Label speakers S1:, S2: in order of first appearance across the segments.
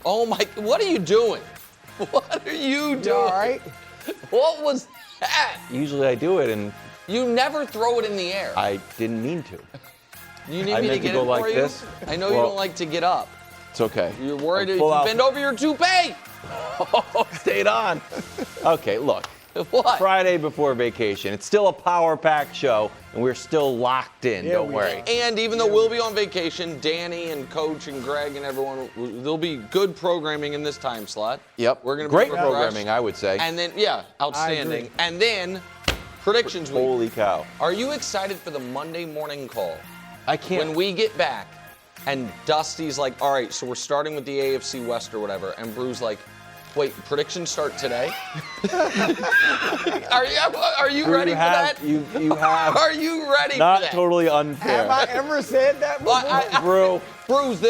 S1: Oh, my. What are you doing? What are you doing?
S2: All right.
S1: What was that?
S3: Usually I do it, and
S1: You never throw it in the air.
S3: I didn't mean to.
S1: You need
S3: I
S1: me to
S3: meant to
S1: get
S3: go
S1: it
S3: like
S1: for you?
S3: this.
S1: I know you
S3: Well-
S1: don't like to get up.
S3: It's okay.
S1: You're worried if
S3: Full
S1: you
S3: out.
S1: bend over your toupee.
S3: Oh, stayed on. Okay, look.
S1: What?
S3: Friday before vacation. It's still a power-packed show, and we're still locked in.
S2: Yeah,
S3: Don't
S2: we
S3: worry.
S2: are.
S1: And even though we'll be on vacation, Danny and Coach and Greg and everyone, there'll be good programming in this time slot.
S3: Yep.
S1: We're gonna
S3: Great
S1: be refreshed.
S3: programming, I would say.
S1: And then, yeah, outstanding.
S2: agree.
S1: And then, predictions week.
S3: Holy cow.
S1: Are you excited for the Monday morning call?
S3: I can't.
S1: When we get back, and Dusty's like, all right, so we're starting with the AFC West or whatever, and Brew's like, wait, predictions start today? Are you ready for that?
S3: You have.
S1: Are you ready
S3: Not
S1: for that?
S3: totally unfair.
S2: Have I ever said that before?
S3: Brew.
S1: Bruce,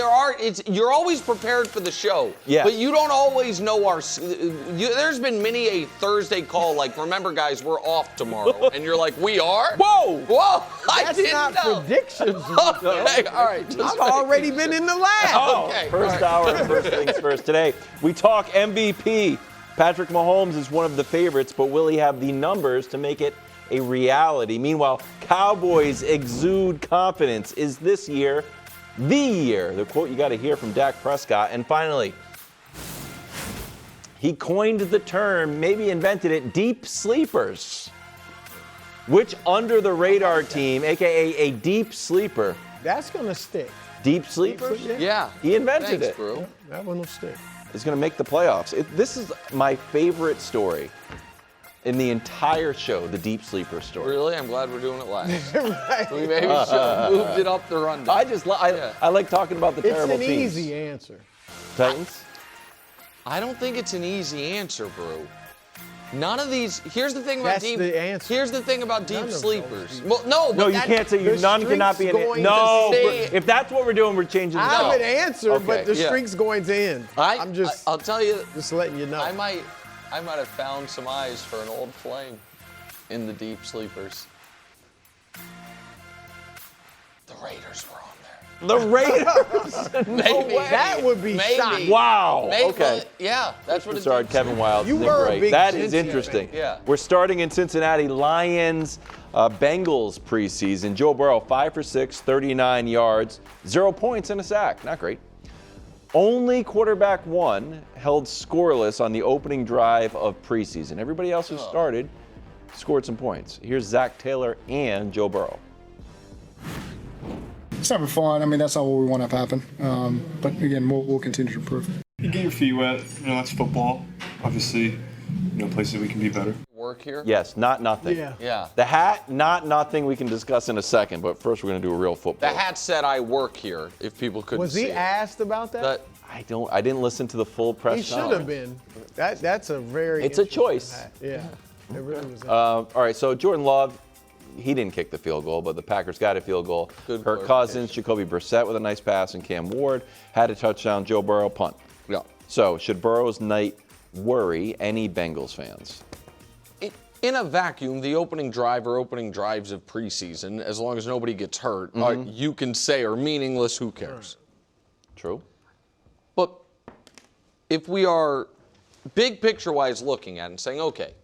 S1: you're always prepared for the show,
S3: Yes.
S1: but you don't always know there's been many a Thursday call like, remember guys, we're off tomorrow, and you're like, we are?
S3: Whoa!
S1: I
S2: That's
S1: didn't
S2: not
S1: know.
S2: predictions.
S1: Okay, all right. just
S2: I've
S1: making
S2: already
S1: sure.
S2: been in the lab.
S3: Oh,
S1: Okay,
S3: first hour, first things first. Today, we talk MVP. Patrick Mahomes is one of the favorites, but will he have the numbers to make it a reality? Meanwhile, Cowboys exude confidence. Is this year the year? The quote you got to hear from Dak Prescott. And finally, he coined the term, maybe invented it, deep sleepers. Which under-the-radar team, a.k.a. a deep sleeper,
S2: That's going to stick.
S3: deep sleepers?
S1: Yeah.
S3: He invented
S1: Thanks,
S3: it.
S1: Brew.
S2: That one will stick.
S3: Is going to make the playoffs. This is my favorite story in the entire show, the deep sleeper story.
S1: Really? I'm glad we're doing it last.
S2: Right.
S1: We maybe should have moved it up the rundown.
S3: I like talking about the
S2: It's
S3: terrible
S2: an
S3: teams.
S2: easy answer.
S3: Titans?
S1: I don't think it's an easy answer, Brew. None of these. Here's the thing about
S2: That's the answer.
S1: Here's the thing about deep
S2: None of those.
S1: sleepers. Well, no, but
S3: No, you
S1: that-
S3: can't say
S2: the
S3: none cannot be an
S2: streak's going
S3: No,
S1: to say-
S3: if that's what we're doing, we're changing the
S2: I have
S3: no.
S2: an answer,
S3: Okay,
S2: but the
S1: yeah.
S2: streak's going to end. I'm just
S1: I'll tell you.
S2: letting you know.
S1: I might have found some eyes for an old flame in the deep sleepers. The Raiders were on there.
S3: The Raiders?
S1: Maybe.
S2: That would be
S1: Maybe.
S2: shocking.
S3: Wow.
S1: Maybe.
S3: Okay.
S1: Yeah, that's what it's.
S3: Sorry, Kevin Wild.
S2: You
S3: Nick
S2: were a
S3: Wright.
S2: big
S3: That is
S2: Cincinnati
S3: interesting.
S1: fan. Yeah.
S3: We're starting in Cincinnati. Lions, Bengals preseason. Joe Burrow, 5 for 6, 39 yards, 0 points and a sack. Not great. Only quarterback one held scoreless on the opening drive of preseason. Everybody else who started scored some points. Here's Zach Taylor and Joe Burrow.
S4: It's never fun. I mean, that's not what we want to have happen. But again, we'll continue to improve.
S5: You get your feet wet. That's football. Obviously, places we can be better.
S1: Work here.
S3: Yes, not nothing.
S2: Yeah.
S1: Yeah.
S3: The hat, not nothing we can discuss in a second, but first we're going to do a real football.
S1: The hat said I work here. If people couldn't
S2: Was
S1: see
S2: he
S1: it.
S2: asked about that?
S1: That
S3: I didn't listen to the full press
S2: He should
S3: conference.
S2: have been. That's a very.
S3: It's a
S2: interesting
S3: choice.
S2: hat. Yeah. It really was.
S3: All right, so Jordan Love, he didn't kick the field goal, but the Packers got a field goal.
S1: Good
S3: Kirk Cousins, Jacoby Brissett with a nice pass, and Cam Ward had a touchdown. Joe Burrow, punt.
S1: Yeah.
S3: So should Burrow's night worry any Bengals fans?
S1: In a vacuum, the opening drive or opening drives of preseason, as long as nobody gets hurt, you can say are meaningless. Who cares?
S3: True.
S1: But if we are big picture-wise looking at it and saying, okay,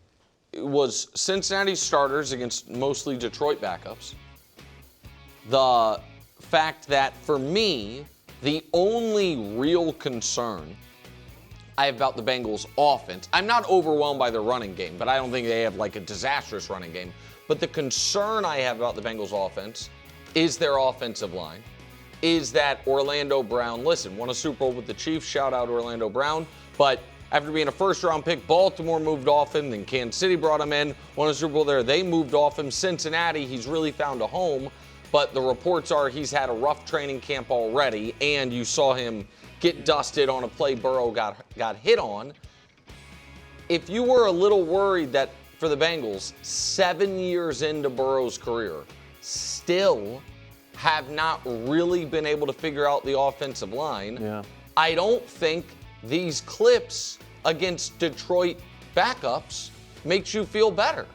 S1: it was Cincinnati starters against mostly Detroit backups. The fact that, for me, the only real concern I have about the Bengals' offense, I'm not overwhelmed by their running game, but I don't think they have like a disastrous running game. But the concern I have about the Bengals' offense is their offensive line. Is that Orlando Brown, listen, won a Super Bowl with the Chiefs, shout out Orlando Brown, but after being a first-round pick, Baltimore moved off him, then Kansas City brought him in, won a Super Bowl there, they moved off him. Cincinnati, he's really found a home, but the reports are he's had a rough training camp already, and you saw him get dusted on a play Burrow got hit on. If you were a little worried that for the Bengals, 7 years into Burrow's career, still have not really been able to figure out the offensive line, I don't think these clips against Detroit backups makes you feel better.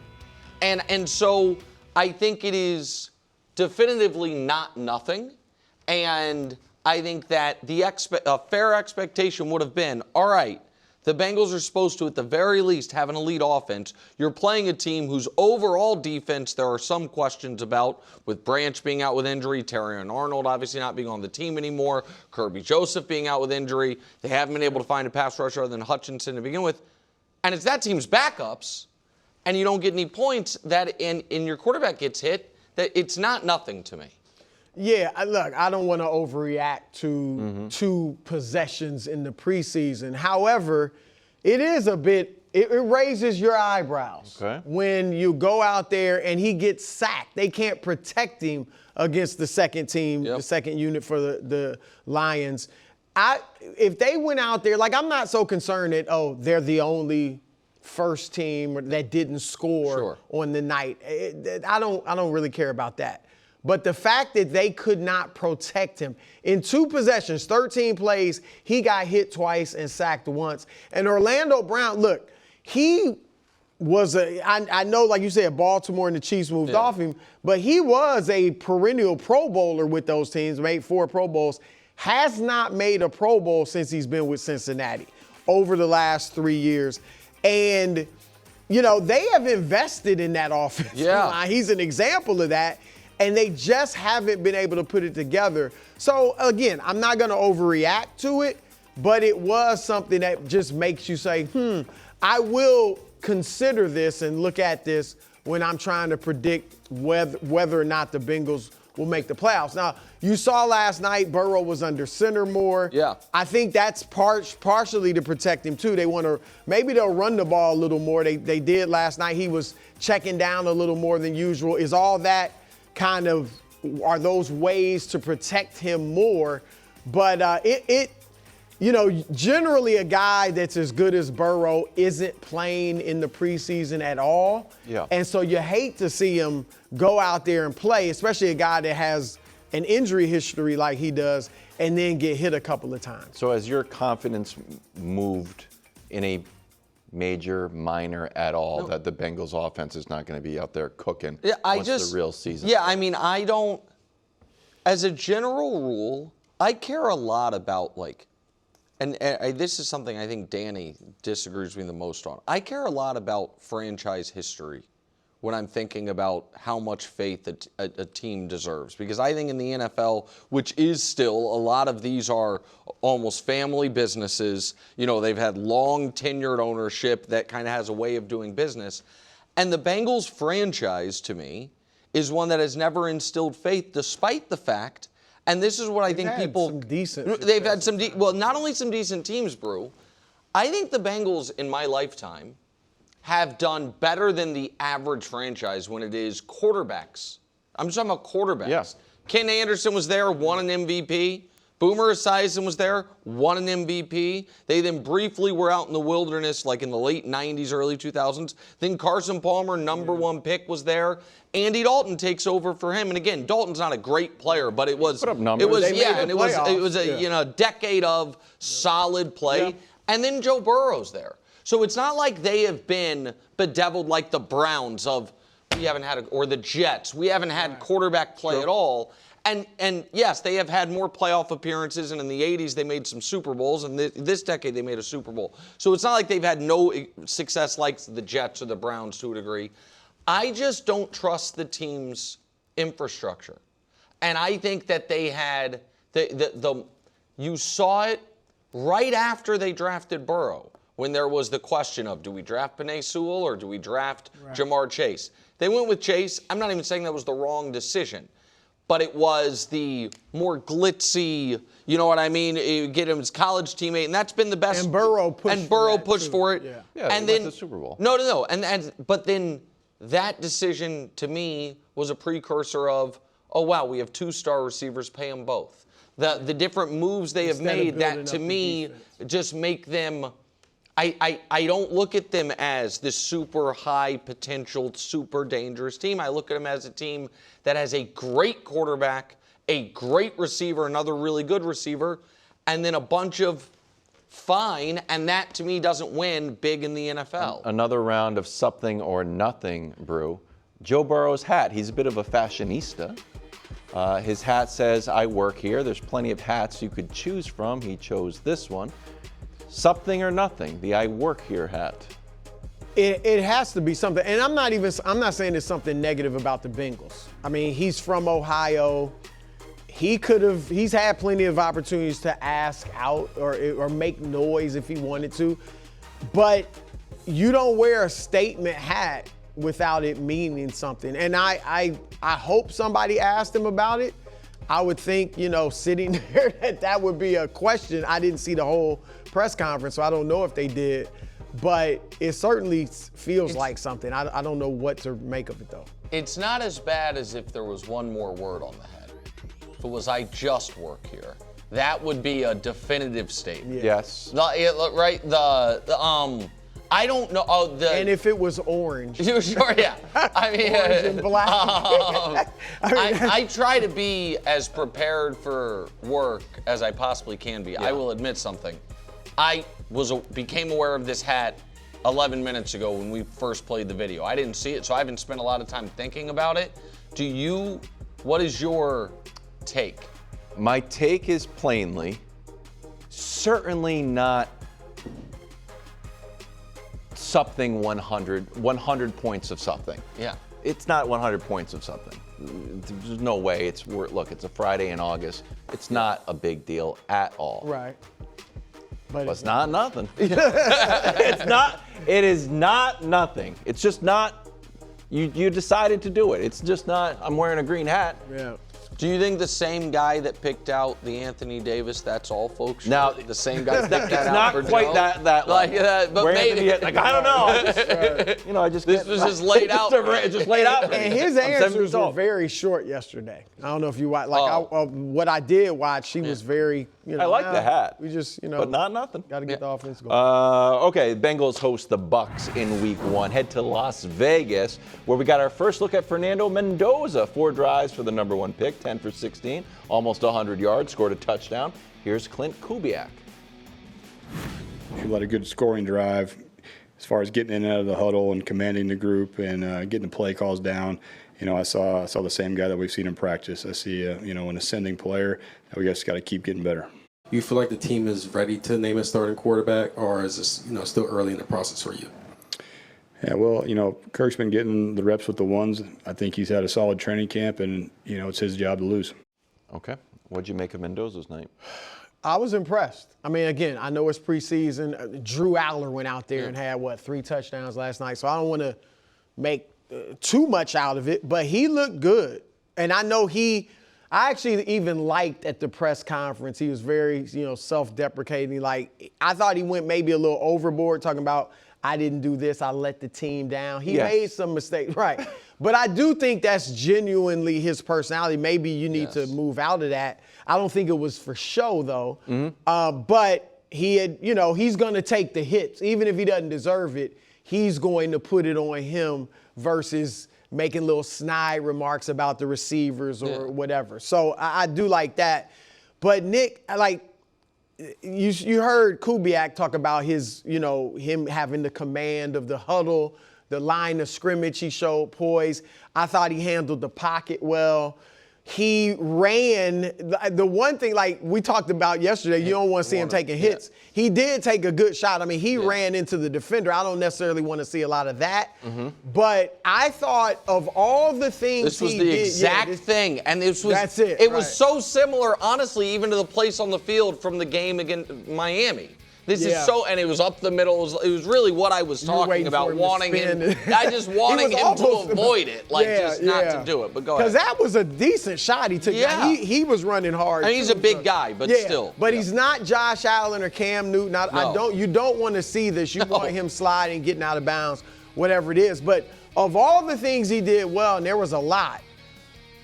S1: And so I think it is definitively not nothing. And I think that a fair expectation would have been, all right, the Bengals are supposed to, at the very least, have an elite offense. You're playing a team whose overall defense there are some questions about, with Branch being out with injury, Terry and Arnold obviously not being on the team anymore, Kirby Joseph being out with injury. They haven't been able to find a pass rusher other than Hutchinson to begin with. And it's that team's backups, and you don't get any points, that in your quarterback gets hit, that it's not nothing to me.
S2: Yeah, look, I don't want to overreact to 2 possessions in the preseason. However, it is a bit, it raises your eyebrows when you go out there and he gets sacked. They can't protect him against the second team, the second unit for the Lions. If they went out there, like, I'm not so concerned that, they're the only first team that didn't score on the night. I don't really care about that. But the fact that they could not protect him in 2 possessions, 13 plays, he got hit twice and sacked once. And Orlando Brown, look, he was I know, like you said, Baltimore and the Chiefs moved off him, but he was a perennial Pro Bowler with those teams, made 4 Pro Bowls, has not made a Pro Bowl since he's been with Cincinnati over the last 3 years. And, they have invested in that offense.
S1: Yeah.
S2: He's an example of that. And they just haven't been able to put it together. So, again, I'm not going to overreact to it, but it was something that just makes you say, I will consider this and look at this when I'm trying to predict whether or not the Bengals will make the playoffs. Now, you saw last night Burrow was under center more.
S1: Yeah.
S2: I think that's partially to protect him, too. Maybe they'll run the ball a little more. They did last night. He was checking down a little more than usual. Is all that are those ways to protect him more? But generally a guy that's as good as Burrow isn't playing in the preseason at all. Yeah. And so you hate to see him go out there and play, especially a guy that has an injury history like he does, and then get hit a couple of times.
S3: So has your confidence moved in a major, minor at all that the Bengals offense is not going to be out there cooking once the real season?
S1: Yeah, I mean, I don't, as a general rule, I care a lot about, and this is something I think Danny disagrees with me the most on. I care a lot about franchise history when I'm thinking about how much faith a team deserves. Because I think in the NFL, which is still, a lot of these are almost family businesses. They've had long tenured ownership that kind of has a way of doing business. And the Bengals franchise, to me, is one that has never instilled faith, despite the fact, and this is what I think people... They've had some not only some decent teams, Brew. I think the Bengals, in my lifetime, have done better than the average franchise when it is quarterbacks. I'm just talking about quarterbacks. Yeah. Ken Anderson was there, won an MVP. Boomer Esiason was there, won an MVP. They then briefly were out in the wilderness, like in the late 90s, early 2000s. Then Carson Palmer, number 1 pick, was there. Andy Dalton takes over for him. And again, Dalton's not a great player, but it was, it was a decade of solid play. Yeah. And then Joe Burrow's there. So it's not like they have been bedeviled like the Browns or the Jets. We haven't had quarterback play at all. And yes, they have had more playoff appearances, and in the 80s they made some Super Bowls, and this decade they made a Super Bowl. So it's not like they've had no success like the Jets or the Browns to a degree. I just don't trust the team's infrastructure. And I think that they had, you saw it right after they drafted Burrow, when there was the question of, do we draft Penei Sewell or do we draft Jamar Chase? They went with Chase. I'm not even saying that was the wrong decision, but it was the more glitzy, you know what I mean? You get him his college teammate, and that's been the best.
S2: And Burrow pushed
S1: for it.
S3: Yeah,
S1: and then the Super Bowl. No. But then that decision to me was a precursor of, oh wow, we have 2-star receivers, pay them both. The different moves they have made that to me just make them. I don't look at them as this super high potential, super dangerous team. I look at them as a team that has a great quarterback, a great receiver, another really good receiver, and then a bunch of fine, and that to me doesn't win big in the NFL.
S3: Another round of something or nothing, Brew. Joe Burrow's hat. He's a bit of a fashionista. His hat says, "I work here." There's plenty of hats you could choose from. He chose this one. Something or nothing, the "I work here" hat.
S2: It has to be something, and I'm not saying there's something negative about the Bengals. I mean, he's from Ohio. He's had plenty of opportunities to ask out or make noise if he wanted to, but you don't wear a statement hat without it meaning something. And I hope somebody asked him about it. I would think, sitting there that would be a question. I didn't see the whole press conference, so I don't know if they did. But it certainly feels like something. I don't know what to make of it, though.
S1: It's not as bad as if there was one more word on the head. If it was "I just work here," that would be a definitive statement.
S2: Yeah.
S3: Yes.
S1: Right? I don't know.
S2: And if it was orange.
S1: Sure, yeah. I mean,
S2: Orange and black.
S1: I try to be as prepared for work as I possibly can be. I will admit something. I became aware of this hat 11 minutes ago when we first played the video. I didn't see it, so I haven't spent a lot of time thinking about it. What is your take?
S3: My take is plainly, certainly not something 100 points of something.
S1: Yeah.
S3: It's not 100 points of something. There's no way. Look, it's a Friday in August. It's not a big deal at all.
S2: Right.
S3: But it's not nothing. It is not nothing. It's just not, you decided to do it. It's just not, I'm wearing a green hat.
S2: Yeah.
S1: Do you think the same guy that picked out the Anthony Davis "That's all, folks"?
S3: Now,
S1: the same guy that picked that out
S3: not
S1: for
S3: quite
S1: Joe?
S3: that
S1: like that, but
S3: where
S1: maybe.
S3: Anthony, I don't know. I just
S1: This was just laid out.
S3: It's just laid out.
S2: And his answers were very short yesterday. I don't know if you watched. What I did watch, he was very.
S3: I like the hat.
S2: We just,
S3: but not nothing.
S2: got to get the offense going.
S3: Okay, Bengals host the Bucks in Week 1. Head to Las Vegas, where we got our first look at Fernando Mendoza. 4 drives for the number 1 pick, 10 for 16, almost 100 yards, scored a touchdown. Here's Clint Kubiak.
S4: He led a good scoring drive as far as getting in and out of the huddle and commanding the group and getting the play calls down. I saw the same guy that we've seen in practice. I see, an ascending player. We just got to keep getting better.
S6: You feel like the team is ready to name a starting quarterback, or is this, still early in the process for you?
S4: Yeah, well, Kirk's been getting the reps with the ones. I think he's had a solid training camp, and, it's his job to lose.
S3: Okay. What'd you make of Mendoza's night?
S2: I was impressed. I mean, again, I know it's preseason. Drew Aller went out there and had, 3 touchdowns last night, so I don't want to make too much out of it, but he looked good. And I know I actually even liked at the press conference, he was very, self-deprecating. Like, I thought he went maybe a little overboard talking about, I didn't do this, I let the team down. He made some mistakes, right. But I do think that's genuinely his personality. Maybe you need to move out of that. I don't think it was for show, though. Mm-hmm. But he had, he's going to take the hits. Even if he doesn't deserve it, he's going to put it on him versus making little snide remarks about the receivers or whatever. So I do like that. But Nick, you heard Kubiak talk about his, him having the command of the huddle, the line of scrimmage. He showed poise. I thought he handled the pocket well. He ran. The one thing, like we talked about yesterday, you don't want to see him taking hits. He did take a good shot. I mean, he ran into the defender. I don't necessarily want to see a lot of that. Mm-hmm. But I thought of all the things
S1: this was the exact thing. And
S2: that's it.
S1: It was so similar, honestly, even to the place on the field from the game against Miami. This is so, and it was up the middle. It was really what I was talking about, wanting him. I just wanting him to avoid it, just not to do it. But go ahead.
S2: Because that was a decent shot he took.
S1: Yeah.
S2: He was running hard.
S1: I mean, he's a big guy, but still.
S2: But he's not Josh Allen or Cam Newton. You don't want to see this. You want him sliding, getting out of bounds, whatever it is. But of all the things he did well, and there was a lot,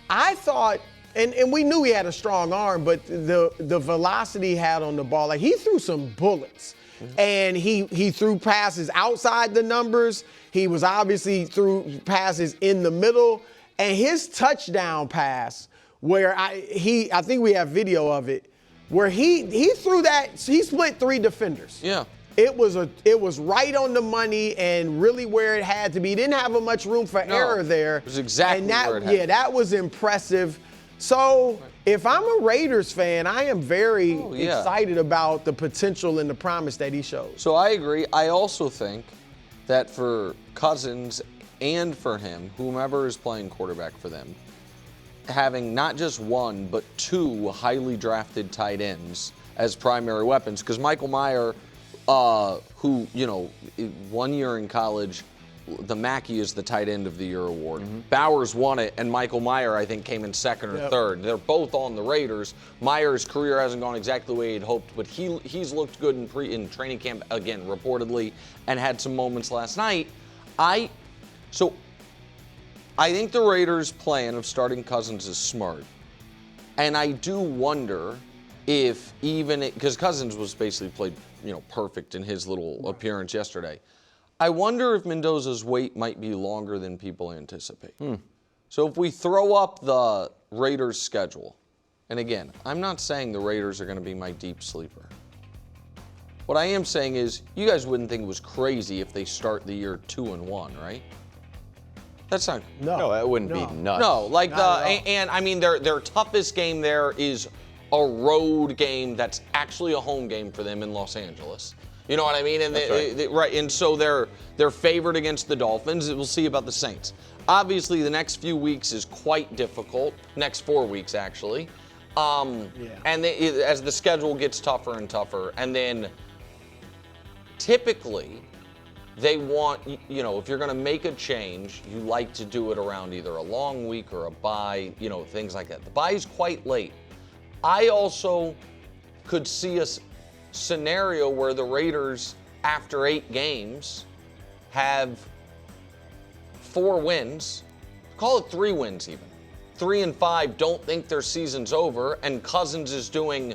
S2: I thought. And we knew he had a strong arm, but the velocity he had on the ball, like he threw some bullets. Mm-hmm. And he threw passes outside the numbers. He was obviously threw passes in the middle. And his touchdown pass, where I think we have video of it, where he threw that, he split 3 defenders.
S1: Yeah.
S2: It was right on the money and really where it had to be. He didn't have much room for error there.
S1: It was exactly where it had to be.
S2: Yeah, that was impressive. So if I'm a Raiders fan, I am very excited about the potential and the promise that he shows.
S1: So I agree. I also think that for Cousins and for him, whomever is playing quarterback for them, having not just one, but two highly drafted tight ends as primary weapons, because Michael Mayer, who, 1 year in college, the Mackey is the tight end of the year award. Bowers won it, and Michael Mayer, I think, came in second or third. They're both on the Raiders. Mayer's career hasn't gone exactly the way he'd hoped, but he's looked good in training camp, again, reportedly, and had some moments last night. I think the Raiders' plan of starting Cousins is smart. And I do wonder if because Cousins was basically played, perfect in his little appearance yesterday. I wonder if Mendoza's wait might be longer than people anticipate. So if we throw up the Raiders' schedule, and again, I'm not saying the Raiders are going to be my deep sleeper. What I am saying is, you guys wouldn't think it was crazy if they start the year 2-1, right? That's not.
S3: No, that wouldn't be nuts.
S1: No, and I mean their toughest game there is a road game that's actually a home game for them in Los Angeles. You know what I mean? And and so they're favored against the Dolphins. We'll see about the Saints. Obviously, the next few weeks is quite difficult. Next 4 weeks, actually. And as the schedule gets tougher and tougher, and then typically they want, if you're going to make a change, you like to do it around either a long week or a bye, things like that. The bye is quite late. I also could see a scenario where the Raiders, after 8 games, have 4 wins, call it 3 wins even. 3 and 5 don't think their season's over, and Cousins is doing,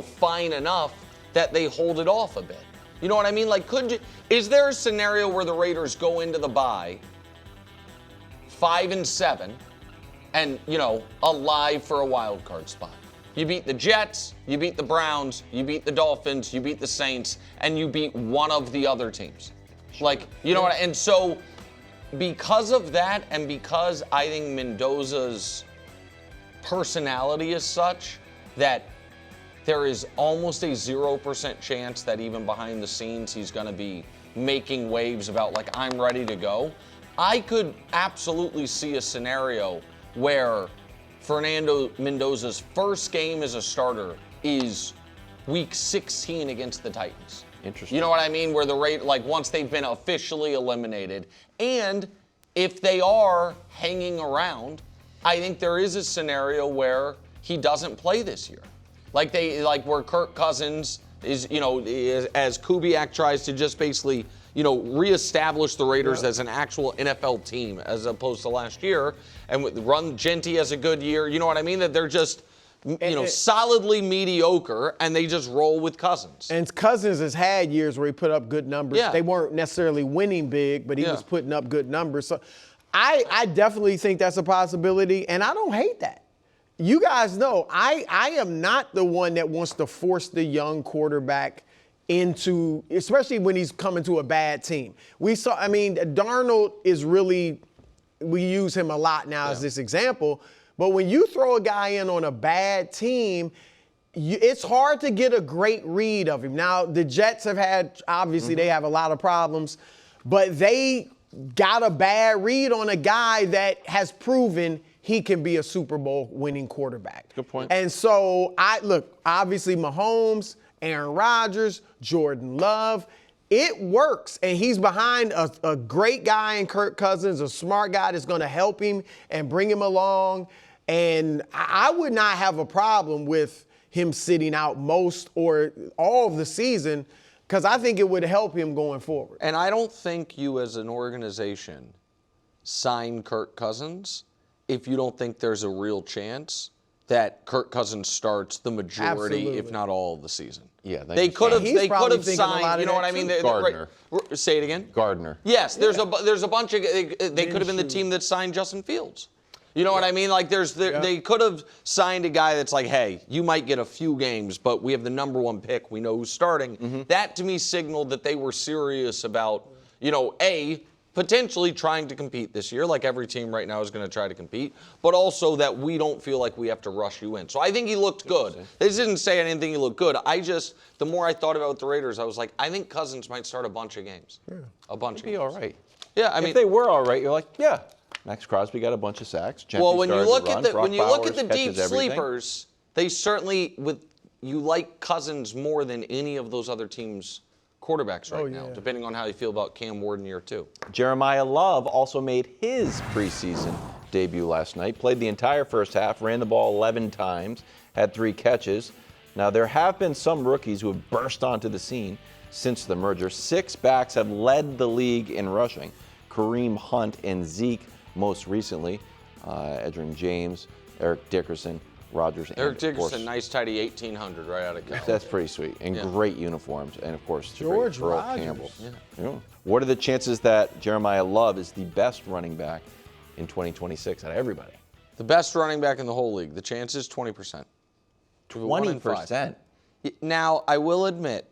S1: fine enough that they hold it off a bit. You know what I mean? Is there a scenario where the Raiders go into the bye 5-7 and, alive for a wild card spot? You beat the Jets, you beat the Browns, you beat the Dolphins, you beat the Saints, and you beat one of the other teams. And so because of that, and because I think Mendoza's personality is such that there is almost a 0% chance that even behind the scenes he's going to be making waves about, I'm ready to go. I could absolutely see a scenario where Fernando Mendoza's first game as a starter is week 16 against the Titans.
S3: Interesting.
S1: You know what I mean? Where the once they've been officially eliminated. And if they are hanging around, I think there is a scenario where he doesn't play this year. Where Kirk Cousins is, as Kubiak tries to just basically, reestablish the Raiders as an actual NFL team as opposed to last year, and run Genty as a good year. You know what I mean? That they're just, solidly mediocre, and they just roll with Cousins.
S2: And Cousins has had years where he put up good numbers.
S1: Yeah.
S2: They weren't necessarily winning big, but he was putting up good numbers. So I definitely think that's a possibility, and I don't hate that. You guys know, I am not the one that wants to force the young quarterback into, especially when he's coming to a bad team. Darnold is really, we use him a lot now as this example, but when you throw a guy in on a bad team, it's hard to get a great read of him. Now, the Jets have had, obviously they have a lot of problems, but they got a bad read on a guy that has proven he can be a Super Bowl winning quarterback.
S3: Good point.
S2: And so, obviously Mahomes, Aaron Rodgers, Jordan Love, it works. And he's behind a great guy in Kirk Cousins, a smart guy that's going to help him and bring him along. And I would not have a problem with him sitting out most or all of the season, because I think it would help him going forward.
S1: And I don't think you as an organization sign Kirk Cousins if you don't think there's a real chance that Kirk Cousins starts the majority, if not all, of the season.
S3: Yeah,
S1: they could have
S2: signed.
S1: signed. You know what I mean?
S3: Gardner.
S1: Say it again.
S3: Gardner.
S1: Yes, there's a bunch of. They could have been the team that signed Justin Fields. You know what I mean? They could have signed a guy that's like, hey, you might get a few games, but we have the number 1 pick. We know who's starting. That to me signaled that they were serious about, potentially trying to compete this year, like every team right now is going to try to compete, but also that we don't feel like we have to rush you in. So I think he looked good. This didn't say I didn't think he looked good. The more I thought about the Raiders, I was like, I think Cousins might start a bunch of games. Yeah. A bunch of games.
S3: Be all right.
S1: Yeah, I mean,
S3: if they were all right, you're like, yeah. Max Crosby got a bunch of sacks.
S1: Well, when you look at the deep sleepers, they certainly you like Cousins more than any of those other teams' quarterbacks right now, depending on how you feel about Cam Ward in year 2.
S3: Jeremiyah Love also made his preseason debut last night. Played the entire first half, ran the ball 11 times, had 3 catches. Now, there have been some rookies who have burst onto the scene since the merger. 6 backs have led the league in rushing. Kareem Hunt and Zeke most recently. Edgerrin James, Eric Dickerson, Rodgers.
S1: Eric Dickerson, nice tidy 1800 right out of college.
S3: That's pretty sweet. And great uniforms. And, of course,
S2: George
S3: Earl
S2: Rodgers.
S3: Campbell. Yeah. What are the chances that Jeremiyah Love is the best running back in 2026 out of everybody?
S1: The best running back in the whole league. The chance is 20%.
S3: 20%?
S1: Now, I will admit,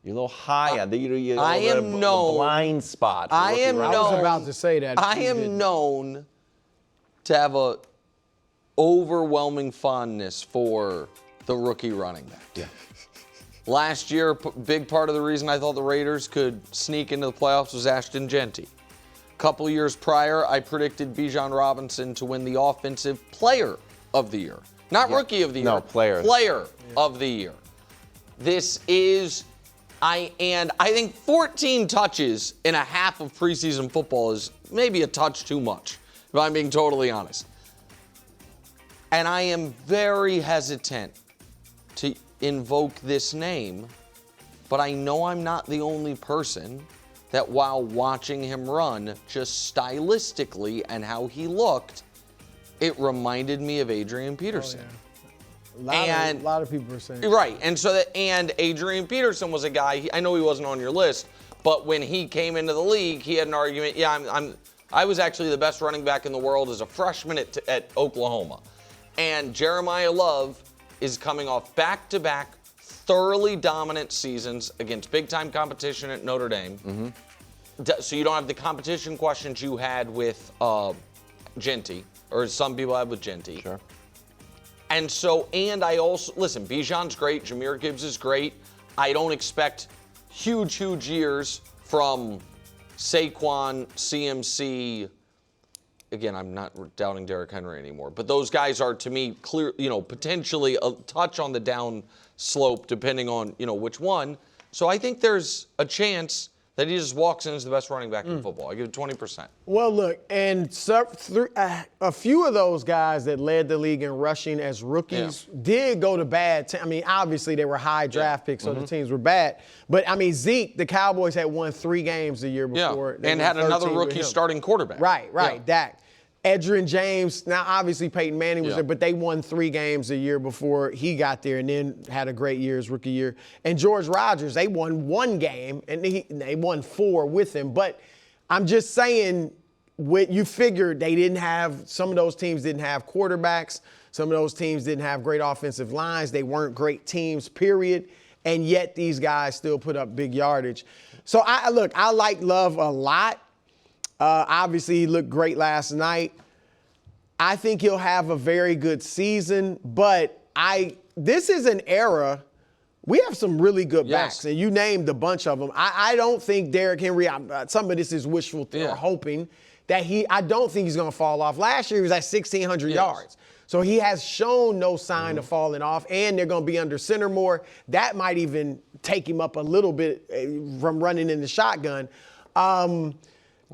S3: you're a little high on the
S1: I am known
S3: blind spot.
S1: I am known.
S2: I was about to say that.
S1: I am known to have a overwhelming fondness for the rookie running back.
S3: Yeah.
S1: Last year, big part of the reason I thought the Raiders could sneak into the playoffs was Ashton Genty. A couple years prior, I predicted Bijan Robinson to win the Offensive Player of the Year. Not Rookie of the Year.
S3: No, Player.
S1: Player of the Year. This is... I think 14 touches in a half of preseason football is maybe a touch too much, if I'm being totally honest. And I am very hesitant to invoke this name, but I know I'm not the only person that while watching him run, just stylistically and how he looked, it reminded me of Adrian Peterson.
S2: Oh, yeah. A lot of people are saying
S1: right, and Adrian Peterson was a guy. I know he wasn't on your list, but when he came into the league, he had an argument. Yeah, I was actually the best running back in the world as a freshman at Oklahoma, and Jeremiyah Love is coming off back-to-back thoroughly dominant seasons against big-time competition at Notre Dame. Mm-hmm. So you don't have the competition questions you had with Genty, or some people had with Genty.
S3: Sure.
S1: And I also, listen, Bijan's great, Jahmyr Gibbs is great. I don't expect huge years from Saquon, CMC. Again, I'm not doubting Derrick Henry anymore, but those guys are, to me, clear, potentially a touch on the down slope, depending on, which one. So I think there's a chance that he just walks in as the best running back in football. I give it 20%.
S2: Well, look, and a few of those guys that led the league in rushing as rookies did go to bad. Obviously they were high draft picks, so the teams were bad. But Zeke, the Cowboys had won 3 games the year before.
S1: And had another rookie starting quarterback.
S2: Right.
S1: Yeah.
S2: Dak. Edgerrin James, now obviously Peyton Manning was there, but they won 3 games a year before he got there and then had a great year his rookie year. And George Rodgers, they won 1 game and they won 4 with him. But I'm just saying, you figured some of those teams didn't have quarterbacks. Some of those teams didn't have great offensive lines. They weren't great teams, period. And yet these guys still put up big yardage. So I like Love a lot. Obviously, he looked great last night. I think he'll have a very good season, but this is an era. We have some really good backs, and you named a bunch of them. I don't think Derrick Henry, some of this is wishful hoping, that I don't think he's going to fall off. Last year, he was at 1,600 yards. So he has shown no sign of falling off, and they're going to be under center more. That might even take him up a little bit from running in the shotgun.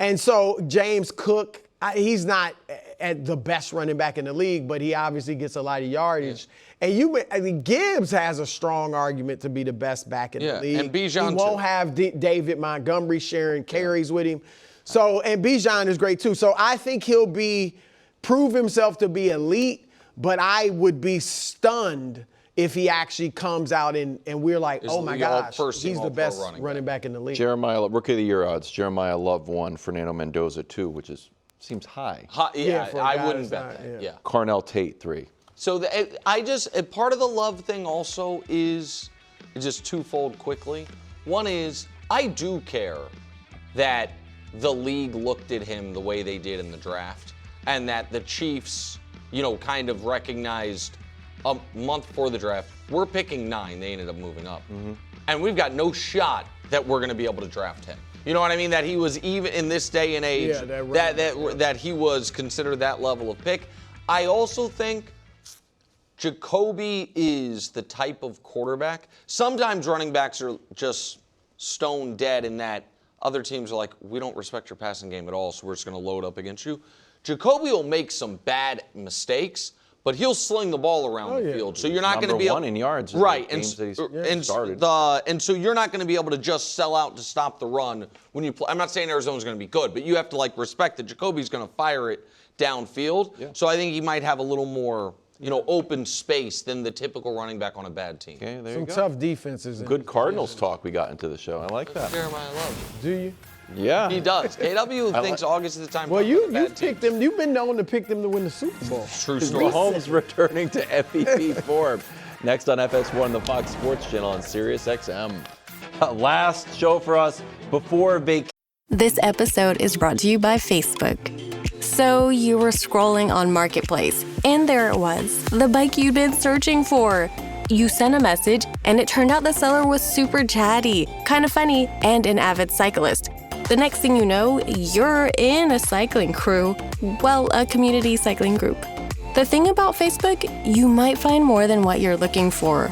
S2: And so James Cook, he's not at the best running back in the league, but he obviously gets a lot of yardage. And Gibbs has a strong argument to be the best back in the league.
S1: And Bijan
S2: he won't have David Montgomery sharing carries with him. So, and Bijan is great too. So I think he'll prove himself to be elite, but I would be stunned if he actually comes out and we're like, oh my gosh, he's the best running back in the league.
S3: Jeremiyah, Rookie of the Year odds, Jeremiyah Love 1, Fernando Mendoza 2, which seems high.
S1: I wouldn't bet that. Yeah.
S3: Carnell Tate 3.
S1: So part of the Love thing also is just twofold quickly. One is, I do care that the league looked at him the way they did in the draft, and that the Chiefs, kind of recognized a month before the draft, we're picking 9. They ended up moving up. And we've got no shot that we're going to be able to draft him. You know what I mean? That he was, even in this day and age, that he was considered that level of pick. I also think Jacoby is the type of quarterback. Sometimes running backs are just stone dead in that other teams are like, we don't respect your passing game at all, so we're just going to load up against you. Jacoby will make some bad mistakes, but he'll sling the ball around the field. So you're not going to be able,
S3: number 1 in yards.
S1: Right,
S3: and
S1: so you're not going to be able to just sell out to stop the run when you play. I'm not saying Arizona's going to be good, but you have to respect that Jacoby's going to fire it downfield. Yeah. So I think he might have a little more, open space than the typical running back on a bad team.
S3: Okay, there
S2: Some
S3: you go.
S2: tough defenses.
S3: Good Cardinals talk we got into the show. I like that.
S1: Jeremiyah loves it.
S2: Do you?
S3: Yeah.
S1: He does. KW thinks August is the time.
S2: Well, you
S1: picked
S2: picked them. You've been known to pick them to win the Super Bowl.
S1: True story.
S3: Mahomes returning to MVP form. Next on FS1, the Fox Sports Channel on Sirius XM. Last show for us before vacation.
S7: This episode is brought to you by Facebook. So you were scrolling on Marketplace, and there it was, the bike you'd been searching for. You sent a message, and it turned out the seller was super chatty, kind of funny, and an avid cyclist. The next thing you know, you're in a cycling crew. Well, a community cycling group. The thing about Facebook, you might find more than what you're looking for.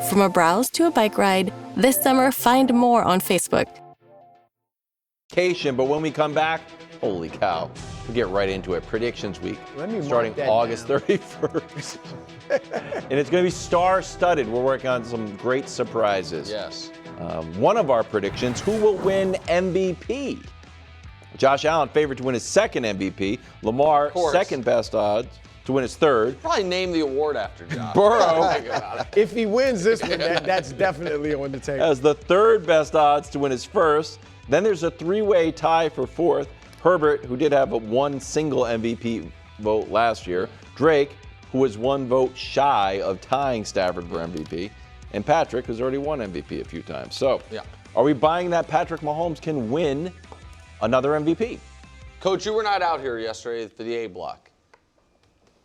S7: From a browse to a bike ride, this summer find more on Facebook.
S3: But when we come back, holy cow, we get right into it. Predictions week, starting August 31st. And it's going to be star-studded. We're working on some great surprises.
S1: Yes.
S3: One of our predictions, who will win MVP? Josh Allen favored to win his second MVP. Lamar, second best odds to win his third.
S1: Probably name the award after Josh.
S3: Burrow,
S2: If he wins this one, that's definitely on the table.
S3: has the third best odds to win his first. Then there's a 3-way tie for fourth. Herbert, who did have one single MVP vote last year. Drake, who was 1 vote shy of tying Stafford for MVP. And Patrick, who's already won MVP a few times. So, are we buying that Patrick Mahomes can win another MVP?
S1: Coach, you were not out here yesterday for the A block.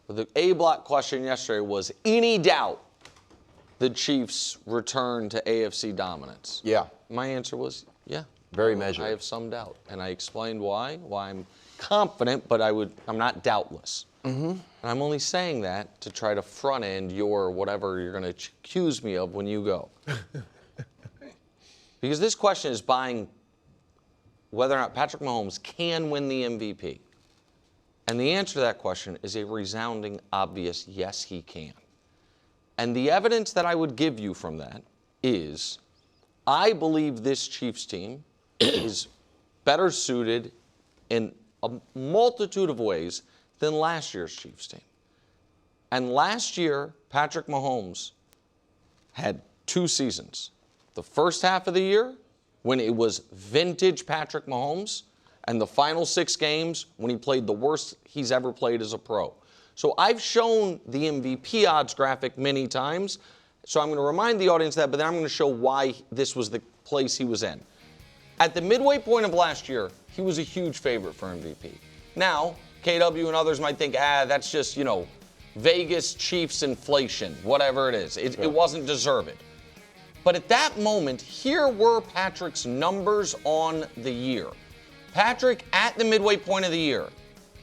S1: But the A block question yesterday was, any doubt the Chiefs return to AFC dominance?
S3: Yeah.
S1: My answer was, yeah.
S3: Very measured.
S1: I have some doubt. And I explained why I'm confident, but I'm not doubtless. And I'm only saying that to try to front end your whatever you're going to accuse me of when you go. Because this question is buying whether or not Patrick Mahomes can win the MVP. And the answer to that question is a resounding, obvious yes, he can. And the evidence that I would give you from that is I believe this Chiefs team is better suited in a multitude of ways than last year's Chiefs team. And last year, Patrick Mahomes had 2 seasons. The first half of the year, when it was vintage Patrick Mahomes, and the final 6 games when he played the worst he's ever played as a pro. So I've shown the MVP odds graphic many times, so I'm going to remind the audience that, but then I'm going to show why this was the place he was in. At the midway point of last year, he was a huge favorite for MVP. Now, KW and others might think, that's just, Vegas Chiefs inflation, whatever it is. It wasn't deserved. But at that moment, here were Patrick's numbers on the year. Patrick, at the midway point of the year,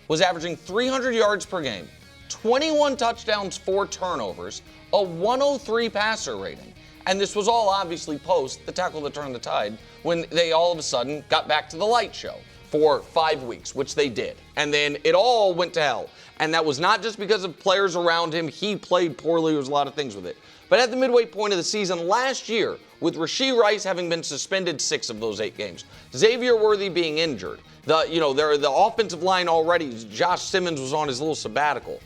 S1: was averaging 300 yards per game, 21 touchdowns, 4 turnovers, a 103 passer rating. And this was all obviously post the tackle that turned the tide when they all of a sudden got back to the light show for 5 weeks, which they did. And then it all went to hell. And that was not just because of players around him. He played poorly. There was a lot of things with it. But at the midway point of the season last year, with Rashee Rice having been suspended 6 of those 8 games, Xavier Worthy being injured, the offensive line already, Josh Simmons was on his little sabbatical.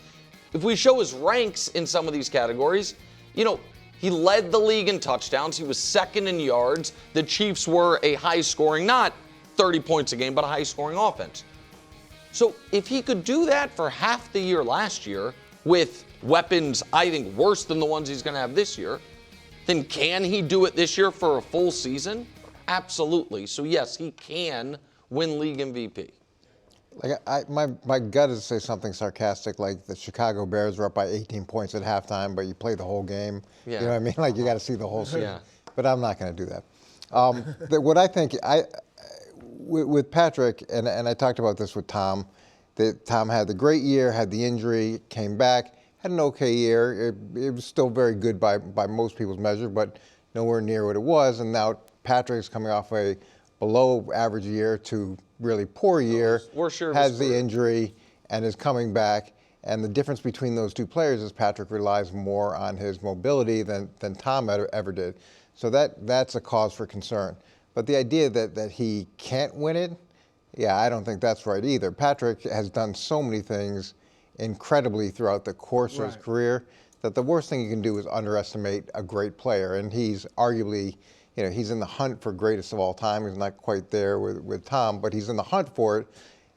S1: If we show his ranks in some of these categories, he led the league in touchdowns. He was second in yards. The Chiefs were a high-scoring, not 30 points a game, but a high-scoring offense. So if he could do that for half the year last year with weapons, I think, worse than the ones he's going to have this year, then can he do it this year for a full season? Absolutely. So yes, he can win league MVP?
S8: Like my gut is to say something sarcastic, like the Chicago Bears were up by 18 points at halftime, but you play the whole game.
S1: Yeah.
S8: You know what I mean? Like you got to see the whole season.
S1: Yeah.
S8: But I'm not going to do that. What I think, with Patrick, and I talked about this with Tom, that Tom had the great year, had the injury, came back, had an okay year. It was still very good by most people's measure, but nowhere near what it was. And now Patrick's coming off a below average year to really poor year, has the injury, and is coming back. And the difference between those two players is Patrick relies more on his mobility than Tom ever did. So that's a cause for concern. But the idea that he can't win it, yeah, I don't think that's right either. Patrick has done so many things incredibly throughout the course of his career that the worst thing you can do is underestimate a great player. And he's arguably, he's in the hunt for greatest of all time. He's not quite there with Tom, but he's in the hunt for it.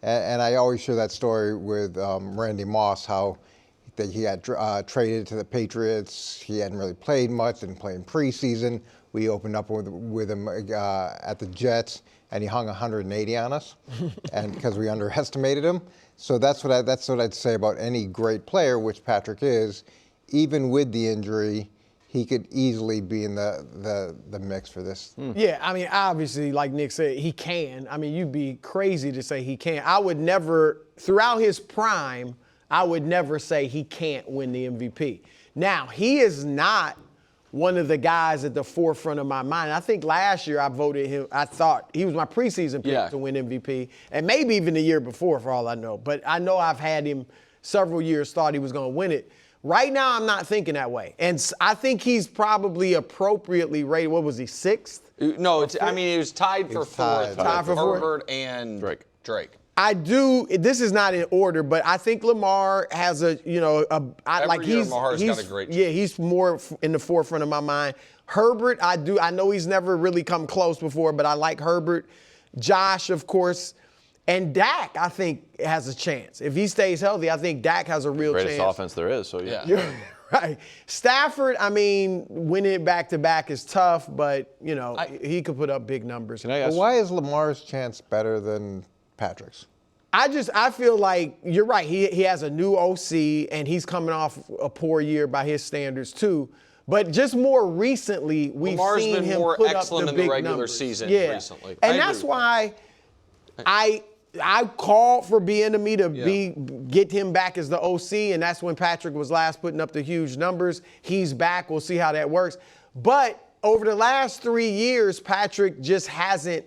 S8: And I always share that story with Randy Moss, how that he had traded to the Patriots. He hadn't really played much, didn't play in preseason. We opened up with him at the Jets, and he hung 180 on us, and because we underestimated him. So that's what I'd say about any great player, which Patrick is. Even with the injury, he could easily be in the mix for this.
S2: Yeah, I mean, obviously, like Nick said, he can. I mean, you'd be crazy to say he can't. I would never, throughout his prime, I would never say he can't win the MVP. Now, he is not one of the guys at the forefront of my mind. I think last year I voted him, I thought he was my preseason pick to win MVP, and maybe even the year before, for all I know. But I know I've had him several years, thought he was going to win it. Right now, I'm not thinking that way. And I think he's probably appropriately rated. What was he, sixth?
S1: No, he was tied for fourth.
S2: Tied for fourth.
S1: Herbert and Drake.
S2: I do. This is not in order, but I think Lamar has
S1: Mahar's got a great chance.
S2: Yeah, he's more in the forefront of my mind. Herbert, I know he's never really come close before, but I like Herbert. Josh, of course. And Dak, I think, has a chance. If he stays healthy, I think Dak has a real chance.
S3: Greatest offense there is, so yeah.
S2: You're right. Stafford, I mean, winning it back-to-back is tough, but, he could put up big numbers.
S8: Why is Lamar's chance better than Patrick's?
S2: I feel like you're right. He has a new OC, and he's coming off a poor year by his standards, too. But just more recently, we've seen him put up the big numbers. Lamar's been more excellent in the regular
S1: season recently.
S2: And that's why I called for Bieniemy to get him back as the OC, and that's when Patrick was last putting up the huge numbers. He's back. We'll see how that works. But over the last 3 years, Patrick just hasn't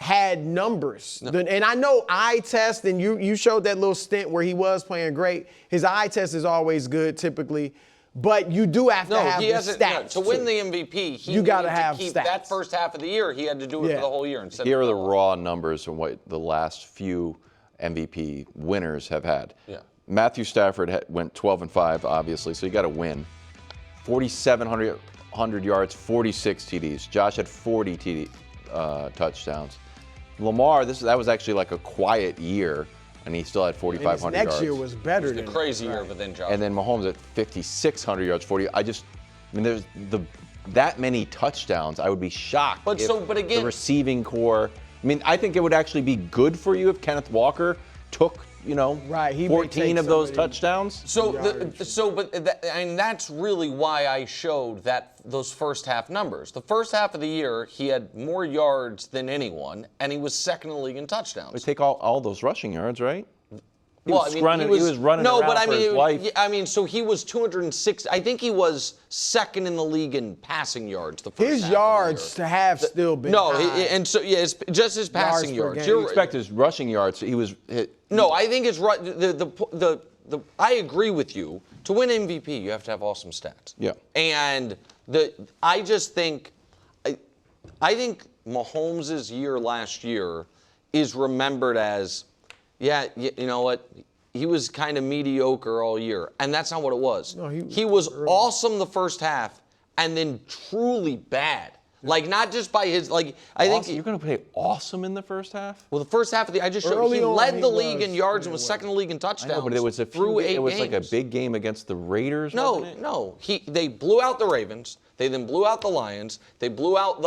S2: had numbers. No. And I know eye test, and you showed that little stint where he was playing great. His eye test is always good, typically. But you do have to have the stats.
S1: To win the MVP, you got to have stats. That first half of the year, he had to do it for the whole year.
S3: Here are the raw numbers from what the last few MVP winners have had. Yeah. Matthew Stafford went 12-5, obviously, so you got to win. 4,700 yards, 46 TDs. Josh had 40 touchdowns. Lamar, that was actually like a quiet year, and he still had 4,500 yards.
S2: Next year was better than
S1: a crazy year, but then Josh.
S3: And then Mahomes at 5,600 yards, 40. There's that many touchdowns. I would be shocked. But again, the receiving core. I think it would actually be good for you if Kenneth Walker took 14 of those touchdowns.
S1: And that's really why I showed those first half numbers. The first half of the year, he had more yards than anyone, and he was second in the league in touchdowns.
S3: We take all those rushing yards, right? He was running
S1: no,
S3: around
S1: but
S3: for his life.
S1: So he was 206. I think he was second in the league in passing yards. The first
S2: his yards have still been high.
S1: It's just his passing yards.
S3: You expect his rushing yards. He was hit.
S1: No, I think it's right. I agree with you. To win MVP, you have to have awesome stats.
S3: Yeah.
S1: And I just think, I think Mahomes' year last year is remembered as, you know what? He was kind of mediocre all year, and that's not what it was. No, he was awesome the first half, and then truly bad. Like, not just by his, I think.
S3: You're going to play awesome in the first half?
S1: Well, the first half of I just showed he led the league in yards and was second in the league in touchdowns.
S3: I know, but it was it was like a big game against the Raiders.
S1: No. They blew out the Ravens. They then blew out the Lions. They blew out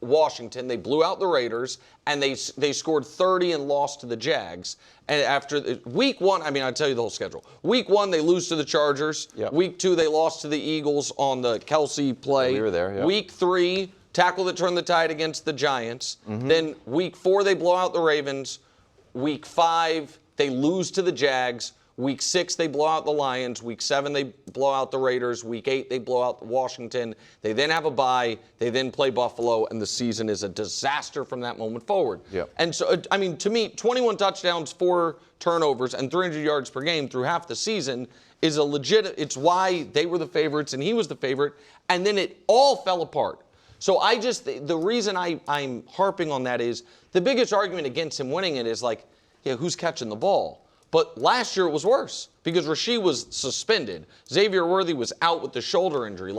S1: Washington, they blew out the Raiders, and they scored 30 and lost to the Jags. And after week 1, I mean, I'll tell you the whole schedule. Week 1, they lose to the Chargers.
S3: Yep.
S1: Week 2, they lost to the Eagles on the Kelsey play.
S3: We were there, yeah.
S1: Week 3, tackle that turned the tide against the Giants. Then week 4, they blow out the Ravens. Week 5, they lose to the Jags. Week 6, they blow out the Lions. Week 7, they blow out the Raiders. Week 8, they blow out Washington. They then have a bye. They then play Buffalo, and the season is a disaster from that moment forward.
S3: Yep.
S1: And so, I mean, to me, 21 touchdowns, 4 turnovers, and 300 yards per game through half the season is a legit. It's why they were the favorites and he was the favorite, and then it all fell apart. So the reason I'm harping on that is the biggest argument against him winning it is like, yeah, who's catching the ball? But last year it was worse because Rasheed was suspended. Xavier Worthy was out with the shoulder injury.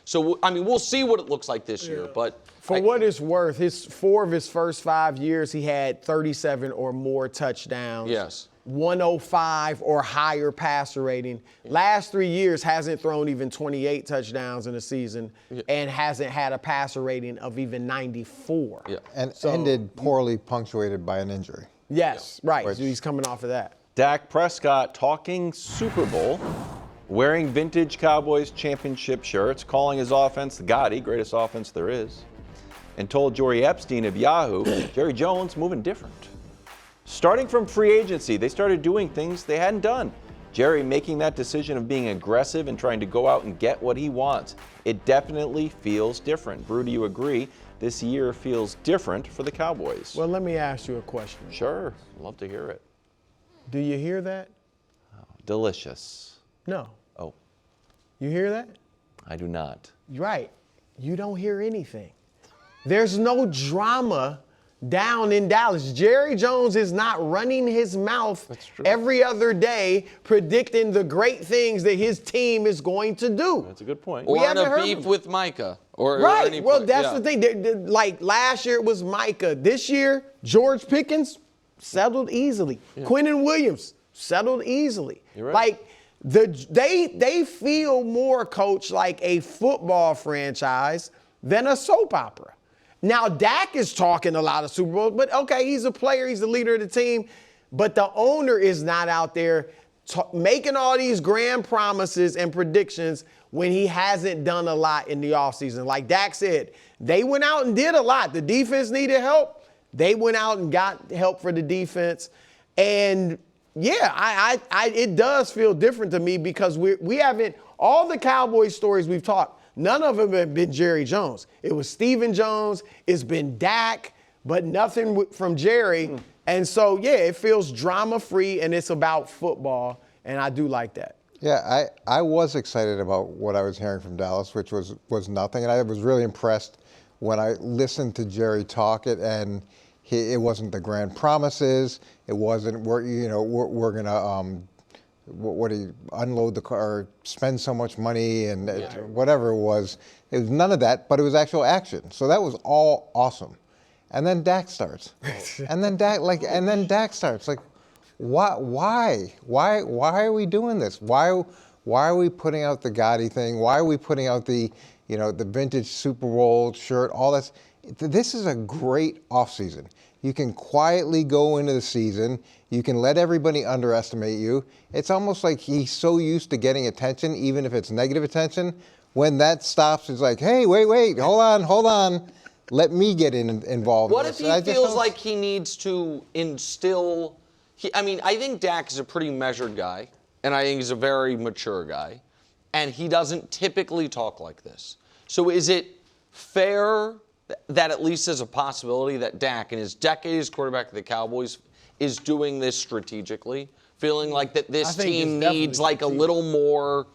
S1: So I mean, we'll see what it looks like this year. But
S2: for what it's worth, 4 of his first 5 years, he had 37 or more touchdowns.
S1: Yes.
S2: 105 or higher passer rating. Last 3 years hasn't thrown even 28 touchdowns in a season and hasn't had a passer rating of even 94.
S8: Yeah. And ended poorly punctuated by an injury.
S2: Yes, right. So he's coming off of that.
S3: Dak Prescott talking Super Bowl, wearing vintage Cowboys championship shirts, calling his offense the Gotti, greatest offense there is, and told Jory Epstein of Yahoo, Jerry Jones moving different. Starting from free agency, they started doing things they hadn't done. Jerry making that decision of being aggressive and trying to go out and get what he wants. It definitely feels different. Brew, do you agree? This year feels different for the Cowboys.
S2: Well, let me ask you a question.
S3: Sure, love to hear it.
S2: Do you hear that?
S3: Oh, delicious.
S2: No.
S3: Oh.
S2: You hear that?
S3: I do not.
S2: Right. You don't hear anything. There's no drama down in Dallas. Jerry Jones is not running his mouth every other day predicting the great things that his team is going to do.
S3: That's a good point.
S1: Or in a beef with Micah.
S2: Right. Well, that's the thing. Like last year it was Micah. This year, George Pickens settled easily. Yeah. Quinnen Williams settled easily.
S3: You're right.
S2: Like they feel more, Coach, like a football franchise than a soap opera. Now, Dak is talking a lot of Super Bowls, but okay, he's a player, he's the leader of the team, but the owner is not out there making all these grand promises and predictions when he hasn't done a lot in the offseason. Like Dak said, they went out and did a lot. The defense needed help. They went out and got help for the defense. And yeah, it does feel different to me because we haven't, all the Cowboys stories we've talked, none of them have been Jerry Jones. It was Stephen Jones. It's been Dak, but nothing from Jerry. And so, yeah, it feels drama-free, and it's about football, and I do like that.
S8: Yeah, I was excited about what I was hearing from Dallas, which was nothing, and I was really impressed when I listened to Jerry talk it, and it wasn't the grand promises. It wasn't we're gonna what do you unload the car, or spend so much money, and whatever it was. It was none of that, but it was actual action. So that was all awesome. And then Dak starts, and then Dak starts. Like, why are we doing this? Why are we putting out the Gotti thing? Why are we putting out the vintage Super Bowl shirt? All this. This is a great offseason. You can quietly go into the season. You can let everybody underestimate you. It's almost like he's so used to getting attention, even if it's negative attention. When that stops, it's like, hey, wait, hold on. Let me get involved.
S1: What if he feels like he needs to instill? I think Dak is a pretty measured guy, and I think he's a very mature guy, and he doesn't typically talk like this. So is it fair that at least there's a possibility that Dak, in his decade as quarterback of the Cowboys, is doing this strategically, feeling like that this team needs like a little more,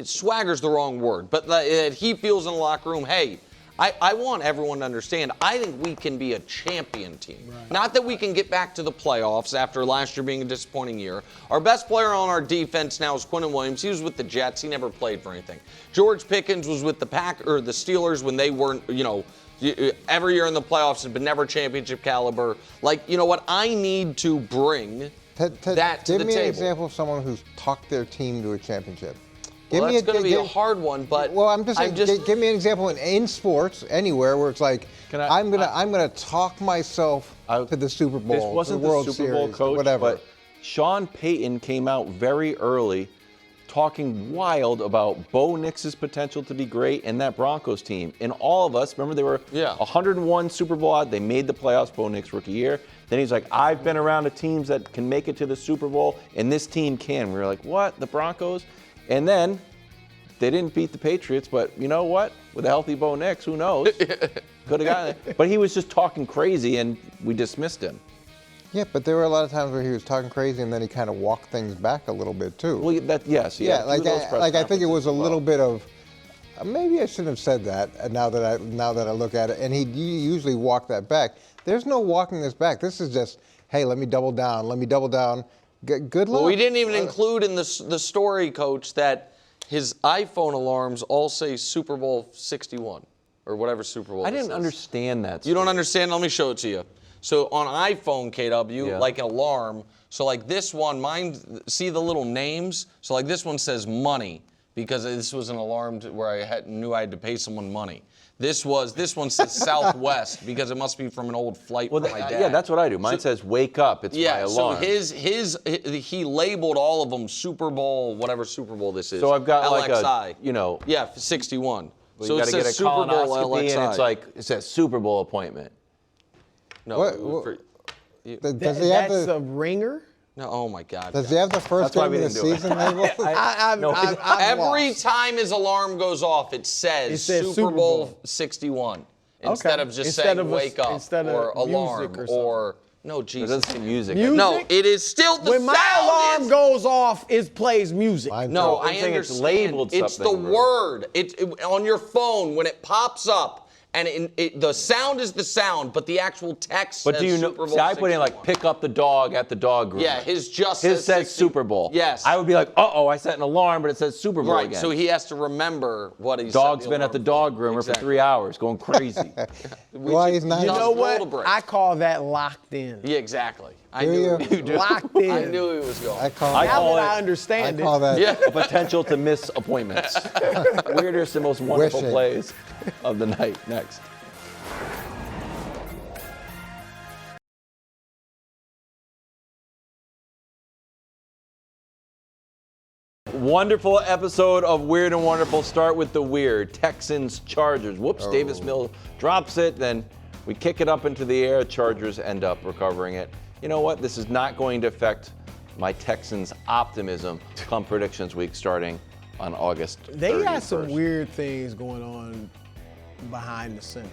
S1: swagger's the wrong word, but that he feels in the locker room, hey, I want everyone to understand, I think we can be a champion team. Right. Not that we can get back to the playoffs after last year being a disappointing year. Our best player on our defense now is Quinnen Williams. He was with the Jets. He never played for anything. George Pickens was with the Steelers when they weren't, every year in the playoffs, but never championship caliber. Like, you know what? I need to bring that to the table.
S8: Give me an example of someone who's talked their team to a championship.
S1: Well, that's going to be a hard one, but
S8: well, I'm just saying, give me an example in sports anywhere where it's like I'm gonna talk myself to the Super Bowl,
S3: this wasn't
S8: the World
S3: the Super Bowl
S8: Series,
S3: coach,
S8: whatever.
S3: but Sean Payton came out very early talking wild about Bo Nix's potential to be great and that Broncos team. And all of us, remember they were 101 Super Bowl out. They made the playoffs, Bo Nix rookie year. Then he's like, I've been around the teams that can make it to the Super Bowl, and this team can. We were like, what, the Broncos? And then they didn't beat the Patriots, but you know what? With a healthy Bo Nix, who knows? Could have gotten it. But he was just talking crazy, and we dismissed him.
S8: Yeah, but there were a lot of times where he was talking crazy, and then he kind of walked things back a little bit too.
S3: Well, yes,
S8: yeah. Like I think it was a little bit of maybe I shouldn't have said that. Now that I look at it, and he usually walk that back. There's no walking this back. This is just, hey, let me double down. Let me double down. Good luck.
S1: Well, we didn't even include in the story, Coach, that his iPhone alarms all say Super Bowl 61 or whatever Super Bowl.
S3: I didn't understand that.
S1: You don't understand? Let me show it to you. So on iPhone, KW, like an alarm. So like this one, mine, see the little names? So like this one says money because this was an alarm where I knew I had to pay someone money. This one says Southwest because it must be from an old flight from my dad.
S3: Yeah, that's what I do. Mine says wake up. It's my alarm.
S1: So he labeled all of them Super Bowl, whatever Super Bowl this is.
S3: So I've got
S1: LXI.
S3: like a,
S1: Yeah, 61.
S3: Well,
S1: so
S3: you
S1: it
S3: got to
S1: says
S3: get a
S1: Super Bowl
S3: colonoscopy,
S1: LXI.
S3: and it's like it says Super Bowl appointment.
S1: No.
S2: That's a ringer?
S1: No, oh my God.
S8: Does he have the first game of the season label?
S1: Every time his alarm goes off, it says Super Bowl 61 instead of just saying wake up or alarm or no, Jesus.
S3: It doesn't say music.
S1: No, it is still the
S2: when my alarm goes off, it plays music.
S1: No, I understand.
S3: It's labeled something.
S1: It's the word. On your phone when it pops up. And the sound is the sound, but the actual text says Super Bowl 61.
S3: I put in like pick up the dog at the dog room.
S1: Yeah, his
S3: says Super Bowl.
S1: Yes.
S3: I would be like, uh-oh, I set an alarm, but it says Super Bowl again.
S1: So he has to remember what he's
S3: Dog's been at the dog groomer for 3 hours, going crazy.
S8: Why he's not?
S2: You know what? I call that locked in.
S1: Yeah, exactly. I knew you do.
S2: Locked in.
S1: I knew he was going.
S2: I understand
S8: I call that
S3: a potential to miss appointments. Weirdest and most wonderful plays of the night. Next. Wonderful episode of Weird and Wonderful. Start with the weird. Texans, Chargers. Whoops, Davis Mills drops it. Then we kick it up into the air. Chargers end up recovering it. You know what? This is not going to affect my Texans' optimism come predictions week starting on August 31st.
S2: They got some weird things going on behind the center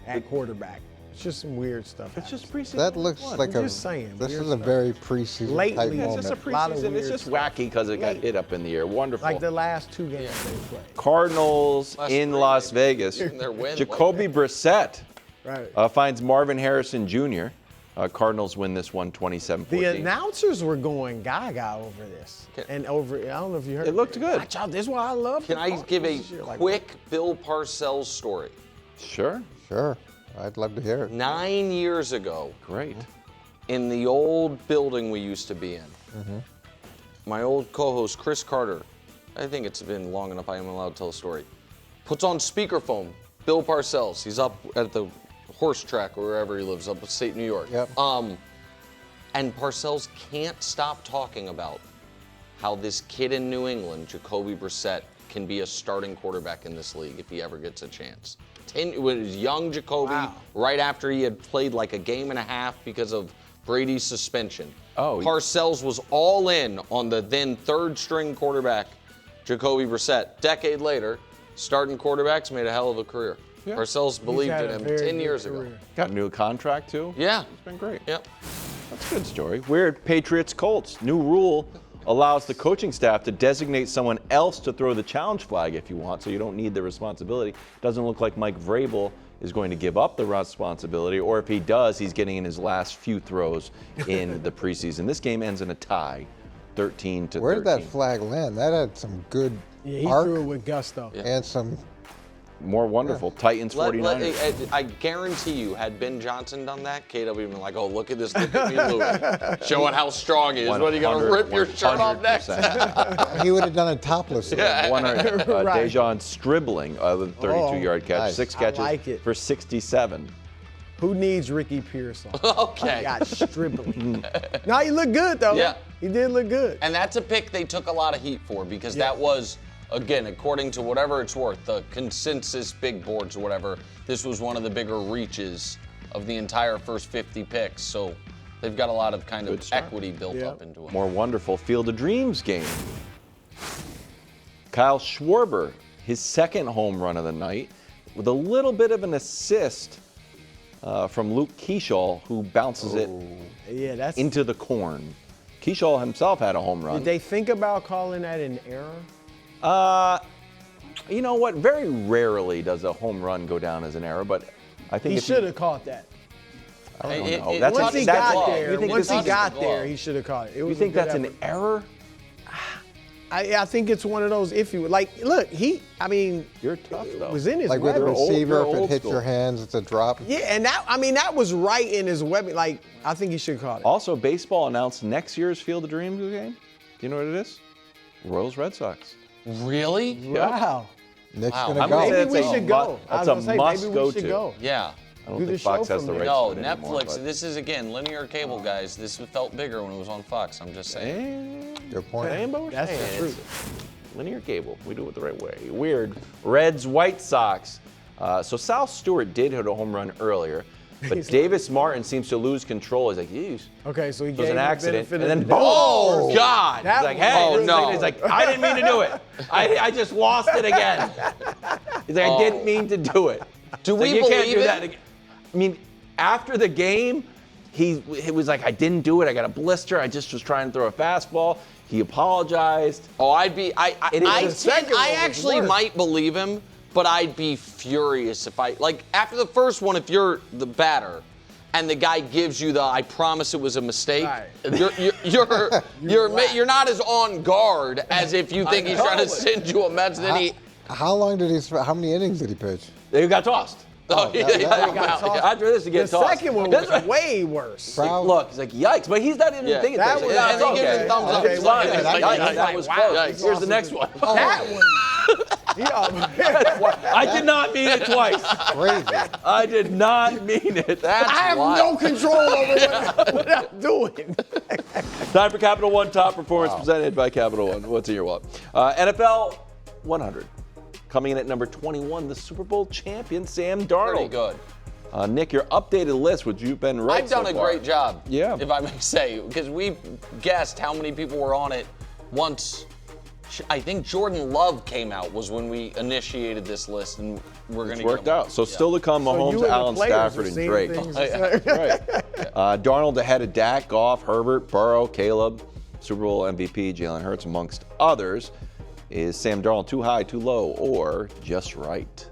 S2: at quarterback. It's just some weird stuff.
S3: It's just preseason.
S8: That looks like
S2: I'm just saying.
S8: This is a very preseason
S2: Lately,
S8: type moment.
S3: It's just a preseason. It's just wacky because it got hit up in the air. Wonderful.
S2: Like the last two games they played.
S3: Cardinals in Las Vegas. Jacoby Brissett finds Marvin Harrison Jr. Cardinals win this one 27-14.
S2: The announcers were going gaga over this. And over, I don't know if you heard.
S3: It looked good.
S2: Watch out, this is what I love.
S1: Can I give a quick Bill Parcells story?
S3: Sure.
S8: Sure. I'd love to hear it.
S1: 9 years ago.
S3: Great.
S1: In the old building we used to be in, my old co-host Chris Carter, I think it's been long enough I am allowed to tell a story, puts on speakerphone Bill Parcells. He's up at the horse track or wherever he lives, up upstate New York.
S8: Yep.
S1: And Parcells can't stop talking about how this kid in New England, Jacoby Brissett, can be a starting quarterback in this league if he ever gets a chance. It was young Jacoby, right after he had played like a game and a half because of Brady's suspension. Parcells was all in on the then third-string quarterback, Jacoby Brissett. Decade later, starting quarterbacks made a hell of a career. Yeah. Parcells believed in him 10 years ago.
S3: Got a new contract, too?
S1: Yeah.
S3: It's been great.
S1: Yep.
S3: That's a good story. Weird. Patriots-Colts. New rule allows the coaching staff to designate someone else to throw the challenge flag if you want, so you don't need the responsibility. Doesn't look like Mike Vrabel is going to give up the responsibility, or if he does, he's getting in his last few throws in the preseason. This game ends in a tie, 13-13.
S8: Where did that flag land? That had some good
S2: he
S8: arc
S2: threw it with gusto.
S8: and some
S3: More wonderful. Titans 49ers.
S1: I guarantee you, had Ben Johnson done that, KW would have been like, oh, look at this, look at me, Louis. Showing how strong he is. What, are you going to rip your shirt off next?
S8: He would have done it topless.
S1: Yeah.
S3: 100.
S2: Right.
S3: Deshaun Scribbling, with a 32-yard catch,
S8: nice.
S3: 6 catches
S2: like it.
S3: for 67.
S2: Who needs Ricky Pearson?
S1: Okay.
S2: Got Stribling. No, he looked good, though.
S1: Yeah.
S2: He did look good.
S1: And that's a pick they took a lot of heat for because that was, again, according to whatever it's worth, the consensus big boards or whatever, this was one of the bigger reaches of the entire first 50 picks. So they've got a lot of kind of equity built up into it.
S3: More wonderful Field of Dreams game. Kyle Schwarber, his second home run of the night, with a little bit of an assist from Luke Keeschall, who bounces it into the corn. Keeschall himself had a home run.
S2: Did they think about calling that an error?
S3: You know what? Very rarely does a home run go down as an error, but I think
S2: He
S3: if
S2: should have caught that.
S3: I don't know.
S2: Once he got there,
S3: You think
S2: once he
S3: this is-
S2: got there, he should have caught it.
S3: You think that's an error?
S2: I think it's one of those iffy. Like, look,
S3: You're tough though.
S2: was in his
S8: Like with a
S2: weapon.
S8: receiver,
S3: you're
S8: if it
S3: old
S8: hits
S3: school.
S8: your hands, it's a drop.
S2: Yeah, and that was right in his weapon. Like, I think he should have caught it.
S3: Also, baseball announced next year's Field of Dreams game. Do you know what it is? Royals Red Sox.
S1: Really?
S2: Wow.
S8: Nick's
S1: Wow.
S8: gonna
S3: I'm
S8: go.
S3: gonna say
S2: Maybe we
S3: that's a
S2: should go.
S3: That's
S2: I
S3: a
S2: was gonna say,
S3: must
S2: maybe
S3: go
S2: we should
S3: to.
S2: go.
S1: Yeah.
S3: I don't
S2: Do the
S3: think Fox
S2: show
S3: has the
S2: from
S3: rights
S1: No,
S3: to it anymore,
S1: Netflix.
S3: but-
S1: This is, again, linear cable, guys. This felt bigger when it was on Fox. I'm just saying.
S8: Good point.
S2: That's the truth.
S3: Linear cable. We do it the right way. Weird. Reds, White Sox. So Sal Stewart did hit a home run earlier, but Davis Martin seems to lose control. He's like, "Yeesh."
S2: Okay, so he
S3: It
S2: gave
S3: was an
S2: him the
S3: accident,
S2: benefit
S3: and
S2: of
S3: then
S2: the doubt.
S1: Oh, God.
S2: That
S3: He's like,
S2: was-
S3: "Hey,"
S1: Oh, no.
S3: He's like, "I didn't mean to do it. I just lost it again." He's like, "I didn't mean to do it."
S1: Do
S3: Like,
S1: we
S3: you can't
S1: believe
S3: do
S1: it?
S3: that again. I mean, after the game, he was like, "I didn't do it. I got a blister. I just was trying to throw a fastball." He apologized.
S1: Oh, I
S2: The second one was
S1: actually
S2: worse.
S1: might believe him, but I'd be furious if after the first one, if you're the batter and the guy gives you the "I promise it was a mistake,"
S2: Right.
S1: you're not as on guard as if you think he's trying to send you a message. Then
S8: How long did how many innings did he pitch?
S3: They got tossed.
S1: he
S2: got tossed.
S3: After this, he
S2: The
S3: gets tossed.
S2: second one
S3: That's
S2: was
S3: right.
S2: way worse.
S8: Proud.
S3: Look, he's like, "Yikes!" But he's not even
S1: Yeah.
S3: thinking.
S2: That
S3: He's
S2: was-
S3: like,
S1: and he gives
S2: okay.
S1: a thumbs up.
S2: Okay,
S1: It's fine.
S2: yeah,
S1: It's like,
S2: that-
S3: that was
S2: wow.
S3: close. Here's the next one.
S2: That one.
S3: I did not mean it twice.
S8: Crazy.
S3: I did not mean it.
S1: That's
S2: I have no
S1: wild.
S2: control over what I'm doing.
S3: Time for Capital One Top Performance presented by Capital One. What's in your wallet? NFL 100. Coming in at number 21, the Super Bowl champion, Sam Darnold.
S1: Pretty good.
S3: Nick, your updated list, which you've been right
S1: I've done
S3: so
S1: a
S3: far.
S1: great job,
S3: Yeah.
S1: if I may say, because we guessed how many people were on it once. I think Jordan Love came out was when we initiated this list, and we're going
S3: It's
S1: to
S3: worked out. So still to come, Mahomes,
S2: you and the
S3: Allen,
S2: players
S3: Stafford,
S2: are
S3: and
S2: seeing
S3: Drake.
S2: things
S3: Right. Darnold ahead of Dak, Goff, Herbert, Burrow, Caleb, Super Bowl MVP, Jalen Hurts, amongst others. Is Sam Darnold too high, too low, or just right?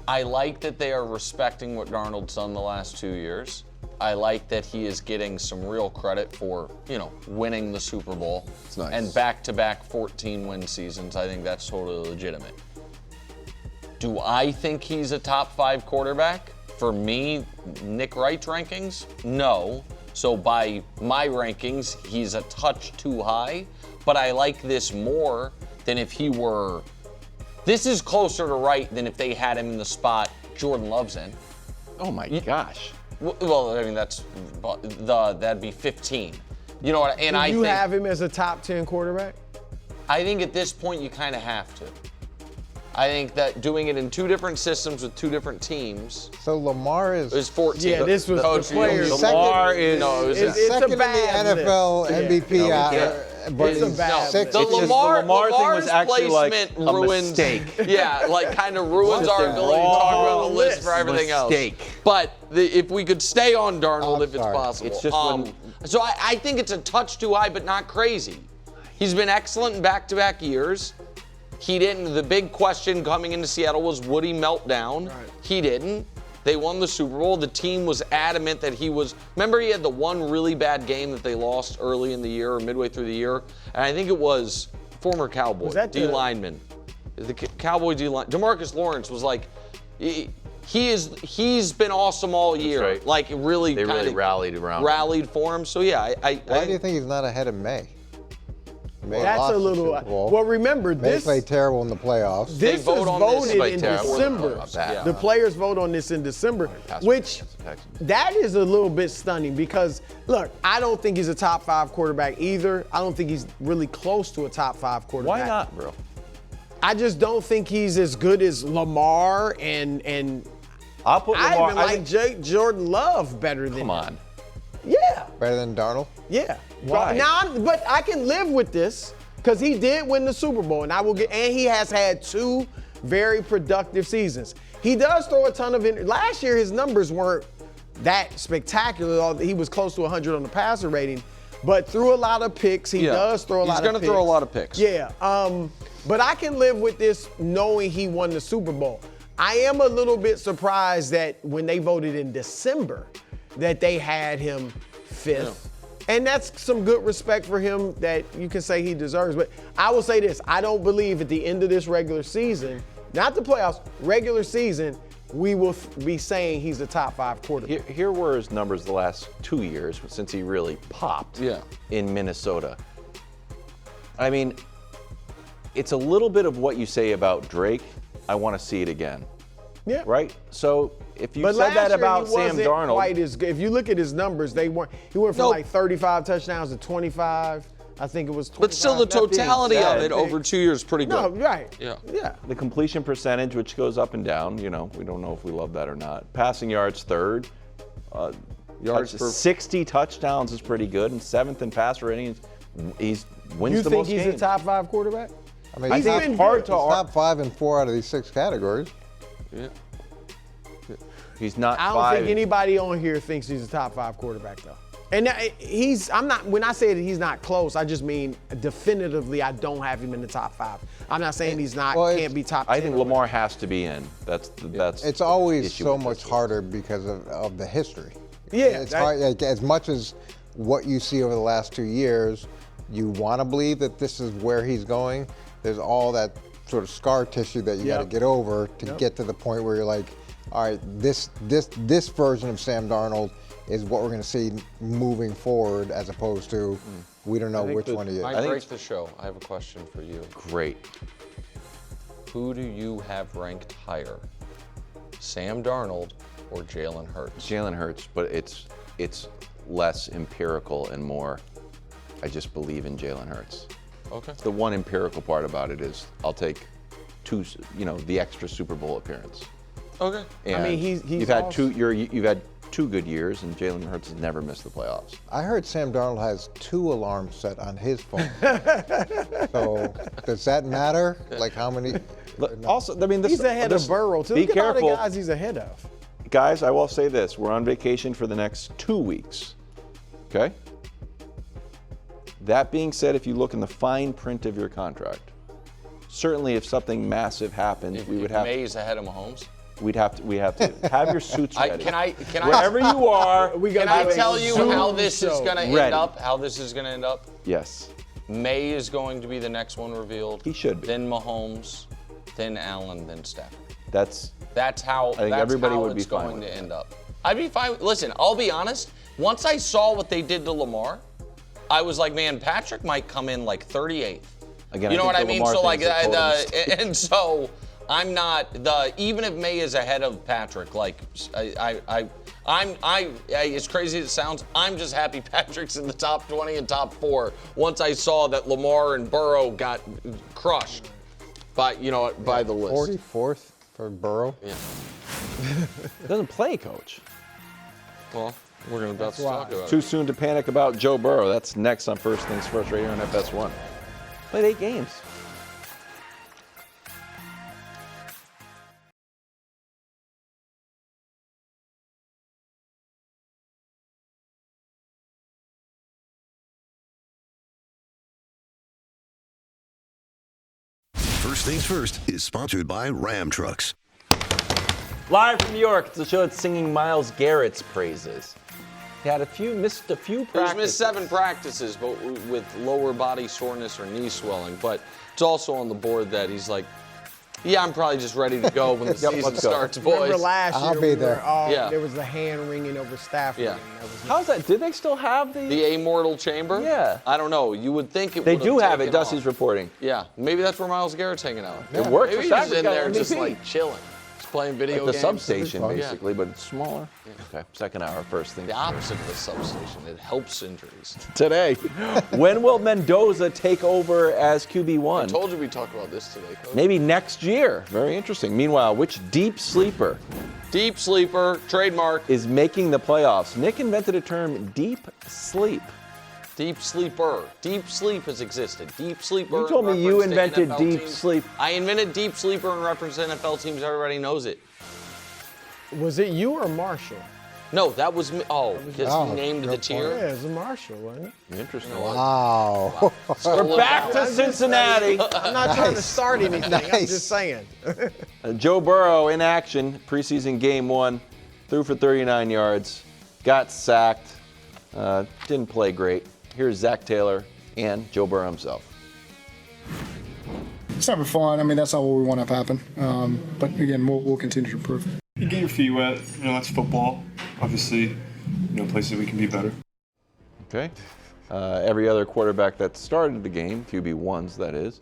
S1: I like that they are respecting what Darnold's done the last 2 years. I like that he is getting some real credit for, winning the Super Bowl.
S3: It's nice.
S1: And back-to-back 14-win seasons. I think that's totally legitimate. Do I think he's a top 5 quarterback? For me, Nick Wright's rankings? No. So by my rankings, he's a touch too high. But I like this more than if he were... This is closer to Wright than if they had him in the spot Jordan Love's in.
S3: Oh my gosh.
S1: Well, I mean, that'd be 15. You know what? And
S2: Do
S1: I
S2: you
S1: think,
S2: have him as a top 10 quarterback?
S1: I think at this point you kind of have to. I think that doing it in 2 different systems with 2 different teams
S8: So Lamar is
S1: is 14.
S2: Yeah, this was
S1: Coach,
S2: the players.
S3: Lamar is.
S1: No, it was
S2: It's a
S8: second in the
S2: bad
S8: NFL
S2: list.
S8: MVP. But
S2: It's a bad
S8: six.
S1: The
S3: It's just
S1: Lamar's
S3: thing was actually like
S1: placement
S3: a
S1: ruins.
S3: mistake.
S1: Yeah, like kind of ruins
S3: Just
S1: our
S3: a
S1: ability to talk about the
S3: wrong
S1: list for everything
S3: mistake.
S1: else. But if we could stay on Darnold,
S8: I'm
S1: if it's
S8: sorry.
S1: possible.
S3: It's just when-
S1: So I think it's a touch too high, but not crazy. He's been excellent in back-to-back years. He didn't. The big question coming into Seattle was, would he melt down?
S2: Right.
S1: He didn't. They won the Super Bowl. The team was adamant that he was. Remember, he had the one really bad game that they lost early in the year or midway through the year, and I think it was former Cowboy
S2: Was that
S1: D
S2: the-
S1: lineman. the Cowboy D-line. DeMarcus Lawrence was like, he's been awesome all year.
S3: Right.
S1: Like really,
S3: they really rallied
S1: for him. So yeah,
S8: Why do you think he's not ahead of May?
S2: That's a little. Well, remember
S8: May played terrible in the playoffs.
S2: This was voted in December. The players vote on this in December, which that is a little bit stunning because look, I don't think he's a top 5 quarterback either. I don't think he's really close to a top 5 quarterback.
S3: Why not, bro?
S2: I just don't think he's as good as Lamar and.
S3: I'll put Lamar.
S2: I even like Jordan Love better than.
S3: Come on.
S2: Him. Yeah.
S8: Better than Darnold?
S2: Yeah.
S3: Why?
S2: But I can live with this because he did win the Super Bowl, and he has had 2 very productive seasons. He does throw a ton of. Last year, his numbers weren't that spectacular. He was close to 100 on the passer rating, but threw a lot of picks. He does throw a lot of picks.
S1: He's going to throw a lot of picks.
S2: Yeah. But I can live with this knowing he won the Super Bowl. I am a little bit surprised that when they voted in December, that they had him 5th. Yeah. And that's some good respect for him that you can say he deserves. But I will say this, I don't believe at the end of this regular season, not the playoffs, regular season, we will be saying he's a top 5 quarterback.
S3: Here were his numbers the last 2 years since he really popped in Minnesota. I mean, it's a little bit of what you say about Drake. I want to see it again. Yeah. Right? So if you said that about Sam Darnold.
S2: Quite as good. If you look at his numbers, he went from like 35 touchdowns to 25. I think it was 25.
S1: But still the totality of it over 2 years is pretty good.
S2: No, right.
S3: Yeah. The completion percentage, which goes up and down, we don't know if we love that or not. Passing yards 3rd. Yards for 60 touchdowns is pretty good. And 7th in passer rating, he wins the most games.
S2: You think he's a top 5 quarterback?
S8: I mean, he's top 5 in 4 out of these 6 categories.
S1: Yeah.
S3: He's not.
S2: I don't think anybody on here thinks he's a top 5 quarterback though. And when I say that he's not close, I just mean definitively I don't have him in the top 5. I'm not saying he's not, can't be top 10.
S3: I think Lamar has to be in. That's.
S8: It's always so much harder because of the history.
S2: Yeah.
S8: It's hard, like, as much as what you see over the last 2 years, you want to believe that this is where he's going. There's all that sort of scar tissue that you got to get over to get to the point where you're like, all right, this version of Sam Darnold is what we're going to see moving forward, as opposed to we don't know which one he is.
S1: I break the show. I have a question for you.
S3: Great.
S1: Who do you have ranked higher, Sam Darnold or Jalen Hurts?
S3: Jalen Hurts, but it's less empirical and more. I just believe in Jalen Hurts.
S1: Okay.
S3: The one empirical part about it is I'll take the extra Super Bowl appearance.
S1: Okay.
S3: And
S2: I mean,
S3: you've had two good years, and Jalen Hurts has never missed the playoffs.
S8: I heard Sam Darnold has 2 alarms set on his phone. So does that matter? Like how many?
S3: Also, I mean,
S2: he's ahead of Burrow too.
S3: Be careful,
S2: all the guys he's ahead of.
S3: Guys, I will say this: we're on vacation for the next 2 weeks. Okay. That being said, if you look in the fine print of your contract, certainly if something massive happened, we would have.
S1: May's ahead of Mahomes.
S3: We have to have your suits ready.
S1: Wherever
S3: you are.
S1: Can I tell you how this is going to end up? How this is going to end up?
S3: Yes.
S1: May is going to be the next one revealed.
S3: He should be.
S1: Then Mahomes, then Allen, then Stafford.
S3: That's
S1: how.
S3: I think everybody would be fine
S1: going
S3: with
S1: to end up. I'd be fine. Listen, I'll be honest. Once I saw what they did to Lamar, I was like, man, Patrick might come in like 38th.
S3: Again,
S1: you know what I mean? So like, and so I'm not even if May is ahead of Patrick, like I'm as crazy as it sounds, I'm just happy Patrick's in the top 20 and top 4 once I saw that Lamar and Burrow got crushed by the list.
S8: 44th for Burrow.
S1: Yeah.
S3: Doesn't play, coach.
S1: Well, we're going to talk about it.
S3: Too soon to panic about Joe Burrow. That's next on First Things First right here on FS1. Played 8 games.
S9: First Things First is sponsored by Ram Trucks.
S3: Live from New York, it's the show that's singing Myles Garrett's praises. He had missed a few practices.
S1: He's missed 7 practices, but with lower body soreness or knee swelling. But it's also on the board that he's like, Yeah, I'm probably just ready to go when the season starts, boys.
S2: Remember last year?
S8: I'll be there.
S2: There was the hand ringing over Stafford.
S1: Yeah.
S3: How's that? Did they still have
S1: The immortal chamber?
S3: Yeah.
S1: I don't know. You would think it
S3: They
S1: would
S3: do have it.
S1: taken
S3: Dusty's
S1: off.
S3: reporting.
S1: Yeah, maybe that's where Myles Garrett's hanging out.
S3: It works
S1: Maybe
S3: for
S1: he's in
S3: Saga.
S1: there just
S3: MVP.
S1: like chilling, just playing video
S3: The
S1: games.
S3: substation,
S1: Yeah.
S3: basically, but it's smaller. Okay, second hour, first thing.
S1: The opposite of a substation. It helps injuries.
S3: Today, when will Mendoza take over as
S1: I
S3: QB1?
S1: told you we'd talk about this today, Coach.
S3: Maybe next year. Very interesting. Meanwhile, which deep sleeper
S1: Deep sleeper, trademark.
S3: is making the playoffs? Nick invented a term, deep sleep.
S1: Deep sleeper. Deep sleep has existed. Deep sleeper.
S3: You told me
S1: in
S3: you
S1: reference to
S3: invented
S1: NFL
S3: deep
S1: teams.
S3: sleep.
S1: I invented deep sleeper in reference to NFL teams. Everybody knows it.
S2: Was it you or Marshall?
S1: No, that was me. Oh, because he named the
S2: Yeah,
S1: tier.
S2: it was Marshall, wasn't it?
S3: Interesting.
S8: Wow.
S3: We're back to Cincinnati.
S2: I'm not trying to start anything. I'm
S8: Nice.
S2: just saying.
S3: Joe Burrow in action, preseason game 1, threw for 39 yards, got sacked, didn't play great. Here's Zach Taylor and Joe Burrow himself.
S10: It's never fun. I mean, that's not what we want to have happen. But again, we'll continue to improve.
S5: You get your feet wet. That's football. Obviously, places we can be better.
S3: Okay. Every other quarterback that started the game, QB1s that is,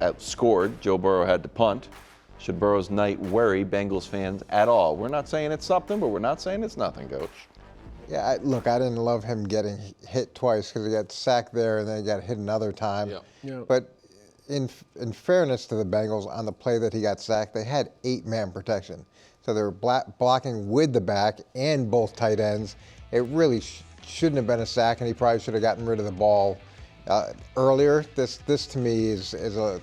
S3: outscored. Joe Burrow had to punt. Should Burrow's night worry Bengals fans at all? We're not saying it's something, but we're not saying it's nothing, Coach.
S8: Yeah, look, I didn't love him getting hit twice because he got sacked there and then he got hit another time.
S1: Yeah.
S8: But in fairness to the Bengals, on the play that he got sacked, they had 8-man protection. So they were blocking with the back and both tight ends. It really shouldn't have been a sack, and he probably should have gotten rid of the ball earlier. This to me is a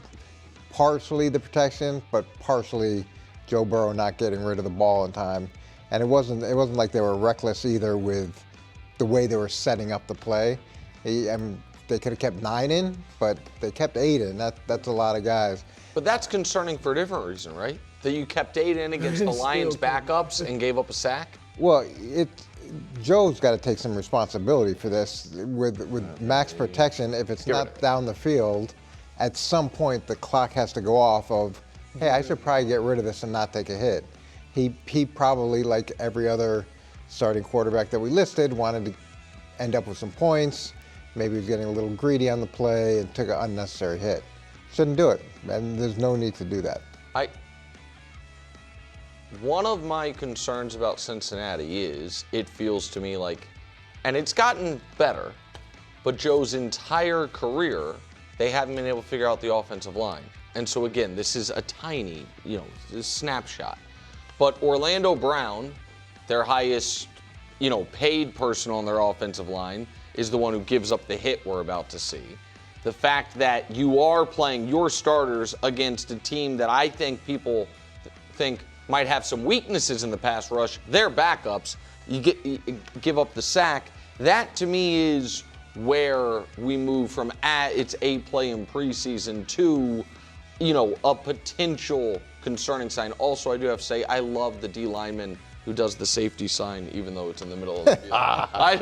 S8: partially the protection, but partially Joe Burrow not getting rid of the ball in time. And it wasn't like they were reckless either with the way they were setting up the play. They could have kept 9 in, but they kept 8 in. That's a lot of guys.
S1: But that's concerning for a different reason, right? That you kept 8 in against the Lions' backups and gave up a sack?
S8: Well, Joe's got to take some responsibility for this. With max protection, if it's not down the field, at some point the clock has to go off of, hey, I should probably get rid of this and not take a hit. He probably, like every other starting quarterback that we listed, wanted to end up with some points. Maybe he was getting a little greedy on the play and took an unnecessary hit. Shouldn't do it, and there's no need to do that.
S1: One of my concerns about Cincinnati is it feels to me like, and it's gotten better, but Joe's entire career, they haven't been able to figure out the offensive line. And so again, this is a tiny, snapshot. But Orlando Brown, their highest, paid person on their offensive line, is the one who gives up the hit we're about to see. The fact that you are playing your starters against a team that I think people think might have some weaknesses in the pass rush, their backups, you give up the sack. That to me is where we move from it's a play in preseason to, a potential concerning sign. Also, I do have to say, I love the D lineman who does the safety sign, even though it's in the middle of the field. I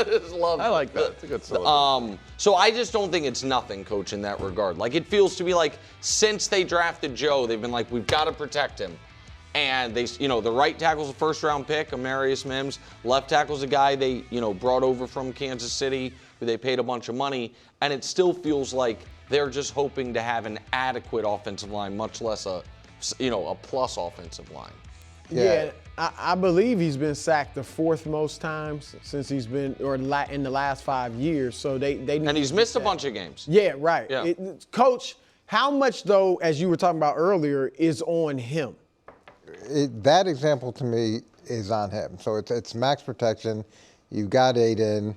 S1: just love it.
S3: I like that. It's a good syllable.
S1: So I just don't think it's nothing, Coach, in that regard. Like, it feels to me like since they drafted Joe, they've been like, we've got to protect him. And they, the right tackle's a first-round pick, Amarius Mims. Left tackle's a guy they, brought over from Kansas City, who they paid a bunch of money. And it still feels like they're just hoping to have an adequate offensive line, much less a plus offensive line.
S2: Yeah, I believe he's been sacked the 4th most times since he's been, or in the last 5 years. So they
S1: and he's missed a bunch of games.
S2: Yeah, right.
S1: Yeah.
S2: Coach, how much though, as you were talking about earlier, is on him?
S8: That example to me is on him. So it's max protection. You got 8 in.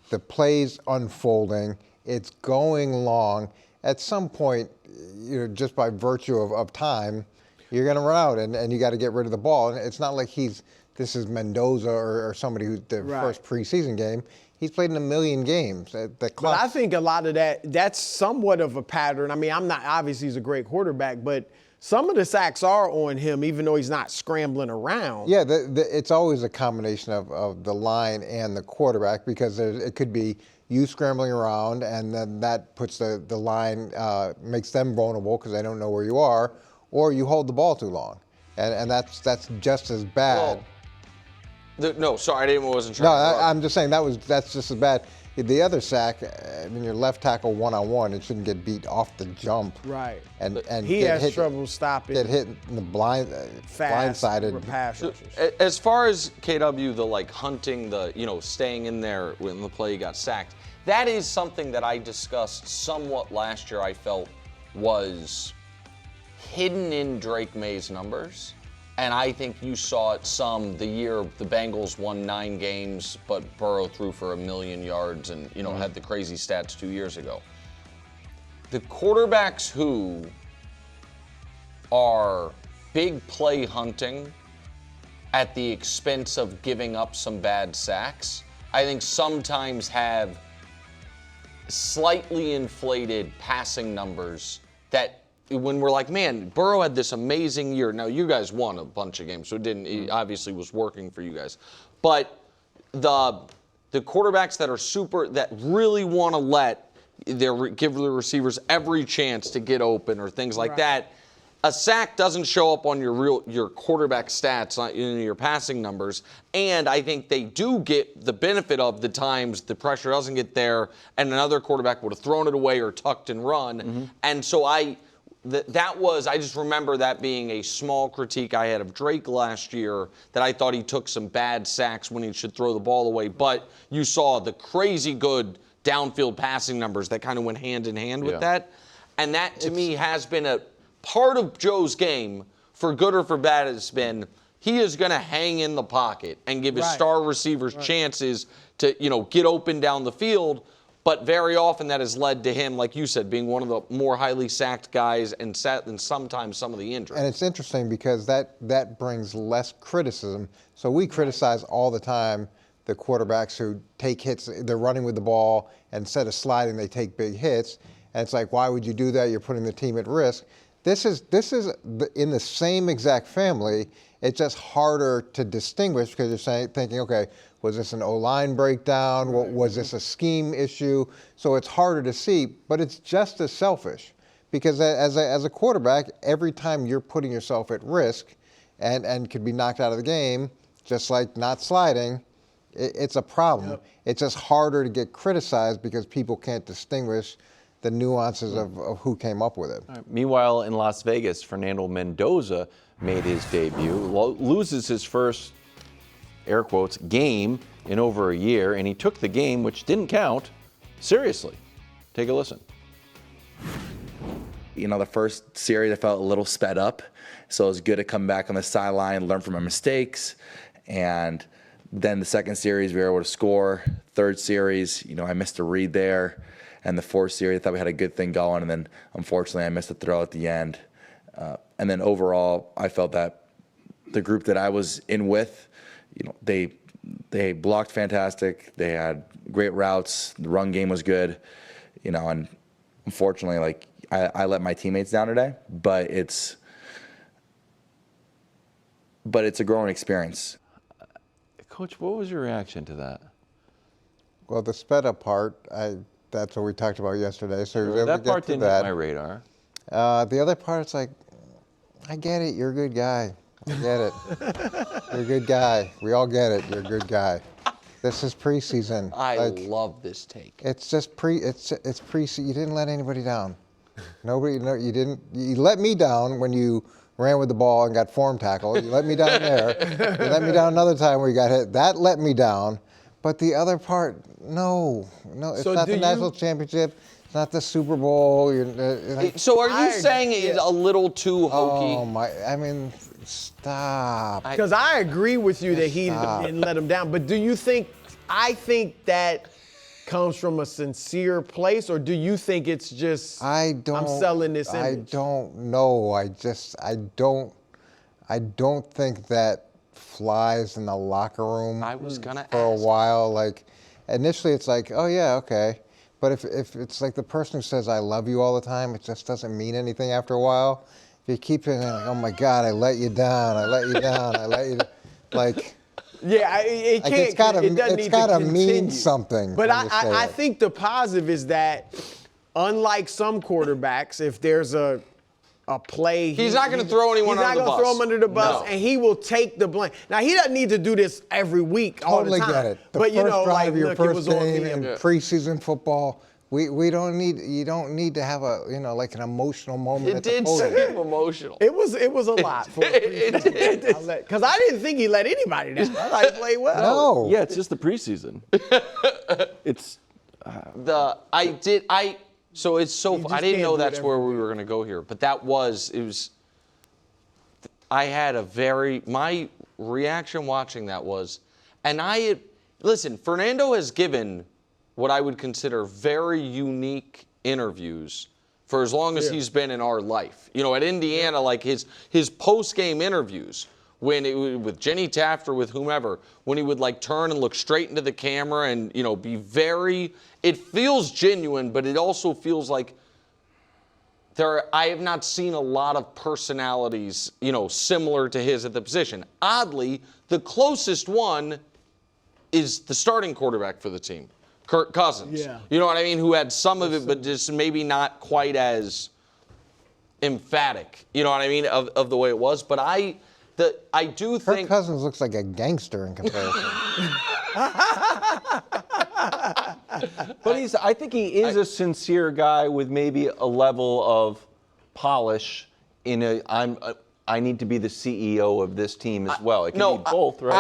S8: The play's unfolding. It's going long. At some point, just by virtue of time, you're going to run out and you got to get rid of the ball. And it's not like this is Mendoza or somebody who's the first preseason game. He's played in a million games.
S2: But I think a lot of that's somewhat of a pattern. I mean, obviously he's a great quarterback, but some of the sacks are on him, even though he's not scrambling around.
S8: Yeah, it's always a combination of the line and the quarterback, because it could be you scrambling around, and then that puts the line, makes them vulnerable because they don't know where you are, or you hold the ball too long, and that's just as bad.
S1: Well, no, sorry, I wasn't trying
S8: No,
S1: to
S8: I'm just saying that's just as bad. The other sack, I mean, your left tackle one-on-one, it shouldn't get beat off the jump.
S2: Right.
S8: And
S2: he has trouble stopping.
S8: Get hit in the blindsided.
S2: Pass rushers.
S1: As far as KW, the hunting, staying in there when the play got sacked, that is something that I discussed somewhat last year. I felt was hidden in Drake May's numbers. And I think you saw it the year the Bengals won 9 games, but Burrow threw for 1,000,000 yards and, had the crazy stats 2 years ago. The quarterbacks who are big play hunting at the expense of giving up some bad sacks, I think sometimes have slightly inflated passing numbers that when we're like, man, Burrow had this amazing year. Now, you guys won a bunch of games, so it obviously was working for you guys. But the quarterbacks that really want to give the receivers every chance to get open or things like that, a sack doesn't show up on your quarterback stats, in your passing numbers. And I think they do get the benefit of the times the pressure doesn't get there and another quarterback would have thrown it away or tucked and run. Mm-hmm. And so I just remember that being a small critique I had of Drake last year, that I thought he took some bad sacks when he should throw the ball away. But you saw the crazy good downfield passing numbers that kind of went hand in hand with that. And that, to me, has been a part of Joe's game, for good or for bad, has been he is going to hang in the pocket and give his star receivers chances to, get open down the field. But very often that has led to him, like you said, being one of the more highly sacked guys and sometimes some of the injuries.
S8: And it's interesting because that brings less criticism. So we criticize all the time the quarterbacks who take hits. They're running with the ball, and instead of sliding, they take big hits. And it's like, why would you do that? You're putting the team at risk. This is in the same exact family. It's just harder to distinguish because you're thinking, okay, was this an O-line breakdown? Was this a scheme issue? So it's harder to see, but it's just as selfish because as a quarterback, every time you're putting yourself at risk and could be knocked out of the game, just like not sliding, it's a problem. Yep. It's just harder to get criticized because people can't distinguish the nuances of who came up with it.
S3: Right. Meanwhile, in Las Vegas, Fernando Mendoza made his debut, loses his first, air quotes, game in over a year, and he took the game, which didn't count, seriously. Take a listen.
S11: The first series I felt a little sped up, so it was good to come back on the sideline, learn from my mistakes, and then the second series we were able to score. Third series, I missed a read there. And the fourth series, I thought we had a good thing going, and then unfortunately I missed a throw at the end. And then overall, I felt that the group that I was in with, they blocked fantastic. They had great routes. The run game was good, and unfortunately, I let my teammates down today. But it's a growing experience.
S3: Coach, what was your reaction to that?
S8: Well, the sped up part, that's what we talked about yesterday. So
S3: that part didn't hit my radar.
S8: The other part, it's like, I get it. You're a good guy. I get it. You're a good guy. We all get it. You're a good guy. This is preseason.
S1: I love this take.
S8: It's just it's preseason. You didn't let anybody down. You didn't. You let me down when you ran with the ball and got form tackled. You let me down there. You let me down another time where you got hit. That let me down. But the other part, no, it's not the national championship. It's not the Super Bowl.
S1: So are you saying it's a little too hokey?
S8: Oh my! I mean, stop.
S2: Because I agree with you that he didn't let him down. But do you think? I think that comes from a sincere place, or do you think it's just? I'm selling this image.
S8: I don't know. I don't think that flies in the locker room.
S1: I was gonna
S8: for a while. Like initially, it's like, oh yeah, okay. But if it's like the person who says I love you all the time, it just doesn't mean anything after a while. If you keep thinking, like, oh my God, I let you down, I let you down, I let you down. Like,
S2: yeah, it can't. It doesn't need to continue.
S8: Mean something.
S2: But I think the positive is that, unlike some quarterbacks, if there's a play,
S1: he's not going to throw anyone under the bus.
S2: He's not going to throw him under the bus, and he will take the blame. Now, he doesn't need to do this every week, all the time.
S8: Totally get it.
S2: But
S8: the first drive of your first game
S2: in
S8: preseason football, we don't need. You don't need to have a like an emotional moment.
S1: It did seem emotional.
S2: It was a lot for
S1: it did.
S2: Because I didn't think he let anybody down. I thought he played well.
S8: No.
S3: Yeah, it's just the preseason. It's
S1: So it's so. I didn't know that's where we were going to go here, but it was. I had my reaction watching that was, listen. Fernando has given what I would consider very unique interviews for as long as he's been in our life. At Indiana, like his post-game interviews with Jenny Taft or with whomever, when he would like turn and look straight into the camera and be very. It feels genuine, but it also feels like I have not seen a lot of personalities, similar to his at the position. Oddly, the closest one is the starting quarterback for the team, Kirk Cousins.
S2: Yeah.
S1: You know what I mean? Who had some of it, but just maybe not quite as emphatic. You know what I mean? Of the way it was. But I do think
S8: Kirk Cousins looks like a gangster in comparison.
S3: But I think he is a sincere guy with maybe a level of polish I need to be the CEO of this team as well. It can be both, right?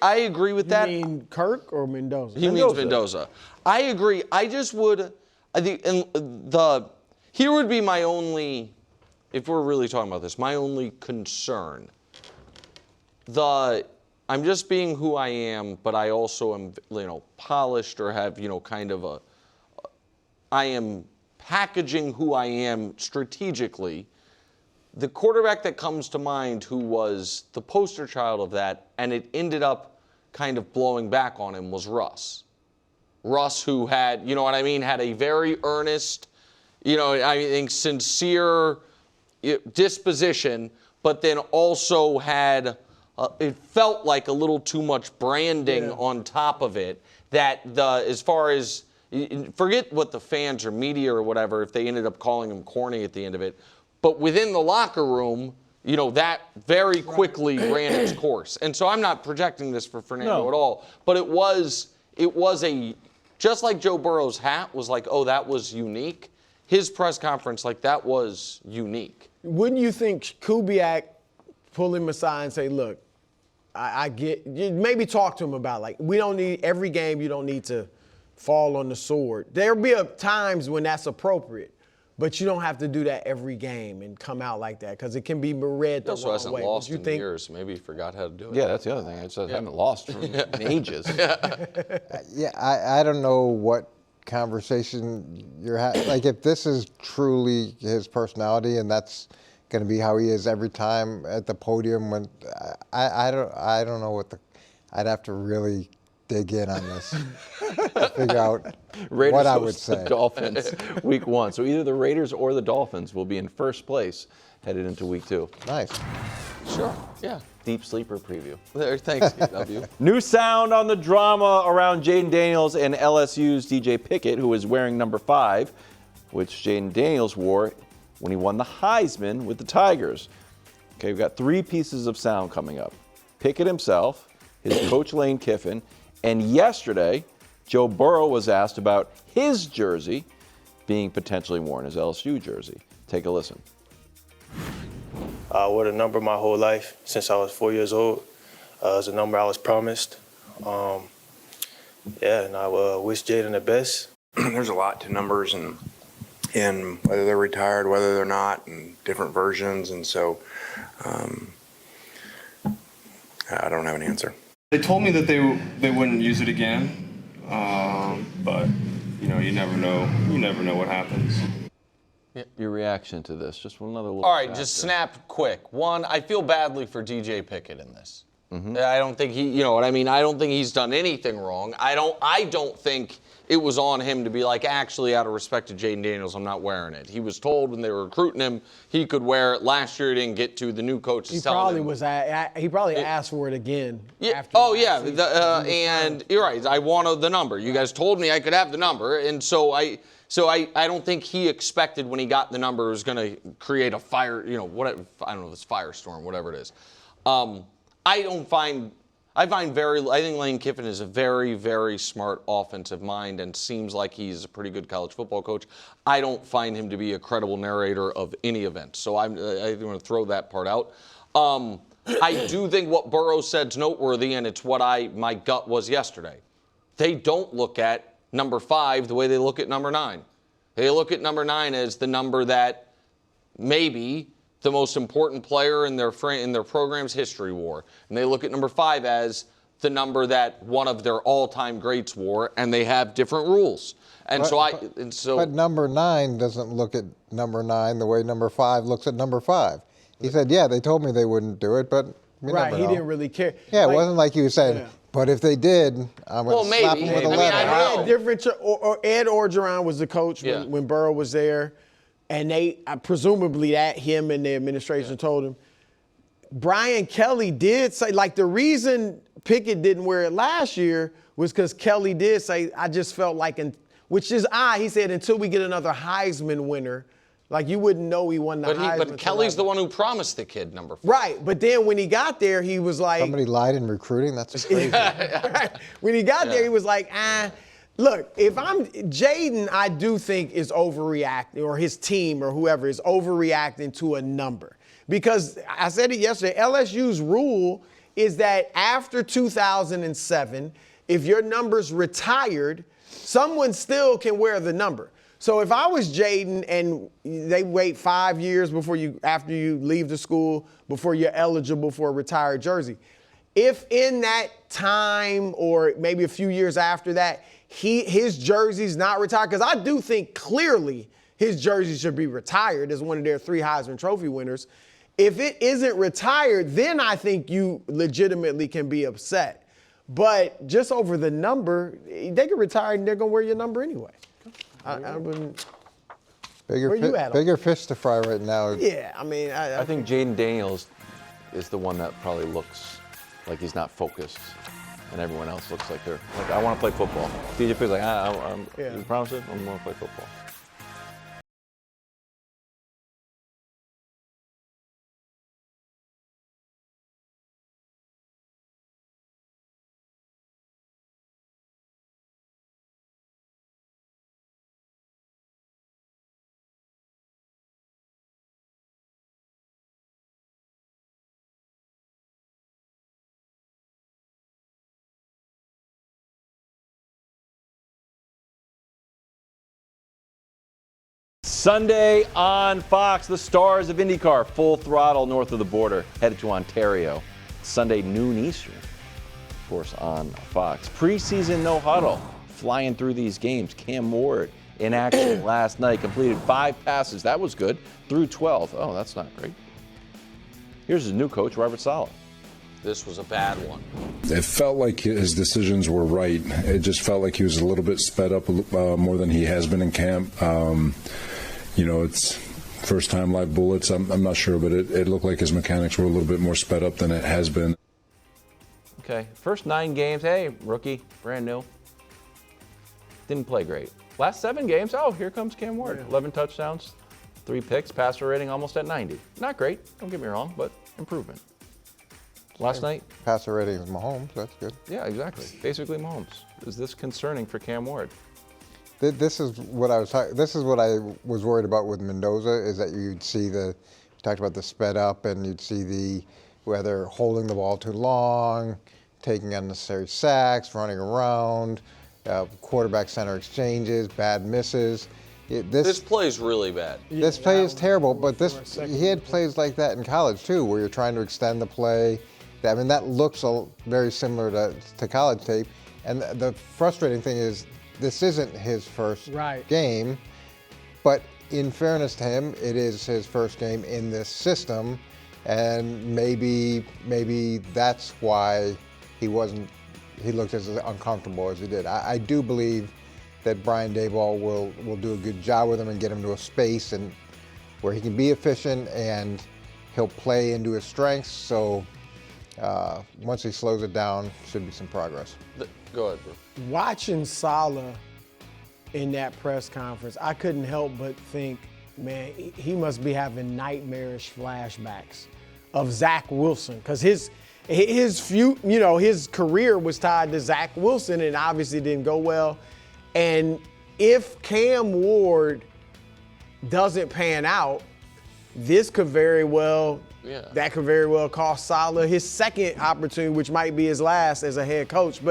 S1: I agree with that.
S2: You mean Kirk or Mendoza?
S1: He means Mendoza. I agree. I just would. Here would be my only, if we're really talking about this, my only concern. I'm just being who I am, but I also am, polished or have, kind of I am packaging who I am strategically. The quarterback that comes to mind who was the poster child of that, and it ended up kind of blowing back on him, was Russ. Russ, who had, had a very earnest, I think sincere disposition, but then also had, it felt like a little too much branding on top of it. That as far as, forget what the fans or media or whatever, if they ended up calling him corny at the end of it, but within the locker room, that very quickly ran its course. And so I'm not projecting this for Fernando at all, but it was just like Joe Burrow's hat was like, oh, that was unique. His press conference, that was unique.
S2: Wouldn't you think Kubiak pull him aside and say, look, I get, maybe talk to him about, we don't need, every game you don't need to fall on the sword. There'll be times when that's appropriate, but you don't have to do that every game and come out like that because it can be read the wrong way.
S1: He also hasn't lost in years. Maybe he forgot how to do it.
S3: Yeah, that's the other thing. I just haven't lost for ages.
S8: I don't know what conversation you're having. If this is truly his personality and that's going to be how he is every time at the podium, when I don't know I'd have to really dig in on this to figure out
S3: Raiders
S8: what I would say.
S3: The Dolphins week 1. So either the Raiders or the Dolphins will be in first place headed into week 2.
S8: Nice.
S1: Sure. Yeah.
S3: Deep sleeper preview.
S1: Thanks, DW.
S3: New sound on the drama around Jayden Daniels and LSU's DJ Pickett, who is wearing number 5, which Jayden Daniels wore when he won the Heisman with the Tigers. Okay, we've got 3 pieces of sound coming up. Pickett himself, his coach Lane Kiffin, and yesterday, Joe Burrow was asked about his jersey being potentially worn as LSU jersey. Take a listen.
S12: I wore the number my whole life since I was 4 years old. It was a number I was promised. And I wish Jayden the best.
S13: There's a lot to numbers and whether they're retired, whether they're not, and different versions. And so I don't have an answer.
S5: They told me that they wouldn't use it again, but you never know. You never know what happens.
S3: Your reaction to this? Just another little.
S1: All right, just snap quick. One, I feel badly for DJ Pickett in this. I don't think he, you know what I mean? I don't think he's done anything wrong. I don't think it was on him to be like, actually, out of respect to Jayden Daniels, I'm not wearing it. He was told when they were recruiting him he could wear it. Last year he didn't get to. The new coach is telling him.
S2: He probably asked for it again.
S1: Yeah. And you're right. I wanted the number. You guys told me I could have the number, and so I don't think he expected when he got the number it was going to create a fire. You know, whatever. I don't know, this firestorm, whatever it is. I think Lane Kiffin is a very, very smart offensive mind and seems like he's a pretty good college football coach. I don't find him to be a credible narrator of any event. So I want to throw that part out. I do think what Burrow said is noteworthy, and it's what my gut was yesterday. They don't look at number 5 the way they look at number 9. They look at number 9 as the number that maybe the most important player in their program's history wore. And they look at number 5 as the number that one of their all-time greats wore, and they have different rules. But
S8: number 9 doesn't look at number 9 the way number 5 looks at number 5. He said, yeah, they told me they wouldn't do it, but we never know.
S2: He didn't really care.
S8: Yeah, it wasn't like he was saying, but if they did, I'm going to slap them with a letter.
S2: I don't know. Ed Orgeron was the coach when Burrow was there. And they, presumably him and the administration told him. Brian Kelly did say, like, the reason Pickett didn't wear it last year was because Kelly did say, I just felt like, which is odd. He said, until we get another Heisman winner, like, you wouldn't know he won the Heisman.
S1: But Kelly's the one who promised the kid number 5.
S2: Right, but then when he got there, he was like.
S8: Somebody lied in recruiting? That's crazy.
S2: Right. When he got there, he was like, Look, if I'm Jayden, I do think is overreacting, or his team or whoever is overreacting to a number. Because I said it yesterday, LSU's rule is that after 2007, if your number's retired, someone still can wear the number. So if I was Jayden and they wait 5 years after you leave the school, before you're eligible for a retired jersey, if in that time or maybe a few years after that, his jersey's not retired, because I do think clearly his jersey should be retired as one of their 3 Heisman Trophy winners. If it isn't retired, then I think you legitimately can be upset. But just over the number, they can retire and they're going to wear your number anyway. I wouldn't.
S8: Bigger fish to fry right now.
S2: Yeah, I mean.
S3: I think Jayden Daniels is the one that probably looks like he's not focused. And everyone else looks like they're like, I want to play football. DJ Pitt's like, you promise it? I'm going to play football. Sunday on Fox, the stars of IndyCar, full throttle north of the border, headed to Ontario. Sunday, noon Eastern, of course, on Fox. Preseason no huddle, flying through these games. Cam Ward in action last night, completed 5 passes. That was good, through 12. Oh, that's not great. Here's his new coach, Robert Saleh.
S1: This was a bad one.
S14: It felt like his decisions were right. It just felt like he was a little bit sped up more than he has been in camp. It's first time live bullets. I'm not sure, but it looked like his mechanics were a little bit more sped up than it has been.
S3: Okay, first 9 games, hey, rookie, brand new. Didn't play great. Last 7 games, here comes Cam Ward. 11 touchdowns, 3 picks, passer rating almost at 90. Not great, don't get me wrong, but improvement. Last night.
S8: Passer rating is Mahomes, that's good.
S3: Yeah, exactly. Basically Mahomes. Is this concerning for Cam Ward?
S8: This is what I was worried about with Mendoza, is that you'd see we talked about the sped up, and you'd see whether holding the ball too long, taking unnecessary sacks, running around, quarterback center exchanges, bad misses.
S1: This play's really bad.
S8: This play is terrible, but he had plays like that in college too, where you're trying to extend the play. I mean, that looks very similar to college tape. And the frustrating thing is, this isn't his first game, but in fairness to him, it is his first game in this system. And maybe that's why he looked as uncomfortable as he did. I do believe that Brian Daboll will do a good job with him and get him to a space and where he can be efficient and he'll play into his strengths. So once he slows it down, should be some progress.
S1: Go ahead, bro.
S2: Watching Saga in that press conference, I couldn't help but think, man, he must be having nightmarish flashbacks of Zach Wilson, because his career was tied to Zach Wilson and obviously didn't go well. And if Cam Ward doesn't pan out, that could very well cost Salah his second opportunity, which might be his last as a head coach.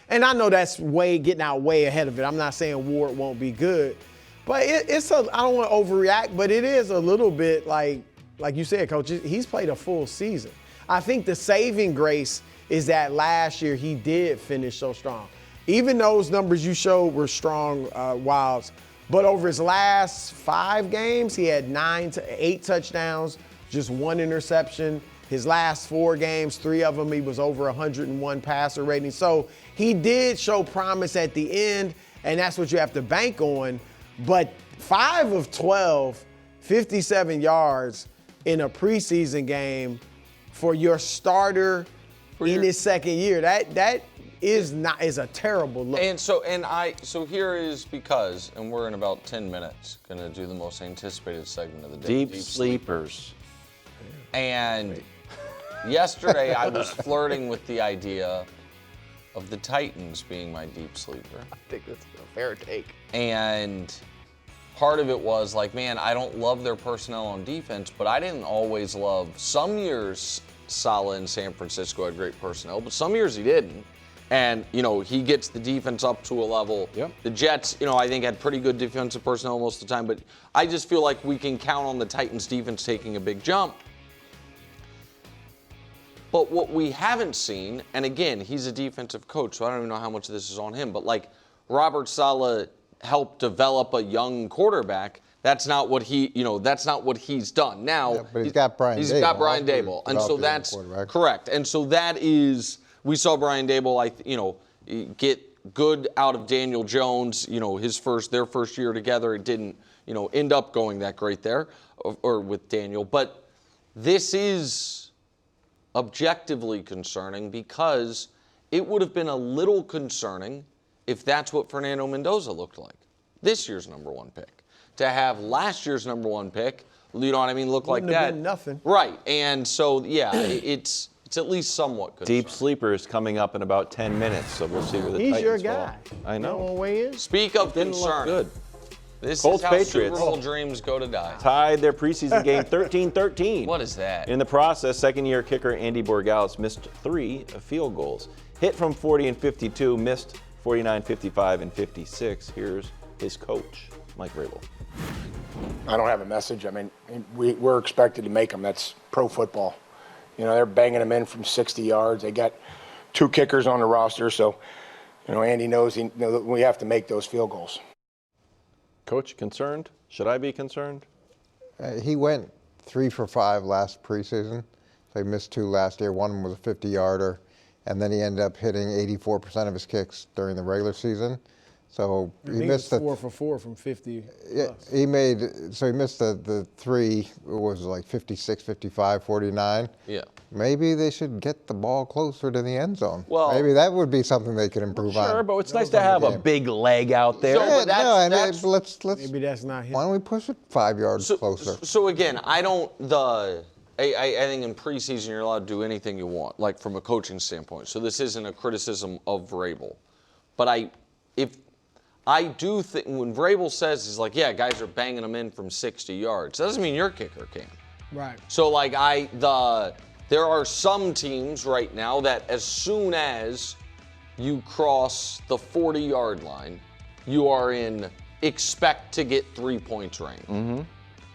S2: And I know that's getting out way ahead of it. I'm not saying Ward won't be good, but I don't want to overreact, but it is a little bit like you said, Coach, he's played a full season. I think the saving grace is that last year he did finish so strong. Even those numbers you showed were strong, Wilds, but over his last 5 games, he had 8 touchdowns, just 1 interception. His last 4 games, 3 of them, he was over 101 passer rating. So he did show promise at the end, and that's what you have to bank on. But 5 of 12, 57 yards in a preseason game for your starter in his second year, that is a terrible look.
S1: And so here is because, and we're in about 10 minutes, gonna do the most anticipated segment of the day.
S3: Deep sleepers.
S1: And yesterday I was flirting with the idea of the Titans being my deep sleeper.
S2: I think that's a fair take.
S1: And part of it was like, man, I don't love their personnel on defense, but I didn't always love. Some years Salah in San Francisco had great personnel, but some years he didn't. And, he gets the defense up to a level.
S3: Yep.
S1: The Jets, I think had pretty good defensive personnel most of the time, but I just feel like we can count on the Titans defense taking a big jump. But what we haven't seen, and again, he's a defensive coach, so I don't even know how much of this is on him, but like Robert Saleh helped develop a young quarterback. That's not what that's not what he's done. Now,
S8: but he's got Brian Daboll.
S1: He's got Brian Daboll. And so that's correct. And so that is, we saw Brian Daboll, get good out of Daniel Jones, their first year together. It didn't, end up going that great there or with Daniel. But this is objectively concerning because it would have been a little concerning if that's what Fernando Mendoza looked like, this year's number 1 pick. To have last year's number 1 pick, look like that.
S2: Wouldn't have been nothing.
S1: Right. And so, it's at least somewhat concerning.
S3: Deep sleepers coming up in about 10 minutes, so we'll see where the Titans
S2: He's your guy.
S3: fall. I know.
S2: You want to weigh in?
S1: Speak of concern.
S3: Good.
S1: This
S3: Colts
S1: is how
S3: Patriots.
S1: Super Bowl dreams go to die.
S3: Tied their preseason game 13-13.
S1: What is that?
S3: In the process, second-year kicker Andy Borregales missed 3 field goals. Hit from 40 and 52, missed 49, 55, and 56. Here's his coach, Mike Vrabel.
S15: I don't have a message. We're expected to make them. That's pro football. They're banging them in from 60 yards. They got 2 kickers on the roster, so Andy knows we have to make those field goals.
S3: Coach, concerned? Should I be concerned?
S8: He went 3 for 5 last preseason. So he missed 2 last year. One of them was a 50-yarder, and then he ended up hitting 84% of his kicks during the regular season. So he missed
S2: 4 for 4 from 50.
S8: Yeah, he missed the 3. What was it, like 56, 55, 49?
S1: Yeah.
S8: Maybe they should get the ball closer to the end zone.
S1: Well,
S8: maybe that would be something they could improve on.
S3: Sure, but it's nice to have a big leg out there.
S8: Let's
S2: maybe that's not him.
S8: Why don't we push it 5 yards closer?
S1: So again, I think in preseason you're allowed to do anything you want, like from a coaching standpoint. So this isn't a criticism of Vrabel, but I do think when Vrabel says he's like, yeah, guys are banging them in from 60 yards. That doesn't mean your kicker can.
S2: Right.
S1: So there are some teams right now that as soon as you cross the 40-yard line, you are in expect to get 3 points range.
S3: Mm-hmm.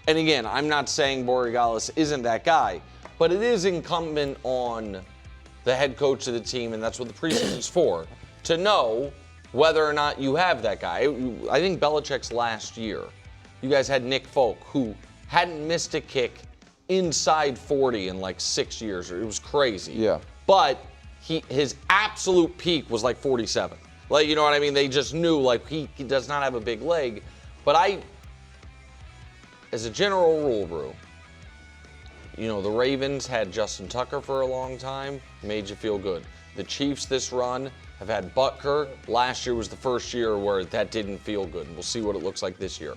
S1: And again, I'm not saying Borregales isn't that guy, but it is incumbent on the head coach of the team, and that's what the preseason's for, to know whether or not you have that guy. I think Belichick's last year, you guys had Nick Folk, who hadn't missed a kick inside 40 in like 6 years. It was crazy.
S3: Yeah.
S1: But his absolute peak was like 47. Like, you know what I mean? They just knew, like, he does not have a big leg. But as a general rule, Brew, you know, the Ravens had Justin Tucker for a long time, made you feel good. The Chiefs this run have had Butker. Last year was the first year where that didn't feel good. We'll see what it looks like this year.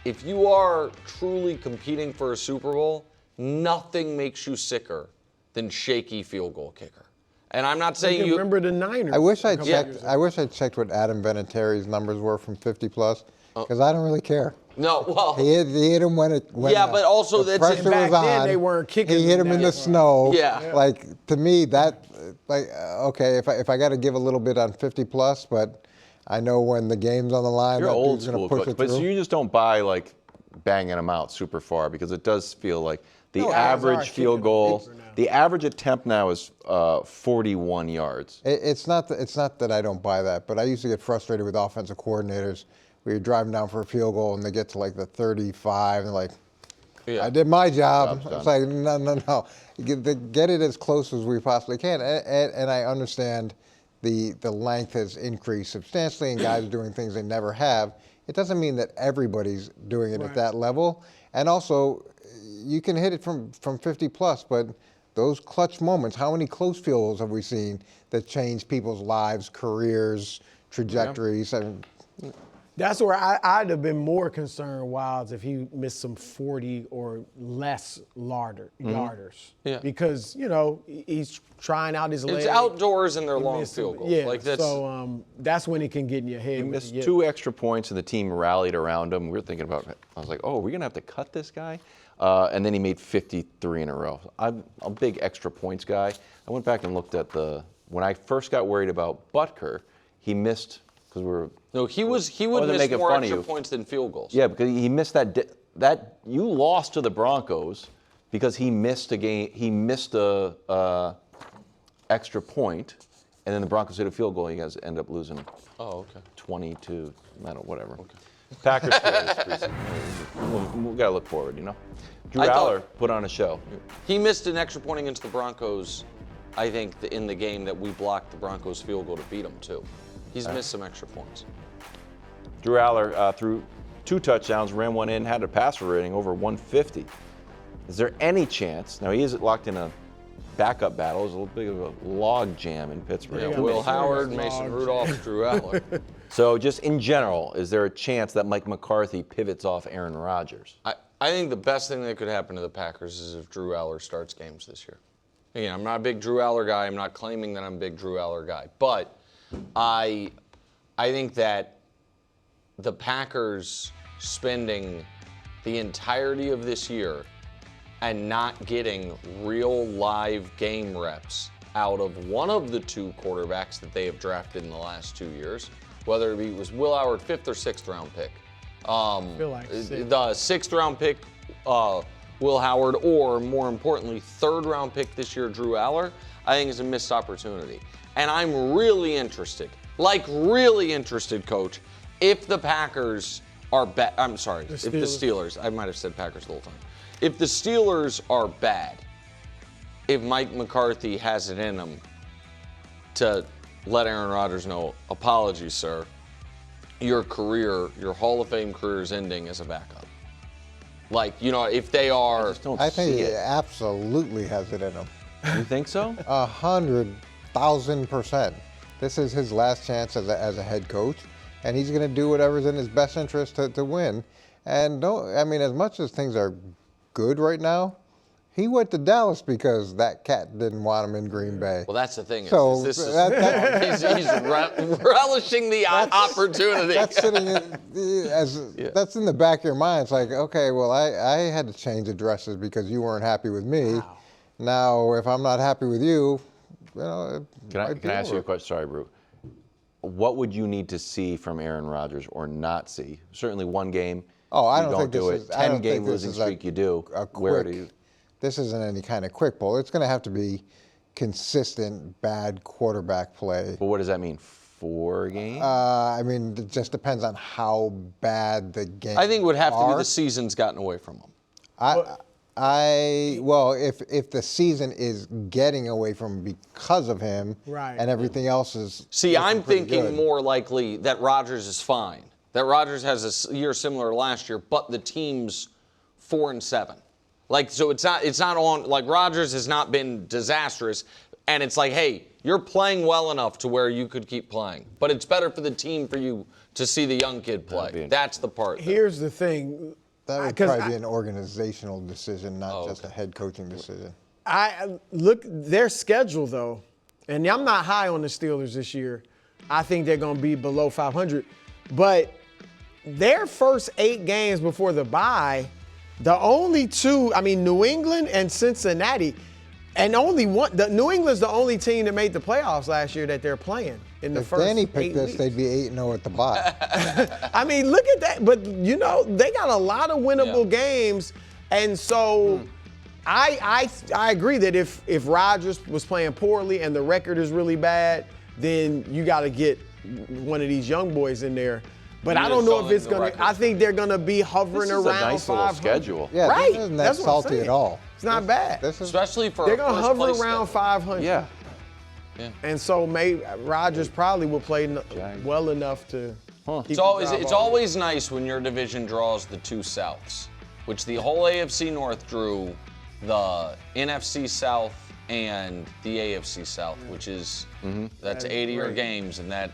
S1: If you are truly competing for a Super Bowl, nothing makes you sicker than shaky field goal kicker. And I'm not saying you
S2: remember the Niners.
S8: I wish I checked. I wish I checked what Adam Vinatieri's numbers were from 50 plus, because I don't really care.
S1: No, well,
S8: he hit him when
S1: but also
S8: the
S1: that's
S8: pressure
S2: back
S8: was
S2: then
S8: on.
S2: they weren't kicking.
S8: He hit him in the snow.
S1: Yeah.
S8: Like, to me, that, like, okay, if I got to give a little bit on 50 plus, but I know when the game's on the line,
S3: You're
S8: that
S3: old
S8: dude's gonna
S3: school,
S8: push
S3: coach,
S8: it
S3: but so
S8: through.
S3: you just don't buy like banging them out super far, because it does feel like the
S2: No,
S3: average
S2: guys are
S3: field
S2: kicking
S3: goal,
S2: deeper now.
S3: the average attempt now is 41 yards.
S8: It's not that I don't buy that, but I used to get frustrated with offensive coordinators where you're driving down for a field goal and they get to like the 35 and they're like, I did my job.
S3: Job's
S8: It's like, no. Get it as close as we possibly can. And I understand the length has increased substantially and guys are doing things they never have. It doesn't mean that everybody's doing it at that level. And also, you can hit it from 50 plus, but those clutch moments, how many close field goals have we seen that change people's lives, careers, trajectories? I mean,
S2: That's where I'd have been more concerned, Wilds, if he missed some 40 or less yarders.
S1: Yeah.
S2: Because, you know, he's trying out his leg.
S1: it's outdoors and they're long
S2: missed
S1: field
S2: him.
S1: goals.
S2: Yeah,
S1: like that's,
S2: so that's when it can get in your head.
S3: He missed 2 extra points and the team rallied around him. We were thinking about it. I was like, oh, are we going to have to cut this guy? And then he made 53 in a row. I'm a big extra points guy. I went back and looked at when I first got worried about Butker, he missed, because we were...
S1: No, he would miss more extra points than field goals.
S3: Yeah, because he missed that you lost to the Broncos because he missed a game. He missed a extra point, and then the Broncos hit a field goal. You guys end up losing.
S1: Oh, okay.
S3: 22, whatever. Okay. Packers. Steelers, we gotta look forward, you know. Drew Aller put on a show.
S1: He missed an extra point against the Broncos, I think, in the game that we blocked the Broncos field goal to beat them too. He's missed some extra points.
S3: Drew Aller threw 2 touchdowns, ran one in, had a passer rating over 150. Is there any chance? Now he is locked in a backup battle. There's a little bit of a log jam in Pittsburgh.
S1: Yeah, Will Howard, Mason Rudolph, Drew Aller.
S3: So just in general, is there a chance that Mike McCarthy pivots off Aaron Rodgers?
S1: I think the best thing that could happen to the Packers is if Drew Aller starts games this year. Again, I'm not a big Drew Aller guy. I'm not claiming that I'm a big Drew Aller guy. But I think that the Packers spending the entirety of this year and not getting real live game reps out of one of the 2 quarterbacks that they have drafted in the last 2 years, whether it was Will Howard, 5th or 6th round pick.
S2: I feel like
S1: the 6th round pick, Will Howard, or more importantly, 3rd round pick this year, Drew Aller, I think is a missed opportunity. And I'm really interested, Coach, if the Packers are bad. I'm sorry, if the Steelers, I might have said Packers the whole time. If the Steelers are bad, if Mike McCarthy has it in him to let Aaron Rodgers know, apologies, sir, your Hall of Fame career is ending as a backup. Like, you know, if they are.
S8: I think he absolutely has it in him.
S3: You think so?
S8: 100,000%. This is his last chance as a head coach, and he's going to do whatever's in his best interest to win. And as much as things are good right now, he went to Dallas because that cat didn't want him in Green Bay.
S1: Well, that's the thing.
S8: So
S1: he's relishing the opportunity.
S8: That's sitting that's in the back of your mind. It's like, okay, well, I had to change addresses because you weren't happy with me. Wow. Now, if I'm not happy with you,
S3: Can I ask you a question? Sorry, Brew. What would you need to see from Aaron Rodgers or not see? Certainly one game.
S8: Oh, I
S3: you
S8: don't think
S3: do
S8: this
S3: it.
S8: is.
S3: 10-game losing streak, you do. Where do you?
S8: This isn't any kind of quick pull. It's going to have to be consistent bad quarterback play.
S3: But what does that mean? 4 games?
S8: It just depends on how bad the game.
S1: I think it would have to be the season's gotten away from him.
S8: If the season is getting away from him because of him,
S2: Right.
S8: and everything else is.
S1: See, I'm thinking
S8: good.
S1: more likely that Rodgers is fine. That Rodgers has a year similar to last year, but the team's 4-7. Like, so it's not on, like, Rodgers has not been disastrous, and it's like, hey, you're playing well enough to where you could keep playing. But it's better for the team for you to see the young kid play. That's the part.
S2: Here's the thing.
S8: That would probably be an organizational decision, not just a head coaching decision.
S2: I look their schedule though, and I'm not high on the Steelers this year. I think they're going to be below 500, but their first 8 games before the bye, the only two, New England and Cincinnati, and only one. New England's the only team that made the playoffs last year that they're playing in the first 8 weeks.
S8: If Danny picked this, they'd be 8-0 at the bye.
S2: Look at that. But, they got a lot of winnable games. And so I agree that if Rodgers was playing poorly and the record is really bad, then you got to get one of these young boys in there. But I don't know if it's going to – I think they're going to be hovering around 500.
S3: This is a nice little schedule.
S8: Yeah,
S2: right.
S8: This isn't that salty at all.
S2: It's not bad.
S1: Especially for
S2: they're going to hover around 500.
S1: Yeah.
S2: And so maybe Rodgers probably will play well enough to
S1: It's always nice when your division draws the 2 Souths, which the whole AFC North drew the NFC South and the AFC South, which is that's 80 games, and that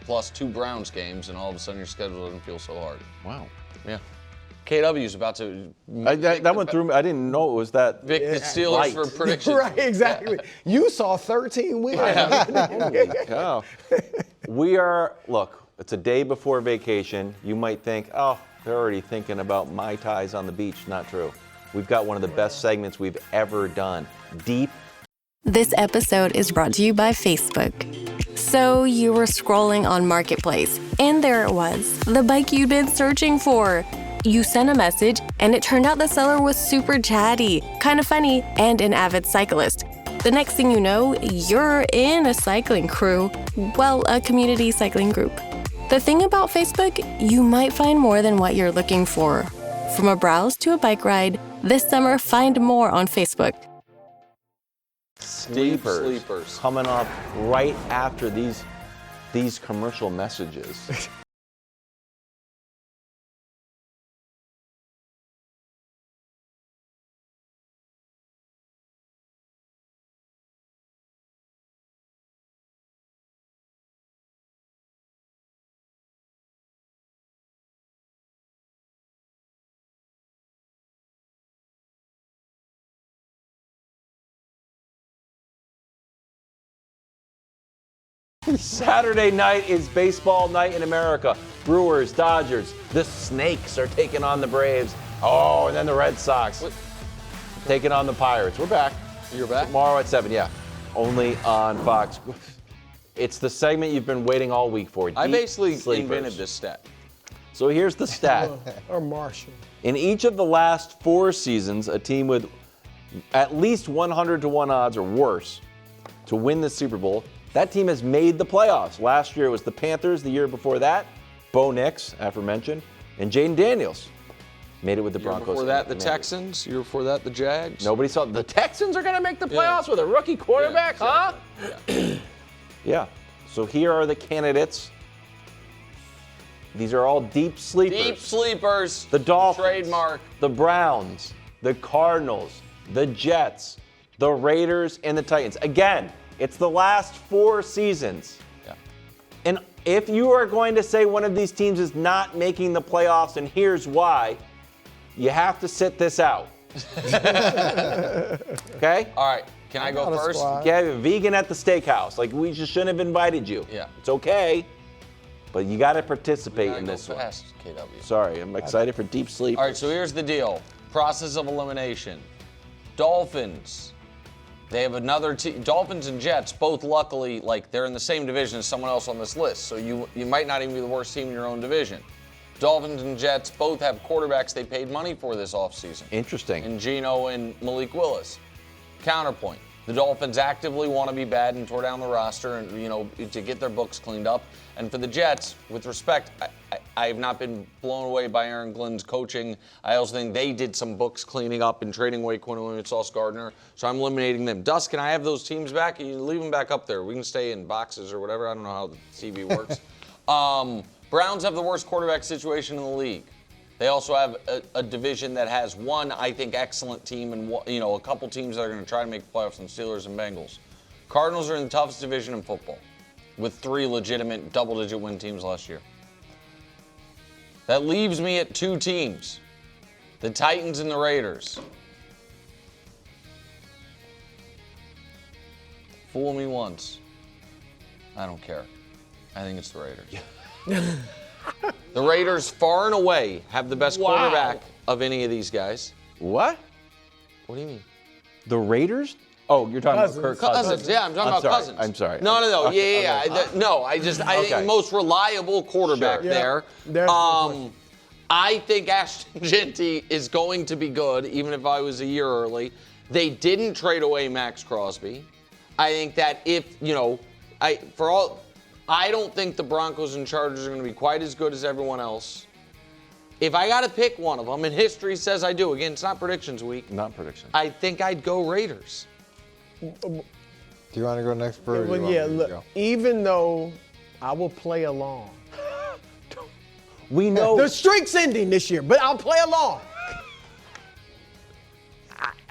S1: plus 2 Browns games, and all of a sudden your schedule doesn't feel so hard.
S3: Wow.
S1: Yeah. KW's about to.
S3: That went through me. I didn't know it was that.
S1: Vic the Steelers
S3: light.
S1: for predictions.
S2: Right, exactly. You saw 13 wins.
S3: Holy cow. Look, it's a day before vacation. You might think, oh, they're already thinking about Mai Tais on the beach. Not true. We've got one of the best segments we've ever done. Deep.
S7: This episode is brought to you by Facebook. So you were scrolling on Marketplace, and there it was, the bike you'd been searching for. You sent a message, and it turned out the seller was super chatty, kind of funny, and an avid cyclist. The next thing you know, you're in a cycling crew. Well, a community cycling group. The thing about Facebook, you might find more than what you're looking for. From a browse to a bike ride, this summer find more on Facebook.
S3: Sleepers coming up right after these commercial messages. Saturday night is baseball night in America. Brewers, Dodgers, the Snakes are taking on the Braves. Oh, and then the Red Sox taking on the Pirates. We're back.
S1: You're back?
S3: Tomorrow at 7, yeah. Only on Fox. It's the segment you've been waiting all week for.
S1: I basically
S3: Sleepers.
S1: invented this stat.
S3: So here's the stat.
S2: Or Marshall.
S3: In each of the last 4 seasons, a team with at least 100-1 odds or worse to win the Super Bowl, that team has made the playoffs. Last year it was the Panthers. The year before that, Bo Nix, aforementioned, and Jayden Daniels made it with the Broncos.
S1: Before that, the Texans. Year before that, the Jags.
S3: Nobody saw the Texans are going to make the playoffs with a rookie quarterback, huh?
S1: Yeah.
S3: Yeah. So here are the candidates. These are all deep sleepers.
S1: Deep sleepers.
S3: The Dolphins.
S1: Trademark.
S3: The Browns. The Cardinals. The Jets. The Raiders and the Titans. Again, it's the last 4 seasons.
S1: Yeah.
S3: And if you are going to say one of these teams is not making the playoffs, and here's why, you have to sit this out. Okay?
S1: All right. Can I go first?
S3: Okay, vegan at the steakhouse. Like, we just shouldn't have invited you.
S1: Yeah.
S3: It's okay, but you got to participate in this
S1: fast, KW.
S3: Sorry, I'm excited for deep sleep.
S1: All right, so here's the deal. Process of elimination. Dolphins. They have another team. Dolphins and Jets, both luckily, they're in the same division as someone else on this list. So you might not even be the worst team in your own division. Dolphins and Jets both have quarterbacks they paid money for this offseason.
S3: Interesting.
S1: In Geno and Malik Willis. Counterpoint. The Dolphins actively want to be bad and tore down the roster and, to get their books cleaned up. And for the Jets, with respect, I have not been blown away by Aaron Glenn's coaching. I also think they did some books cleaning up and trading away Quinn and Sauce Gardner. So I'm eliminating them. Dust, can I have those teams back? You leave them back up there. We can stay in boxes or whatever. I don't know how the TV works. Browns have the worst quarterback situation in the league. They also have a division that has one, I think, excellent team and a couple teams that are going to try to make the playoffs, and Steelers and Bengals. Cardinals are in the toughest division in football with 3 legitimate double-digit win teams last year. That leaves me at 2 teams, the Titans and the Raiders. Fool me once. I don't care. I think it's the Raiders. The Raiders, far and away, have the best quarterback of any of these guys.
S3: What?
S1: What do you mean?
S3: The Raiders? Oh, you're talking about Kirk Cousins.
S1: Cousins. Yeah, I'm talking about Cousins.
S3: I'm sorry.
S1: No. Yeah.
S3: Okay.
S1: I think most reliable quarterback there. I think Ashton Genty is going to be good, even if I was a year early. They didn't trade away Max Crosby. I think that I don't think the Broncos and Chargers are going to be quite as good as everyone else. If I got to pick one of them, and history says I do, again, it's not predictions week.
S3: Not predictions.
S1: I think I'd go Raiders.
S8: Do you want to go next, Bert?
S2: Look, even though I will play along.
S3: We know.
S2: The streak's ending this year, but I'll play along.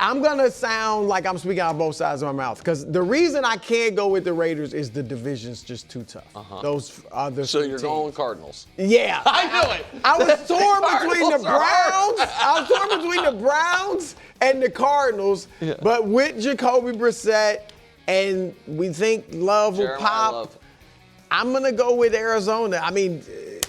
S2: I'm going to sound like I'm speaking out of both sides of my mouth because the reason I can't go with the Raiders is the division's just too tough. Those other
S1: So you're
S2: teams.
S1: going Cardinals.
S2: Yeah.
S1: I knew it.
S2: I was torn between the Browns. I was torn between the Browns and the Cardinals. Yeah. But with Jacoby Brissett and we think Love will pop,
S1: Love.
S2: I'm going to go with Arizona. I mean,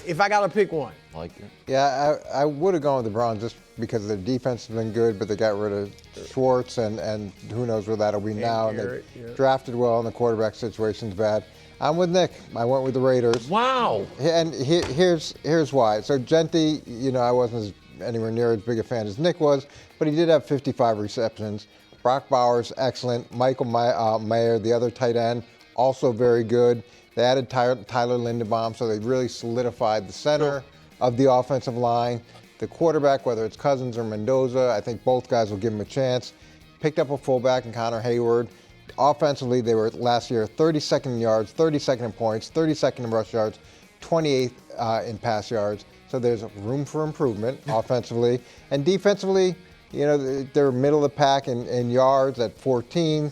S2: if I got to pick one.
S3: Like it.
S8: Yeah, I would have gone with the Browns just because their defense has been good, but they got rid of Schwartz, and who knows where that'll be now. And they drafted well, and the quarterback situation's bad. I'm with Nick. I went with the Raiders.
S3: Wow.
S8: And here's why. So Genty, I wasn't anywhere near as big a fan as Nick was, but he did have 55 receptions. Brock Bowers, excellent. Michael Mayer, the other tight end, also very good. They added Tyler Linderbaum, so they really solidified the center of the offensive line. The quarterback, whether it's Cousins or Mendoza, I think both guys will give him a chance. Picked up a fullback in Connor Hayward. Offensively, they were last year 32nd in yards, 32nd in points, 32nd in rush yards, 28th in pass yards. So there's room for improvement offensively. And defensively, they're middle of the pack in yards at 14,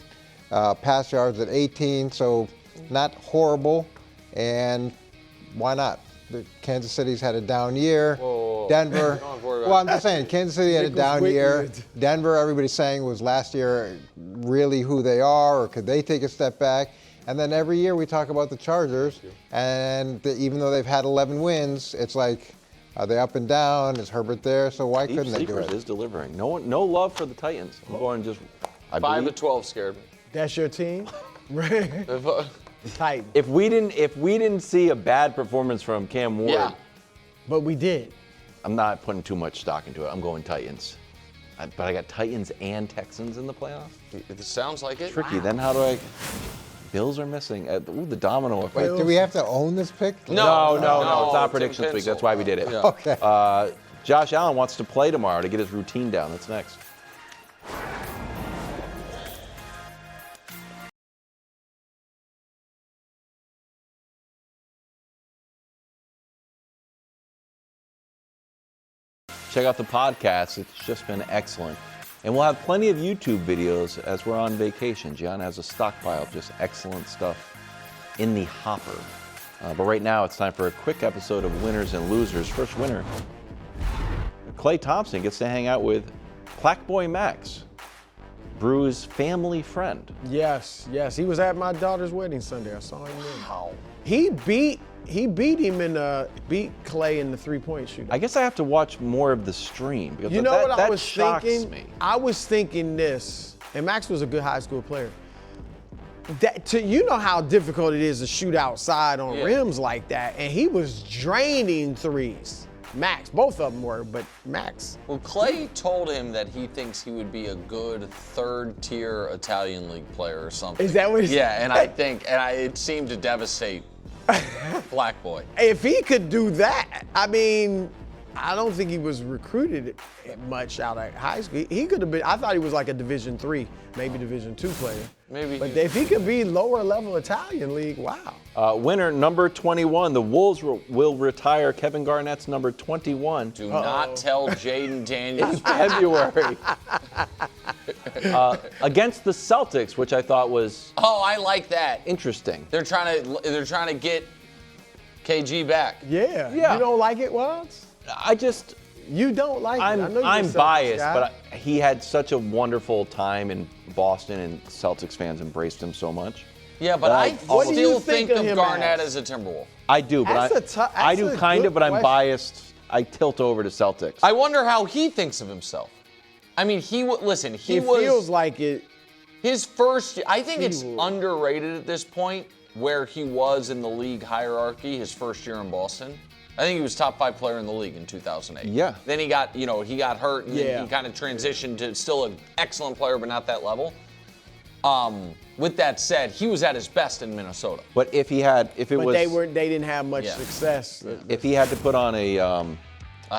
S8: pass yards at 18. So not horrible. And why not? Kansas City's had a down year.
S1: Whoa.
S8: Denver. Well, I'm just saying, Kansas City had a down year. Denver, everybody's saying, was last year really who they are, or could they take a step back? And then every year we talk about the Chargers, and even though they've had 11 wins, it's like, are they up and down? Is Herbert there? So why couldn't they do it?
S3: Is delivering. No love for the Titans. I'm going just.
S1: 5-12 scared me.
S2: That's your team, right? Titan.
S3: If we didn't see a bad performance from Cam Ward,
S2: but we did.
S3: I'm not putting too much stock into it. I'm going Titans. But I got Titans and Texans in the playoffs.
S1: It sounds like it.
S3: Tricky. Wow. Then how do I? Bills are missing. The domino effect.
S8: Wait, do we have to own this pick?
S3: No. It's not predictions week. That's why we did it.
S1: Yeah.
S8: Okay.
S3: Josh Allen wants to play tomorrow to get his routine down. That's next. Check out the podcast. It's just been excellent. And we'll have plenty of YouTube videos as we're on vacation. John has a stockpile of just excellent stuff in the hopper. But right now, it's time for a quick episode of Winners and Losers. First winner, Clay Thompson gets to hang out with Plaque Boy Max, Brew's family friend.
S2: Yes. He was at my daughter's wedding Sunday. I saw him there. Wow. He beat beat Clay in the 3-point shootout.
S3: I guess I have to watch more of the stream because
S2: I was
S3: shocks
S2: thinking?
S3: me.
S2: I was thinking this, and Max was a good high school player. You know how difficult it is to shoot outside on rims like that, and he was draining threes. Max. Both of them were, but Max.
S1: Well, Clay told him that he thinks he would be a good third-tier Italian league player or something.
S2: Is that what he said?
S1: Yeah, and I think, it seemed to devastate Black Boy.
S2: If he could do that, I mean, I don't think he was recruited much out of high school. He could have been. I thought he was like a Division III, maybe Division II player.
S1: Maybe.
S2: But if he could be lower level Italian league, wow.
S3: Winner number 21. The Wolves will retire Kevin Garnett's number 21.
S1: Do not tell Jayden Daniels.
S3: In February. Against the Celtics, which I thought was.
S1: Oh, I like that.
S3: Interesting.
S1: They're trying to get KG back.
S2: Yeah.
S3: Yeah.
S2: You don't like it, Watts?
S3: You
S2: don't like it. I know you're
S3: I'm
S2: a Celtics
S3: biased,
S2: guy.
S3: but he had such a wonderful time in Boston, and Celtics fans embraced him so much.
S1: Yeah, but I
S2: What do
S1: still
S2: you think
S1: think
S2: of
S1: of
S2: him
S1: Garnett
S2: as?
S1: as a Timberwolf.
S3: I do, but I do kind of, but I'm biased. I tilt over to Celtics.
S1: I wonder how he thinks of himself. I mean, he
S2: feels like it.
S1: His first, I think it's underrated at this point where he was in the league hierarchy his first year in Boston. I think he was top 5 player in the league in 2008.
S3: Yeah.
S1: Then he got hurt and then he kind of transitioned to still an excellent player, but not that level. With that said, he was at his best in Minnesota.
S3: But they
S2: didn't have much success.
S3: If he had to put on a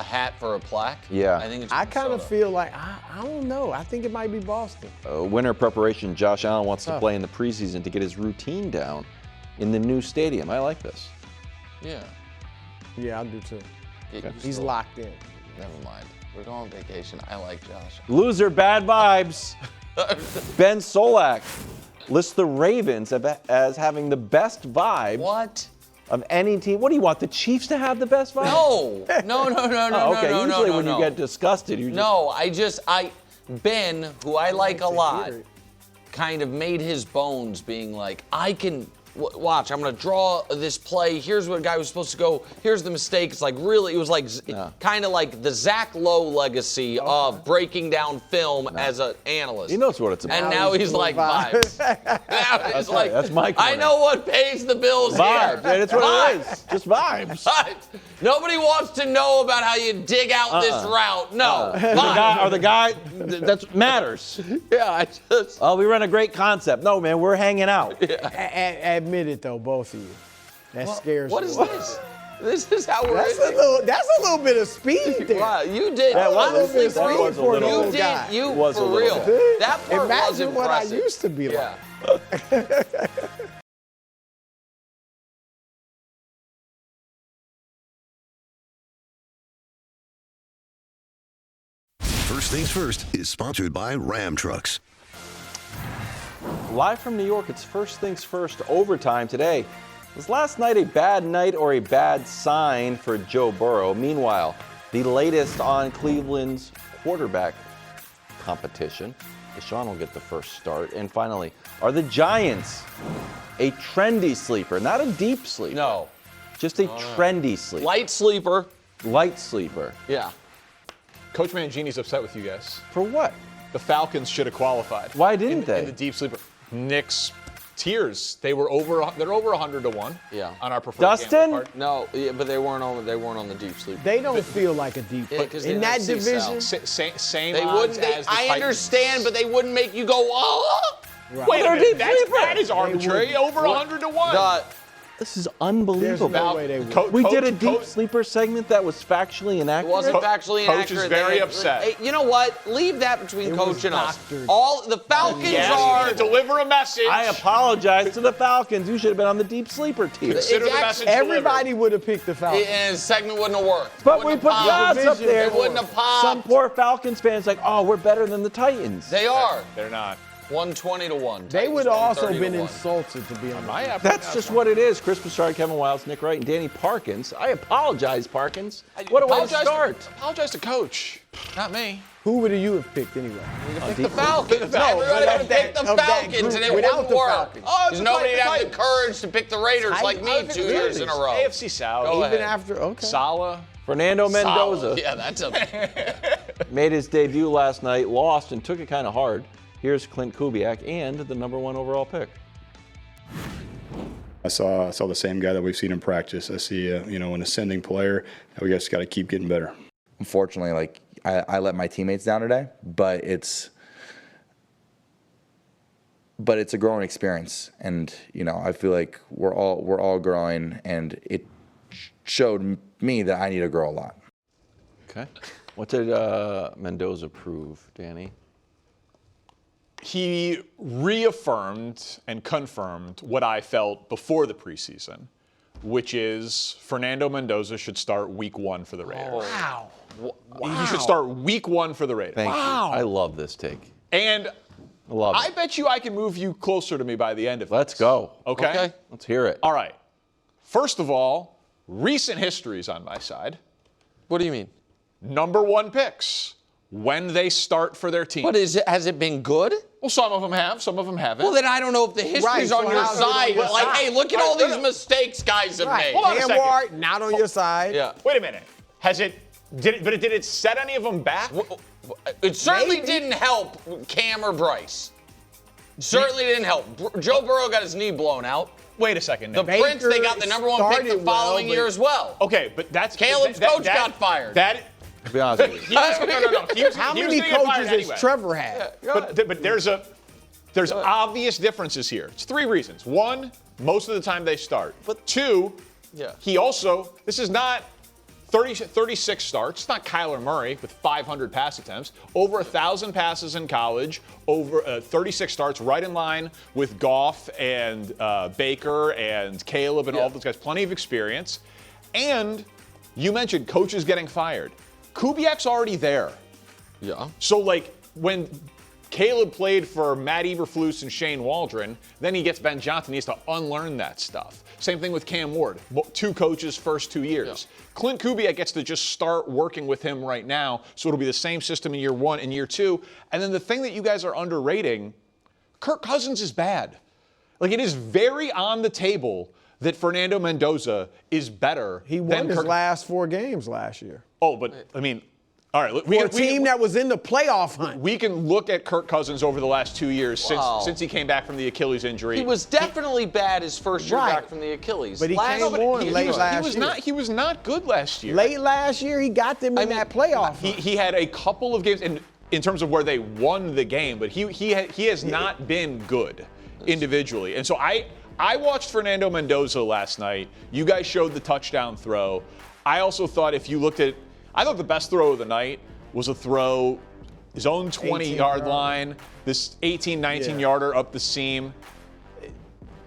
S1: hat for a plaque,
S3: yeah,
S1: I think it's
S2: I kind of feel like I don't know. I think it might be Boston.
S3: Winter preparation. Josh Allen wants to
S2: Tough.
S3: play in the preseason to get his routine down in the new stadium. I like this.
S1: Yeah.
S2: Yeah, I do too. He's
S1: still-
S2: locked in.
S1: Never mind. We're going on vacation. I like Josh.
S3: Loser, bad vibes. Ben Solak lists the Ravens as having the best vibes.
S1: What?
S3: Of any team. What do you want? The Chiefs to have the best vibes?
S1: No.
S3: Okay.
S1: No.
S3: Usually when you get disgusted, you just.
S1: No, Ben, who I like a lot, kind of made his bones being like, I can. Watch, I'm going to draw this play. Here's what a guy was supposed to go. Here's the mistake. It's like really, it was like kind of like the Zach Lowe legacy of breaking down film as an analyst.
S3: He knows what it's about.
S1: And now he's like vibes. Now he's like,
S3: that's my corner.
S1: I know what pays the bills
S3: Vibes.
S1: here.
S3: That's what it is. Just vibes.
S1: Nobody wants to know about how you dig out this route. No.
S3: The guy that matters.
S1: Yeah,
S3: we run a great concept. No, man, we're hanging out.
S2: Admit it though, both of you. That scares
S1: What
S2: me.
S1: is this? This is how we're
S2: That's a little bit of speed there.
S1: Wow, you did.
S2: That was
S1: Honestly,
S2: a little bit for an old guy.
S1: You
S3: was a
S1: for
S3: little
S1: real.
S3: bit.
S1: That part was
S2: Imagine what I
S1: impressive.
S2: used to be like.
S9: First Things First is sponsored by Ram Trucks.
S3: Live from New York, it's First Things First overtime today. Was last night a bad night or a bad sign for Joe Burrow? Meanwhile, the latest on Cleveland's quarterback competition. Deshaun will get the first start. And finally, are the Giants a trendy sleeper? Not a deep sleeper.
S1: No.
S3: Just a trendy sleeper.
S1: Light sleeper.
S3: Light sleeper.
S1: Yeah.
S16: Coach Mangini's upset with you guys.
S3: For what?
S16: The Falcons should have qualified.
S3: Why didn't they?
S16: In the deep sleeper. Knicks, tears. They're over 100 to 1.
S1: Yeah.
S16: On our preferred
S3: Dustin?
S16: gambling card.
S1: No, but they weren't on the deep sleeper.
S2: They don't feel like a deep.
S1: Yeah,
S2: in that division,
S16: Same
S1: They
S16: odds
S1: wouldn't.
S16: as the
S1: I
S16: Titans.
S1: understand, but they wouldn't make you go, oh.
S2: Right.
S16: Wait a
S3: They're
S16: minute.
S3: deep sleeper.
S16: That is arbitrary. Over 100 to 1.
S3: This is unbelievable.
S2: there's no way they would.
S3: We did a deep sleeper segment that was factually inaccurate.
S1: It wasn't factually inaccurate.
S16: Coach is very upset.
S1: Hey, you know what? Leave that between
S2: It
S1: Coach
S2: was
S1: and us.
S2: doctored.
S1: All the Falcons are.
S16: Deliver a message.
S3: I apologize to the Falcons. You should have been on the deep sleeper tier.
S16: Consider the message delivered.
S2: everybody would have picked the Falcons.
S1: And the segment wouldn't have worked.
S3: But we put
S1: popped.
S3: odds up there.
S1: It wouldn't have popped.
S3: Some poor Falcons fans like, oh, we're better than the Titans.
S1: They are.
S16: They're not.
S1: 120 to 1.
S2: They would have also
S1: 130
S2: been
S1: to 1.
S2: insulted to be on the
S3: That's just what it is. Chris Broussard, Kevin Wilds, Nick Wright, and Danny Parkins. I apologize, Parkins. What a way to start.
S16: Apologize to Coach, not me.
S2: Who would you have picked anyway?
S1: Pick the Falcons.
S2: No,
S1: Everybody
S2: but
S1: would pick the
S2: of that
S1: Falcons,
S2: group,
S1: and it
S2: without
S1: wouldn't
S2: the
S1: work.
S2: Falcons.
S16: Oh,
S1: Because nobody would have the courage to pick the Raiders like me 2 years in a row.
S16: AFC South.
S1: Go
S2: Even
S1: ahead.
S2: after, okay.
S16: Sala.
S3: Fernando Mendoza
S1: Yeah, that's a.
S3: made his debut last night, lost, and took it kind of hard. Here's Clint Kubiak and the #1 overall pick.
S4: saw the same guy that we've seen in practice. I see, an ascending player. We just got to keep getting better.
S11: Unfortunately, like I let my teammates down today, but it's a growing experience, and I feel like we're all growing, and it showed me that I need to grow a lot.
S3: Okay. What did Mendoza prove, Danny?
S16: He reaffirmed and confirmed what I felt before the preseason, which is Fernando Mendoza should start week 1 for the Raiders.
S2: Wow.
S16: He should start week 1 for the Raiders.
S3: Thank you. I love this take.
S16: And
S3: I love it.
S16: I bet you I can move you closer to me by the end of
S3: Let's
S16: this.
S3: go.
S16: Okay?
S3: Let's hear it.
S16: All right. First of all, recent history is on my side.
S1: What do you mean?
S16: Number 1 picks when they start for their team.
S1: What is it? Has it been good?
S16: Well, some of them have, some of them haven't.
S1: Well, then I don't know if the history's on your side. But like, hey, look at all these mistakes guys have made.
S16: Hold on a
S2: Cam
S16: second.
S2: Ward, not on your side.
S1: Yeah.
S16: Wait a minute. Did it set any of them back?
S1: It certainly didn't help Cam or Bryce. Certainly didn't help. Joe Burrow got his knee blown out.
S16: Wait a second.
S1: The Prince, they got the number 1 pick the following year as well.
S16: Okay, but that's
S1: Caleb's coach got fired.
S3: To be honest with you.
S16: No.
S2: How many coaches has Trevor had?
S16: But there's obvious differences here. It's 3 reasons. 1, most of the time they start. But 2, he also, this is not 36 starts. It's not Kyler Murray with 500 pass attempts. Over 1,000 passes in college. Over 36 starts, right in line with Goff and Baker and Caleb and all those guys. Plenty of experience. And you mentioned coaches getting fired. Kubiak's already there.
S1: Yeah.
S16: So, like, when Caleb played for Matt Eberflus and Shane Waldron, then he gets Ben Johnson. He has to unlearn that stuff. Same thing with Cam Ward. 2 coaches, first 2 years. Yeah. Clint Kubiak gets to just start working with him right now, so it'll be the same system in year 1 and year 2. And then the thing that you guys are underrating, Kirk Cousins is bad. Like, it is very on the table that Fernando Mendoza is better.
S2: He won his last 4 games last year.
S16: Oh, but I mean, all right.
S2: For a team that was in the playoff hunt.
S16: We can look at Kirk Cousins over the last 2 years since he came back from the Achilles injury.
S1: He was definitely bad his first year back from the Achilles.
S2: But he came on late last year.
S16: He was not good last year.
S2: Late last year, he got them in that playoff hunt.
S16: He had a couple of games in terms of where they won the game, but he has not been good individually. And so I watched Fernando Mendoza last night. You guys showed the touchdown throw. I also thought I thought the best throw of the night was a throw, his own 20-yard line, this 18, 19-yarder up the seam.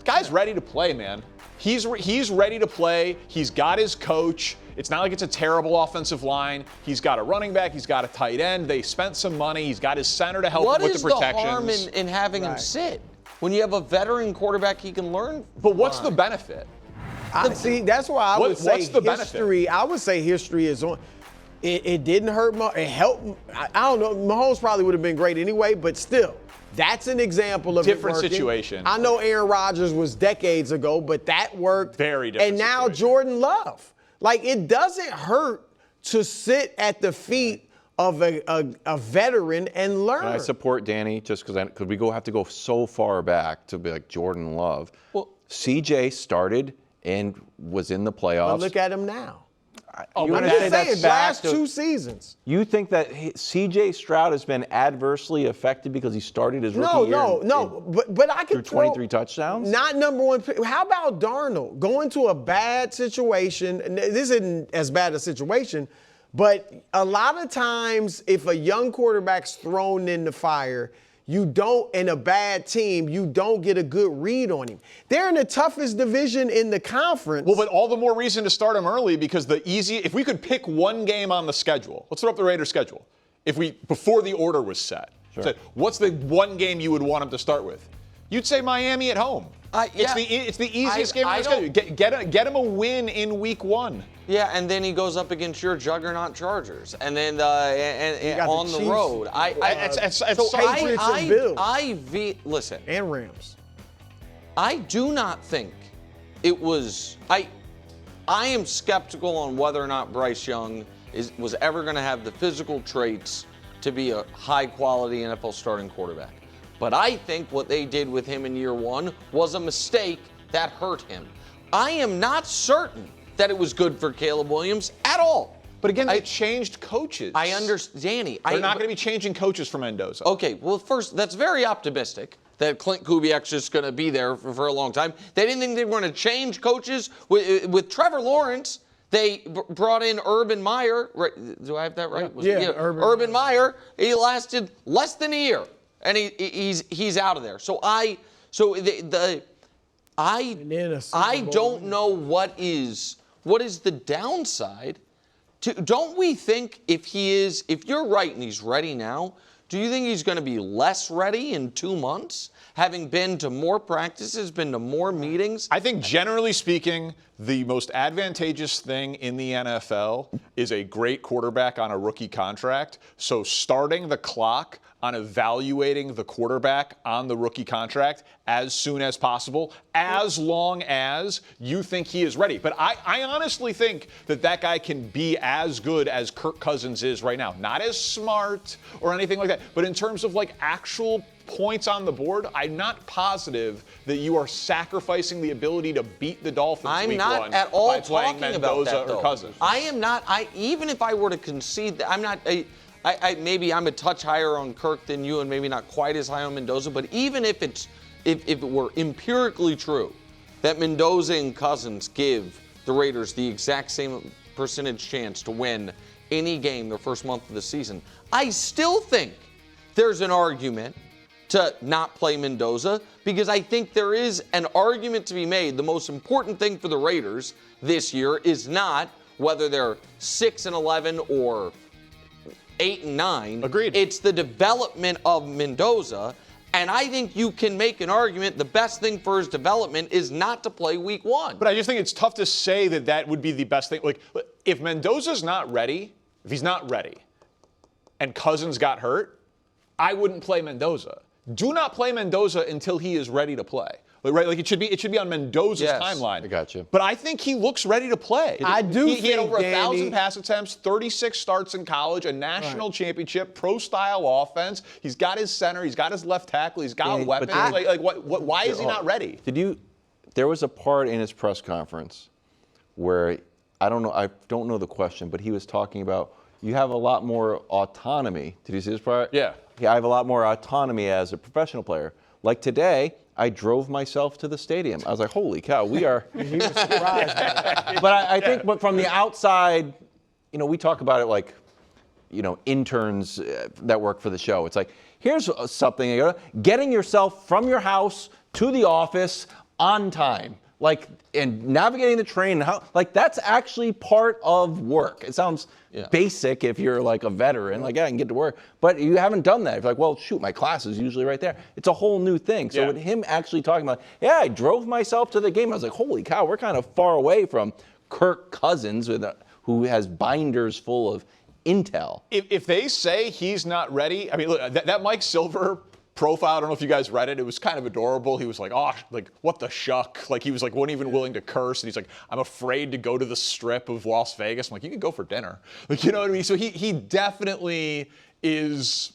S16: Guy's ready to play, man. He's ready to play. He's got his coach. It's not like it's a terrible offensive line. He's got a running back. He's got a tight end. They spent some money. He's got his center to help him with the protections.
S1: What is the harm in having him sit? When you have a veteran quarterback, he can learn.
S16: But what's the benefit?
S2: See, that's why I would say
S16: the
S2: history. I would say history is on. It didn't hurt. It helped. I don't know. Mahomes probably would have been great anyway, but still, that's an example of
S16: different
S2: it working.
S16: Situation.
S2: I know Aaron Rodgers was decades ago, but that worked.
S16: Very different.
S2: And now
S16: situation.
S2: Jordan Love. Like, it doesn't hurt to sit at the feet of a veteran and learn.
S3: And I support Danny just because we have to go so far back to be like Jordan Love.
S1: Well,
S3: CJ started and was in the playoffs.
S2: But look at him now.
S3: You
S2: I'm just saying, last 2 seasons.
S3: You think that CJ Stroud has been adversely affected because he started his rookie year?
S2: No. But I could
S3: through 23 touchdowns?
S2: Not number 1 pick. How about Darnold going to a bad situation? And this isn't as bad a situation, but a lot of times if a young quarterback's thrown in the fire, you don't, in a bad team, you don't get a good read on him. They're in the toughest division in the conference.
S16: Well, but all the more reason to start him early because if we could pick one game on the schedule, let's throw up the Raiders schedule. Before the order was set, so what's the one game you would want him to start with? You'd say Miami at home. It's the easiest game on the schedule. Get him a win in week 1.
S1: Yeah, and then he goes up against your juggernaut Chargers, and then on the road. Listen.
S2: And Rams.
S1: I do not think it was. I am skeptical on whether or not Bryce Young was ever going to have the physical traits to be a high-quality NFL starting quarterback. But I think what they did with him in year 1 was a mistake that hurt him. I am not certain that it was good for Caleb Williams at all.
S16: But again, they changed coaches.
S1: I understand, Danny.
S16: They're not going to be changing coaches for Mendoza.
S1: Okay, well, first, that's very optimistic that Clint Kubiak's just going to be there for a long time. They didn't think they were going to change coaches. With Trevor Lawrence, they brought in Urban Meyer. Right, do I have that right?
S2: Yeah,
S1: Urban Meyer. He lasted less than a year, and he's out of there. I don't know what is the downside. Don't we think if you're right and he's ready now, do you think he's going to be less ready in 2 months, having been to more practices, been to more meetings?
S16: I think generally speaking, the most advantageous thing in the NFL is a great quarterback on a rookie contract. So starting the clock on evaluating the quarterback on the rookie contract as soon as possible, as long as you think he is ready. But I honestly think that guy can be as good as Kirk Cousins is right now. Not as smart or anything like that, but in terms of like actual points on the board, I'm not positive that you are sacrificing the ability to beat the Dolphins week one
S1: at all
S16: by playing
S1: talking
S16: Mendoza
S1: about that,
S16: or
S1: though.
S16: Cousins.
S1: I am not. Even if I were to concede that, I'm not. Maybe I'm a touch higher on Kirk than you, and maybe not quite as high on Mendoza. But even if it were empirically true that Mendoza and Cousins give the Raiders the exact same percentage chance to win any game their first month of the season, I still think there's an argument to not play Mendoza, because I think there is an argument to be made. The most important thing for the Raiders this year is not whether they're 6-11 or 8-9.
S16: Agreed.
S1: It's the development of Mendoza, and I think you can make an argument the best thing for his development is not to play week one.
S16: But I just think it's tough to say that would be the best thing. Like, if Mendoza's not ready, if he's not ready, and Cousins got hurt, I wouldn't play Mendoza. Do not play Mendoza until he is ready to play. Right? Like it should be on Mendoza's timeline.
S3: I got you.
S16: But I think he looks ready to play.
S2: I do
S16: He had
S2: think,
S16: over 1,000
S2: Danny,
S16: pass attempts, 36 starts in college, a national championship, pro-style offense. He's got his center. He's got his left tackle. He's got weapons. Why is he not ready?
S3: There was a part in his press conference where I don't know the question, but he was talking about you have a lot more autonomy. Did you see this part?
S16: Yeah.
S3: I have a lot more autonomy as a professional player. Like today, I drove myself to the stadium. I was like, holy cow, we are.
S2: You were surprised.
S3: But I think from the outside, we talk about it like, interns that work for the show. It's like, here's something, getting yourself from your house to the office on time. And navigating the train, that's actually part of work. It sounds basic if you're like a veteran, I can get to work, but you haven't done that. You're like, well, shoot, my class is usually right there. It's a whole new thing. So with him actually talking about, I drove myself to the game, I was like, holy cow, we're kind of far away from Kirk Cousins, who has binders full of intel.
S16: If they say he's not ready, I mean, look, that Mike Silver profile, I don't know if you guys read it. It was kind of adorable. He was like, what the shuck? He was wasn't even willing to curse. And he's like, I'm afraid to go to the strip of Las Vegas. I'm like, you can go for dinner. You know what I mean? So he definitely is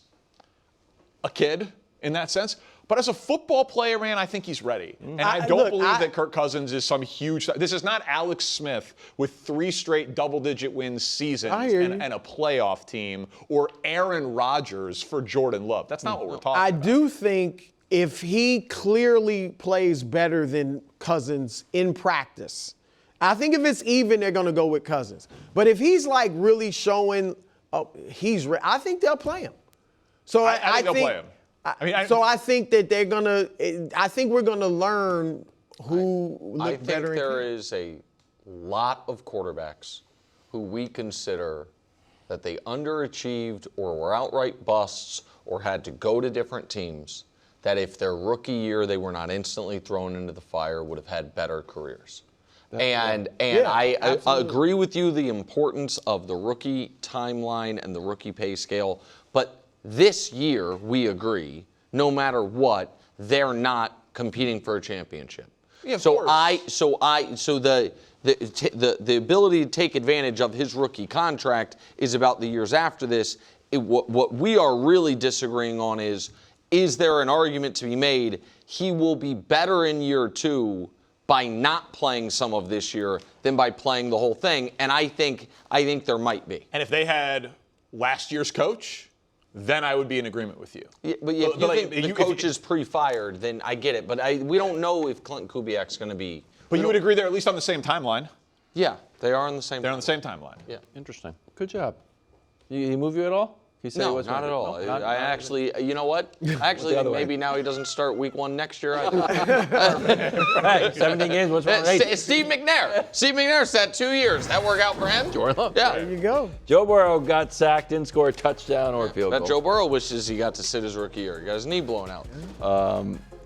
S16: a kid in that sense. But as a football player, man, I think he's ready. And I don't believe that Kirk Cousins is some huge. This is not Alex Smith with 3 straight double-digit win seasons and a playoff team, or Aaron Rodgers for Jordan Love. That's not what we're talking about.
S2: I do think if he clearly plays better than Cousins in practice, I think if it's even, they're going to go with Cousins. But if he's really showing I think they'll play him. So
S16: I think they'll play him.
S2: I think that they're gonna. I think we're gonna learn who look better.
S1: I think there is a lot of quarterbacks who we consider that they underachieved or were outright busts or had to go to different teams, that if their rookie year they were not instantly thrown into the fire, would have had better careers. I agree with you, the importance of the rookie timeline and the rookie pay scale, but this year, we agree, no matter what, they're not competing for a championship.
S16: Yeah, of
S1: so
S16: course.
S1: the ability to take advantage of his rookie contract is about the years after this. What we are really disagreeing on is there an argument to be made he will be better in year 2 by not playing some of this year than by playing the whole thing. And I think there might be.
S16: And if they had last year's coach, then I would be in agreement with you.
S1: Yeah, but if you think the coach is pre-fired, then I get it. But we don't know if Clinton Kubiak's going to be.
S16: But you would agree they're at least on the same timeline.
S1: Yeah, they are on the same.
S16: They're on the same timeline.
S1: Yeah.
S3: Interesting. Good job. He move you at all?
S1: No, not at all. I actually, you know what? Actually, maybe now he doesn't start week 1 next year.
S3: Hey, 17 games, what's wrong?
S1: Steve McNair said 2 years. That work out for him?
S3: Jordan.
S1: Yeah.
S2: There you go.
S3: Joe Burrow got sacked, didn't score a touchdown or a field goal.
S1: Bet Joe Burrow wishes he got to sit his rookie year. He got his knee blown out.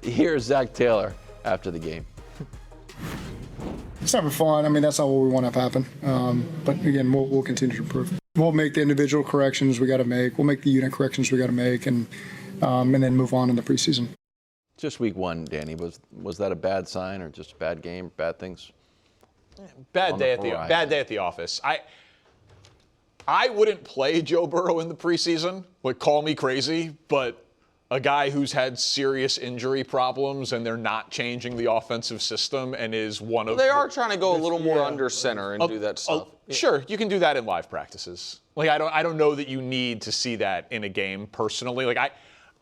S3: Here's Zach Taylor after the game.
S10: It's never fun. I mean, that's not what we want to have happen. But again, we'll continue to improve. We'll make the individual corrections we got to make. We'll make the unit corrections we got to make, and then move on in the preseason.
S3: Just week 1, Danny. Was that a bad sign or just a bad game? Bad things?
S16: Bad day at the office. I wouldn't play Joe Burrow in the preseason. Like, call me crazy, but a guy who's had serious injury problems and they're not changing the offensive system and is one of.
S1: They are trying to go a little more under center and do that stuff.
S16: Sure, you can do that in live practices. Like, I don't know that you need to see that in a game personally. Like,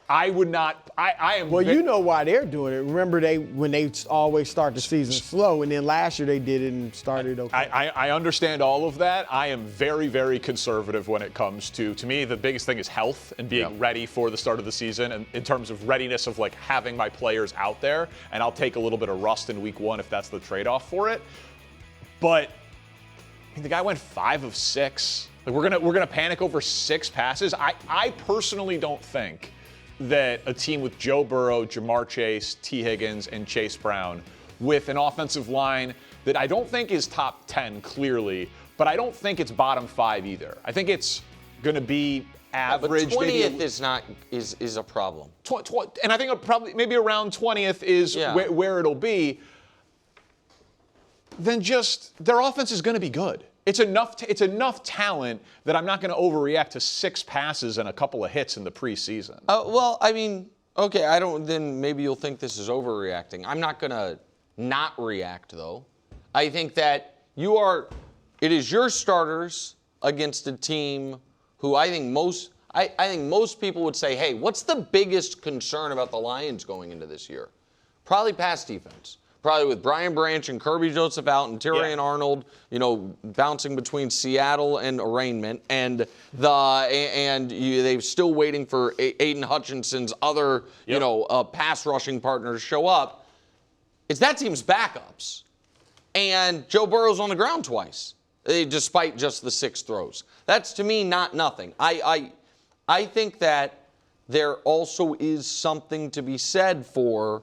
S16: I would not. I am.
S2: Well, you know why they're doing it. Remember, when they always start the season slow, and then last year they did it and started okay.
S16: I understand all of that. I am very, very conservative when it comes to me, the biggest thing is health and being ready for the start of the season, and in terms of readiness of like having my players out there. And I'll take a little bit of rust in week 1 if that's the trade-off for it. But I mean, the guy went 5 of 6. Like, we're gonna panic over 6 passes. I personally don't think that a team with Joe Burrow, Jamar Chase, T. Higgins, and Chase Brown, with an offensive line that I don't think is top 10 clearly, but I don't think it's bottom 5 either. I think it's going to be average.
S1: But 20th is a problem.
S16: And I think probably maybe around 20th is where it'll be. Then just their offense is going to be good. It's enough talent that I'm not going to overreact to 6 passes and a couple of hits in the preseason.
S1: Well, I mean, okay, then maybe you'll think this is overreacting. I'm not going to not react, though. I think that it is your starters against a team who I think most people would say, hey, what's the biggest concern about the Lions going into this year? Probably pass defense. Probably with Brian Branch and Kirby Joseph out and Terrion Arnold, bouncing between Seattle and arraignment, and they're still waiting for Aiden Hutchinson's other, pass rushing partner to show up. It's that team's backups, and Joe Burrow's on the ground twice, despite just the 6 throws. That's to me not nothing. I think that there also is something to be said for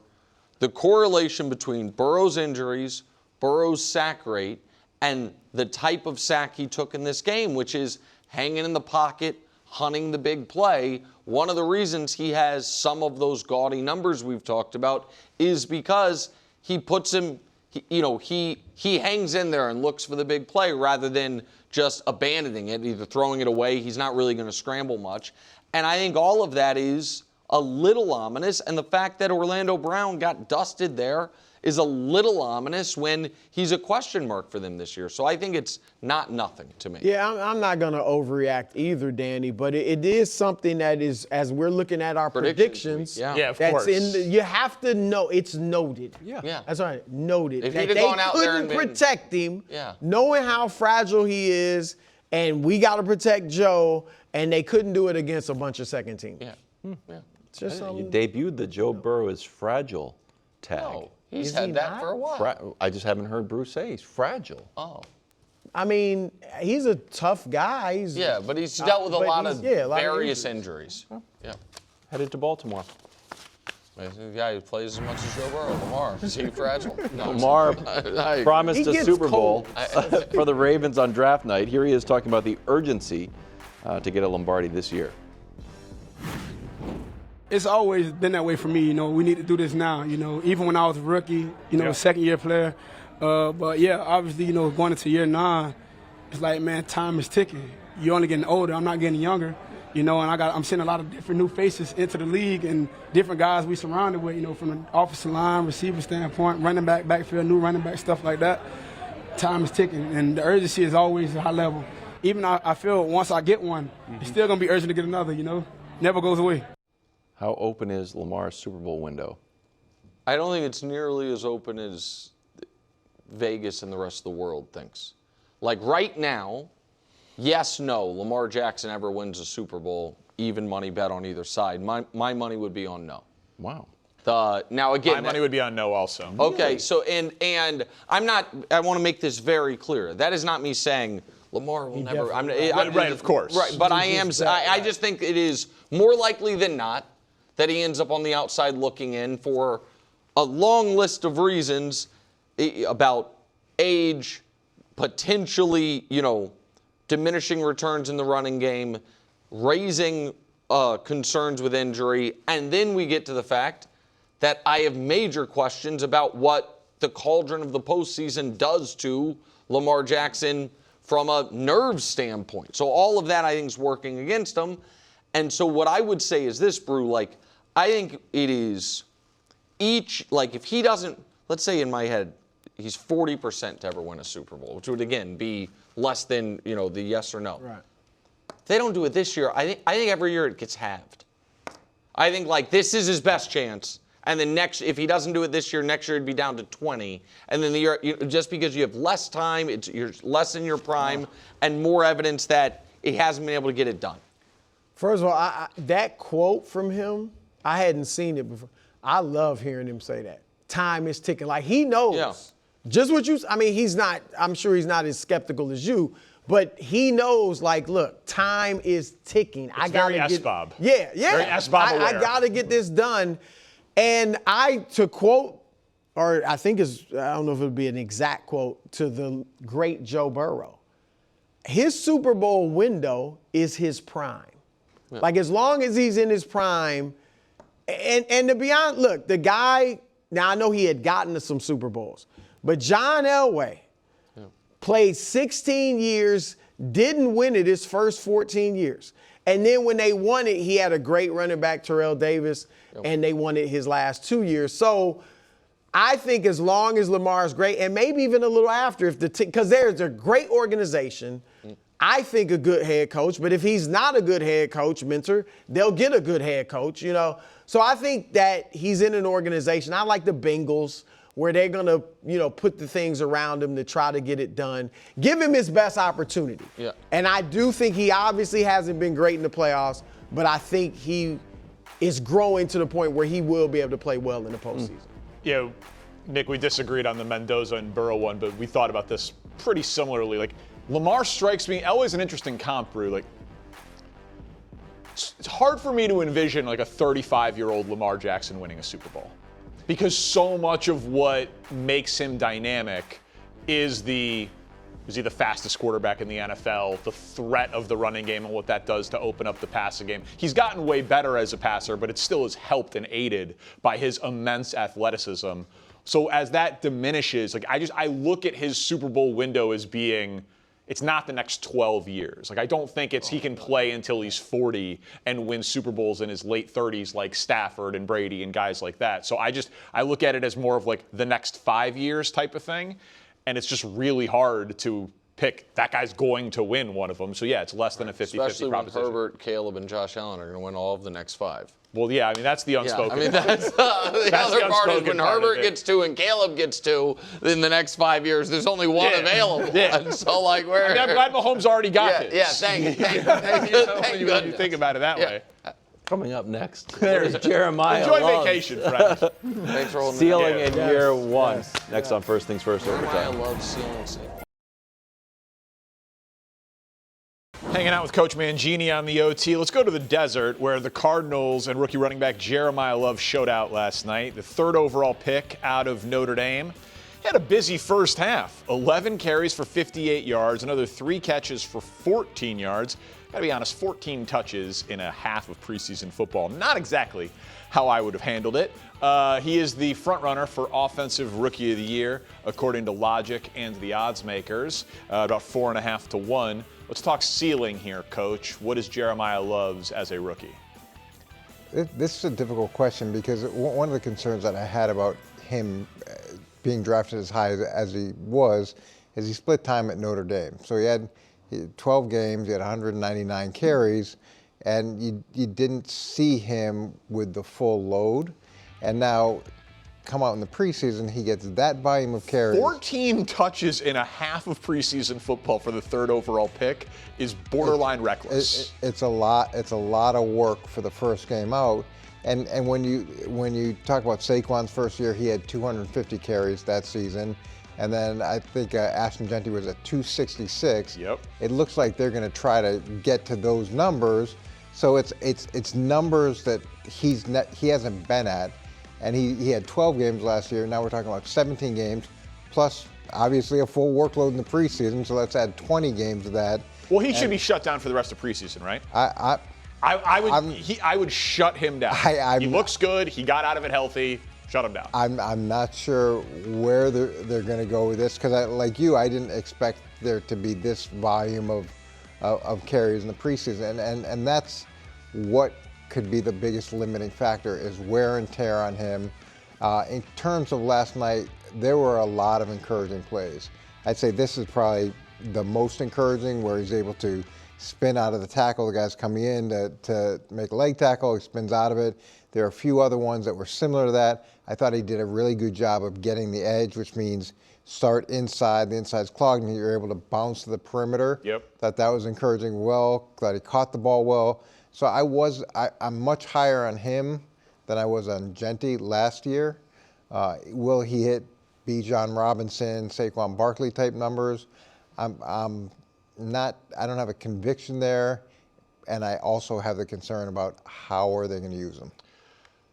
S1: the correlation between Burrow's injuries, Burrow's sack rate, and the type of sack he took in this game, which is hanging in the pocket, hunting the big play. One of the reasons he has some of those gaudy numbers we've talked about is because he puts him, he hangs in there and looks for the big play rather than just abandoning it, either throwing it away. He's not really going to scramble much. And I think all of that is a little ominous, and the fact that Orlando Brown got dusted there is a little ominous when he's a question mark for them this year. So I think it's not nothing to me.
S2: Yeah, I'm not going to overreact either, Danny, but it is something that is, as we're looking at our predictions,
S16: of course.
S2: You have to know, it's noted.
S1: Yeah.
S2: That's right, noted.
S1: If
S2: that
S1: he'd have gone out there and
S2: protect him, knowing how fragile he is, and we got to protect Joe, and they couldn't do it against a bunch of second teams.
S1: Yeah.
S3: You debuted the Joe Burrow is fragile tag.
S1: No, he's had that for a while.
S3: I just haven't heard Bruce say he's fragile.
S1: Oh.
S2: I mean, he's a tough guy.
S1: But he's dealt with a lot of various injuries. Yeah.
S3: Headed to Baltimore.
S1: The guy who plays as much as Joe Burrow, Lamar. Is he fragile? No,
S3: Lamar promised a Super Bowl for the Ravens on draft night. Here he is talking about the urgency to get a Lombardi this year.
S17: It's always been that way for me. We need to do this now. Even when I was a rookie, second-year player. But yeah, obviously, going into year 9, it's like, man, time is ticking. You're only getting older. I'm not getting younger. and I'm seeing a lot of different new faces into the league and different guys we surrounded with, from the offensive line, receiver standpoint, running back, backfield, new running back, stuff like that. Time is ticking, and the urgency is always a high level. Even I feel once I get one, it's still going to be urgent to get another, Never goes away.
S3: How open is Lamar's Super Bowl window?
S1: I don't think it's nearly as open as Vegas and the rest of the world thinks. Like right now, yes, no, Lamar Jackson ever wins a Super Bowl, even money bet on either side. My money would be on no.
S3: Wow.
S1: Now again,
S16: my money would be on no also.
S1: Okay, so and I want to make this very clear. That is not me saying Lamar will never.
S16: Right, of course.
S1: Right, but I just think it is more likely than not that he ends up on the outside looking in for a long list of reasons about age, potentially, diminishing returns in the running game, raising concerns with injury, and then we get to the fact that I have major questions about what the cauldron of the postseason does to Lamar Jackson from a nerve standpoint. So all of that, I think, is working against him. And so what I would say is this, Brew, I think it is if he doesn't, let's say in my head, he's 40% to ever win a Super Bowl, which would, again, be less than, the yes or no.
S2: Right.
S1: If they don't do it this year, I think every year it gets halved. I think, this is his best chance. And then if he doesn't do it this year, next year it'd be down to 20. And then the year, just because you have less time, you're less in your prime, and more evidence that he hasn't been able to get it done.
S2: First of all, that quote from him, I hadn't seen it before. I love hearing him say that. Time is ticking. He knows. Yeah. Just what I'm sure he's not as skeptical as you, but he knows, look, time is ticking.
S16: It's very S-Bob.
S2: Yeah.
S16: Very S-Bob aware.
S2: I got to get this done. And to quote, or I think I don't know if it would be an exact quote, to the great Joe Burrow, his Super Bowl window is his prime. Yeah. As long as he's in his prime, and to be honest, look, the guy, now I know he had gotten to some Super Bowls, but John Elway played 16 years, didn't win it his first 14 years. And then when they won it, he had a great running back, Terrell Davis, and they won it his last 2 years. So I think as long as Lamar is great, and maybe even a little after, because there's a great organization, I think a good head coach, but if he's not a good head coach, mentor, they'll get a good head coach, So I think that he's in an organization, I like the Bengals, where they're going to, put the things around him to try to get it done. Give him his best opportunity. Yeah. And I do think he obviously hasn't been great in the playoffs, but I think he is growing to the point where he will be able to play well in the postseason.
S16: Nick, we disagreed on the Mendoza and Burrow one, but we thought about this pretty similarly. Lamar strikes me, Elway's an interesting comp, Brew. It's hard for me to envision a 35-year-old Lamar Jackson winning a Super Bowl. Because so much of what makes him dynamic is he the fastest quarterback in the NFL, the threat of the running game and what that does to open up the passing game. He's gotten way better as a passer, but it still is helped and aided by his immense athleticism. So as that diminishes, I look at his Super Bowl window as being, it's not the next 12 years. I don't think he can play until he's 40 and win Super Bowls in his late 30s like Stafford and Brady and guys like that. So I look at it as more of the next 5 years type of thing. And it's just really hard to pick that guy's going to win one of them. So it's less than a 50-50 proposition.
S1: Especially when Herbert, Caleb, and Josh Allen are going to win all of the next 5.
S16: Well, that's the unspoken.
S1: That's the other part is when Herbert gets 2 and Caleb gets 2, in the next 5 years, there's only one available. And so, where...
S16: I'm glad Mahomes already got this.
S1: Yeah, thank you.
S16: When you think about it that way.
S3: Coming up next, there's Jeremiyah.
S16: Enjoy vacation, friends.
S1: Thanks for holding
S3: Sealing in year 1. Next on First Things First Overtime.
S1: Jeremiyah loves sealing.
S16: Hanging out with Coach Mangini on the OT. Let's go to the desert where the Cardinals and rookie running back Jeremiyah Love showed out last night. The 3rd overall pick out of Notre Dame. He had a busy first half. 11 carries for 58 yards, another 3 catches for 14 yards. Gotta be honest, 14 touches in a half of preseason football. Not exactly how I would have handled it. He is the front runner for Offensive Rookie of the Year, according to Logic and the odds makers, about 4.5 to 1. Let's talk ceiling here, Coach. What is Jeremiyah Love's as a rookie?
S8: This is a difficult question because one of the concerns that I had about him being drafted as high as he was is he split time at Notre Dame. So he had 12 games, he had 199 carries, and you didn't see him with the full load. And now, come out in the preseason, he gets that volume of carries.
S16: 14 touches in a half of preseason football for the 3rd overall pick is borderline reckless.
S8: It's a lot. It's a lot of work for the first game out. And when you talk about Saquon's first year, he had 250 carries that season. And then I think Ashton Jeanty was at 266.
S16: Yep.
S8: It looks like they're going to try to get to those numbers. So it's numbers that he hasn't been at. And he had 12 games last year. Now we're talking about 17 games, plus obviously a full workload in the preseason. So let's add 20 games of that.
S16: Well, he should be shut down for the rest of preseason, right? I would shut him down. He looks good. He got out of it healthy. Shut him down.
S8: I'm not sure where they're going to go with this because, like you, I didn't expect there to be this volume of carries in the preseason, and that's what could be the biggest limiting factor is wear and tear on him. In terms of last night, there were a lot of encouraging plays. I'd say this is probably the most encouraging where he's able to spin out of the tackle. The guy's coming in to make a leg tackle. He spins out of it. There are a few other ones that were similar to that. I thought he did a really good job of getting the edge, which means start inside. The inside's clogged and you're able to bounce to the perimeter.
S16: Yep.
S8: Thought that was encouraging well. Glad he caught the ball well. So I'm much higher on him than I was on Jeanty last year. Will he hit Bijan Robinson, Saquon Barkley type numbers? I'm not. I don't have a conviction there, and I also have the concern about how are they going to use him.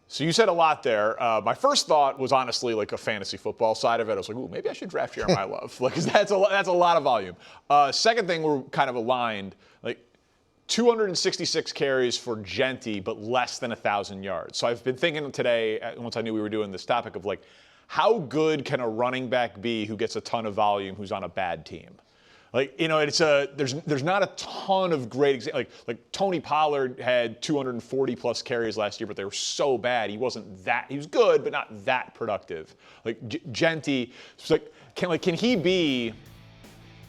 S16: So you said a lot there. My first thought was honestly like a fantasy football side of it. I was like, ooh, maybe I should draft Jeremiyah Love. Like, 'cause that's a lot of volume. Second thing, we're kind of aligned. Like, 266 carries for Jeanty, but less than 1,000 yards. So I've been thinking today, once I knew we were doing this topic, of like, how good can a running back be who gets a ton of volume who's on a bad team? Like, there's not a ton of great examples. Like Tony Pollard had 240 plus carries last year, but they were so bad. He was good, but not that productive. Like Jeanty, can he be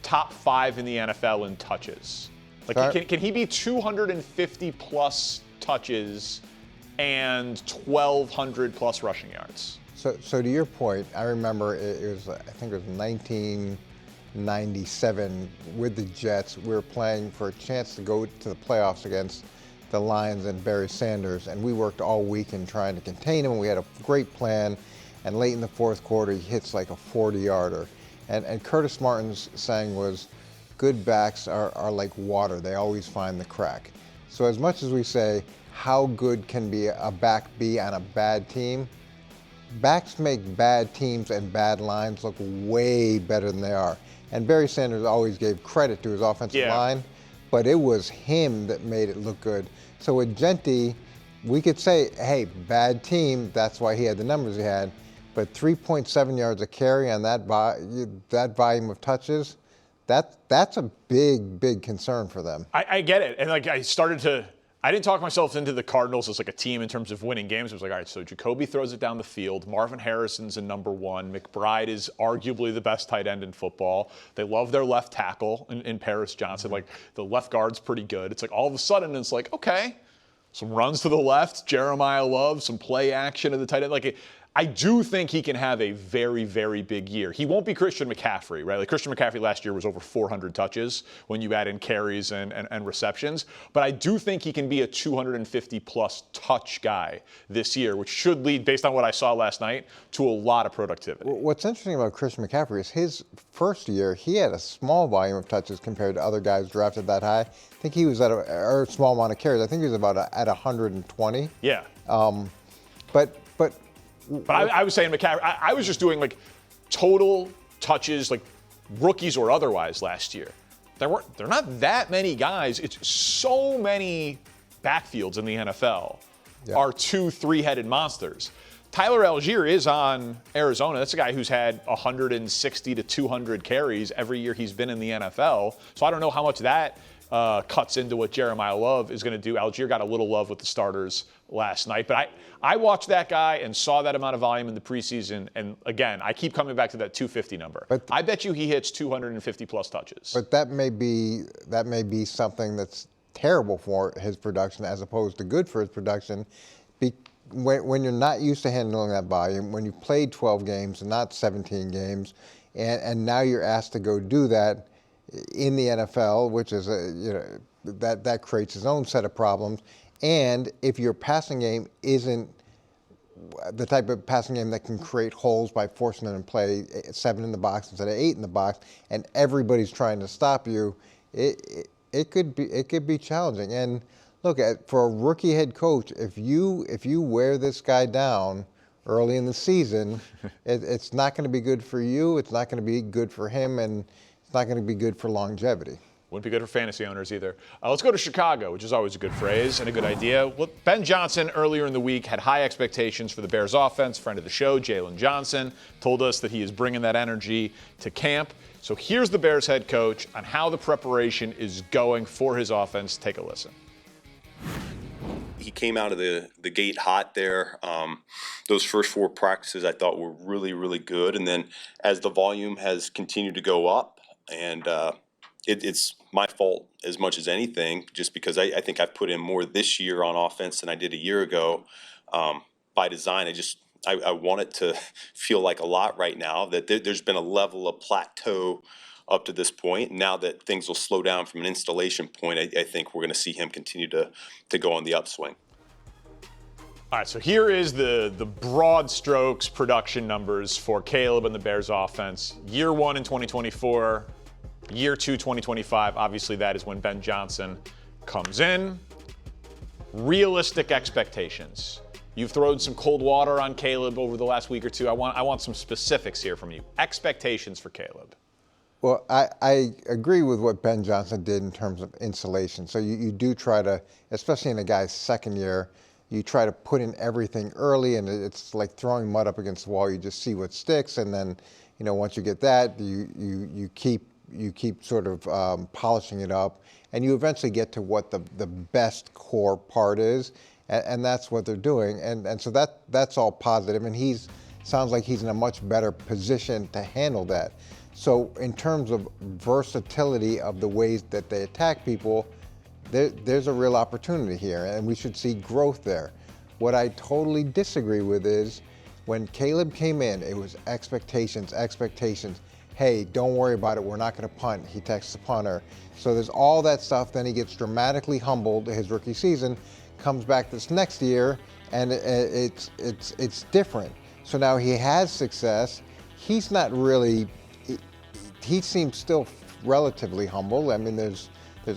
S16: top 5 in the NFL in touches? Like, can he be 250 plus touches and 1,200 plus rushing yards?
S8: So to your point, I remember I think it was 1997 with the Jets. We were playing for a chance to go to the playoffs against the Lions and Barry Sanders, and we worked all weekend trying to contain him. We had a great plan, and late in the fourth quarter, he hits like a 40-yarder. And Curtis Martin's saying was, good backs are like water. They always find the crack. So as much as we say, how good can a back be on a bad team? Backs make bad teams and bad lines look way better than they are. And Barry Sanders always gave credit to his offensive line, but it was him that made it look good. So with Jeanty, we could say, hey, bad team, that's why he had the numbers he had. But 3.7 yards a carry on that volume of touches, that's a big concern for them.
S16: I get it. And I didn't talk myself into the Cardinals as like a team in terms of winning games. It was like, all right, so Jacoby throws it down the field. Marvin Harrison's in number 1. McBride is arguably the best tight end in football. They love their left tackle in Paris Johnson. Like, the left guard's pretty good. It's like all of a sudden it's like, okay, some runs to the left, Jeremiyah Love, some play action at the tight end. Like, I do think he can have a very, very big year. He won't be Christian McCaffrey, right? Like, Christian McCaffrey last year was over 400 touches when you add in carries and receptions. But I do think he can be a 250-plus touch guy this year, which should lead, based on what I saw last night, to a lot of productivity.
S8: What's interesting about Christian McCaffrey is his first year, he had a small volume of touches compared to other guys drafted that high. I think he was at a small amount of carries. I think he was about at 120.
S16: Yeah.
S8: But
S16: I was saying McCaffrey, I was just doing like total touches, like rookies or otherwise last year. They're not that many guys. It's so many backfields in the NFL are 2-3-headed monsters. Tyler Algier is on Arizona. That's a guy who's had 160 to 200 carries every year he's been in the NFL. So I don't know how much that cuts into what Jeremiyah Love is going to do. Algier got a little love with the starters last night. But I watched that guy and saw that amount of volume in the preseason. And again, I keep coming back to that 250 number. But I bet you he hits 250 plus touches.
S8: But that may be something that's terrible for his production as opposed to good for his production. When you're not used to handling that volume, when you played 12 games and not 17 games, and now you're asked to go do that in the NFL, which is that creates its own set of problems. And if your passing game isn't the type of passing game that can create holes by forcing them to play 7 in the box instead of 8 in the box, and everybody's trying to stop you, it could be challenging. And look, for a rookie head coach, if you wear this guy down early in the season, it's not going to be good for you. It's not going to be good for him, and it's not going to be good for longevity.
S16: Wouldn't be good for fantasy owners either. Let's go to Chicago, which is always a good phrase and a good idea. Well, Ben Johnson earlier in the week had high expectations for the Bears offense. Friend of the show, Jalen Johnson, told us that he is bringing that energy to camp. So here's the Bears head coach on how the preparation is going for his offense. Take a listen.
S18: He came out of the gate hot there. Those first 4 practices I thought were really, really good. And then as the volume has continued to go up, and it's my fault as much as anything, just because I think I've put in more this year on offense than I did a year ago. By design, I want it to feel like a lot right now, that there's been a level of plateau up to this point. Now that things will slow down from an installation point, I think we're going to see him continue to go on the upswing.
S16: All right, so here is the broad strokes production numbers for Caleb and the Bears offense. Year 1 in 2024, year 2, 2025. Obviously, that is when Ben Johnson comes in. Realistic expectations. You've thrown some cold water on Caleb over the last week or two. I want some specifics here from you. Expectations for Caleb.
S8: Well, I agree with what Ben Johnson did in terms of insulation. So you do try to, especially in a guy's second year, you try to put in everything early, and it's like throwing mud up against the wall. You just see what sticks, and then, once you get that, you keep sort of polishing it up, and you eventually get to what the best core part is, and that's what they're doing. And so that's all positive, and sounds like he's in a much better position to handle that. So in terms of versatility of the ways that they attack people, there's a real opportunity here, and we should see growth there. What I totally disagree with is when Caleb came in, it was expectations. Hey, don't worry about it. We're not going to punt. He texts the punter. So there's all that stuff. Then he gets dramatically humbled his rookie season, comes back this next year, and it's different. So now he has success. He's not really. He seems still relatively humble. I mean, there's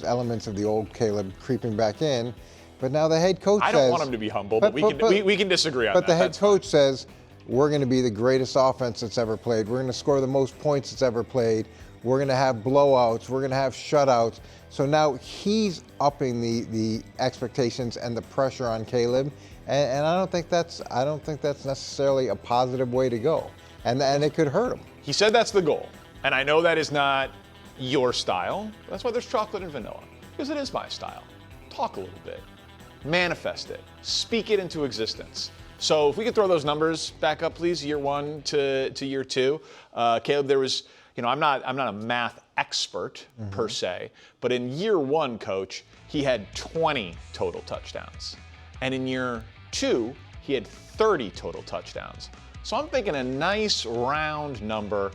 S8: elements of the old Caleb creeping back in, but now the head coach says.
S16: I don't want him to be humble, but we can disagree on that.
S8: But the head coach says, we're going to be the greatest offense that's ever played. We're going to score the most points that's ever played. We're going to have blowouts. We're going to have shutouts. So now he's upping the expectations and the pressure on Caleb, and I don't think that's necessarily a positive way to go, and it could hurt him.
S16: He said that's the goal. And I know that is not your style. That's why there's chocolate and vanilla, because it is my style. Talk a little bit, manifest it, speak it into existence. So if we could throw those numbers back up, please, year 1 to year 2. Caleb, there was, I'm not a math expert per se, but in year 1, coach, he had 20 total touchdowns. And in year 2, he had 30 total touchdowns. So I'm thinking a nice round number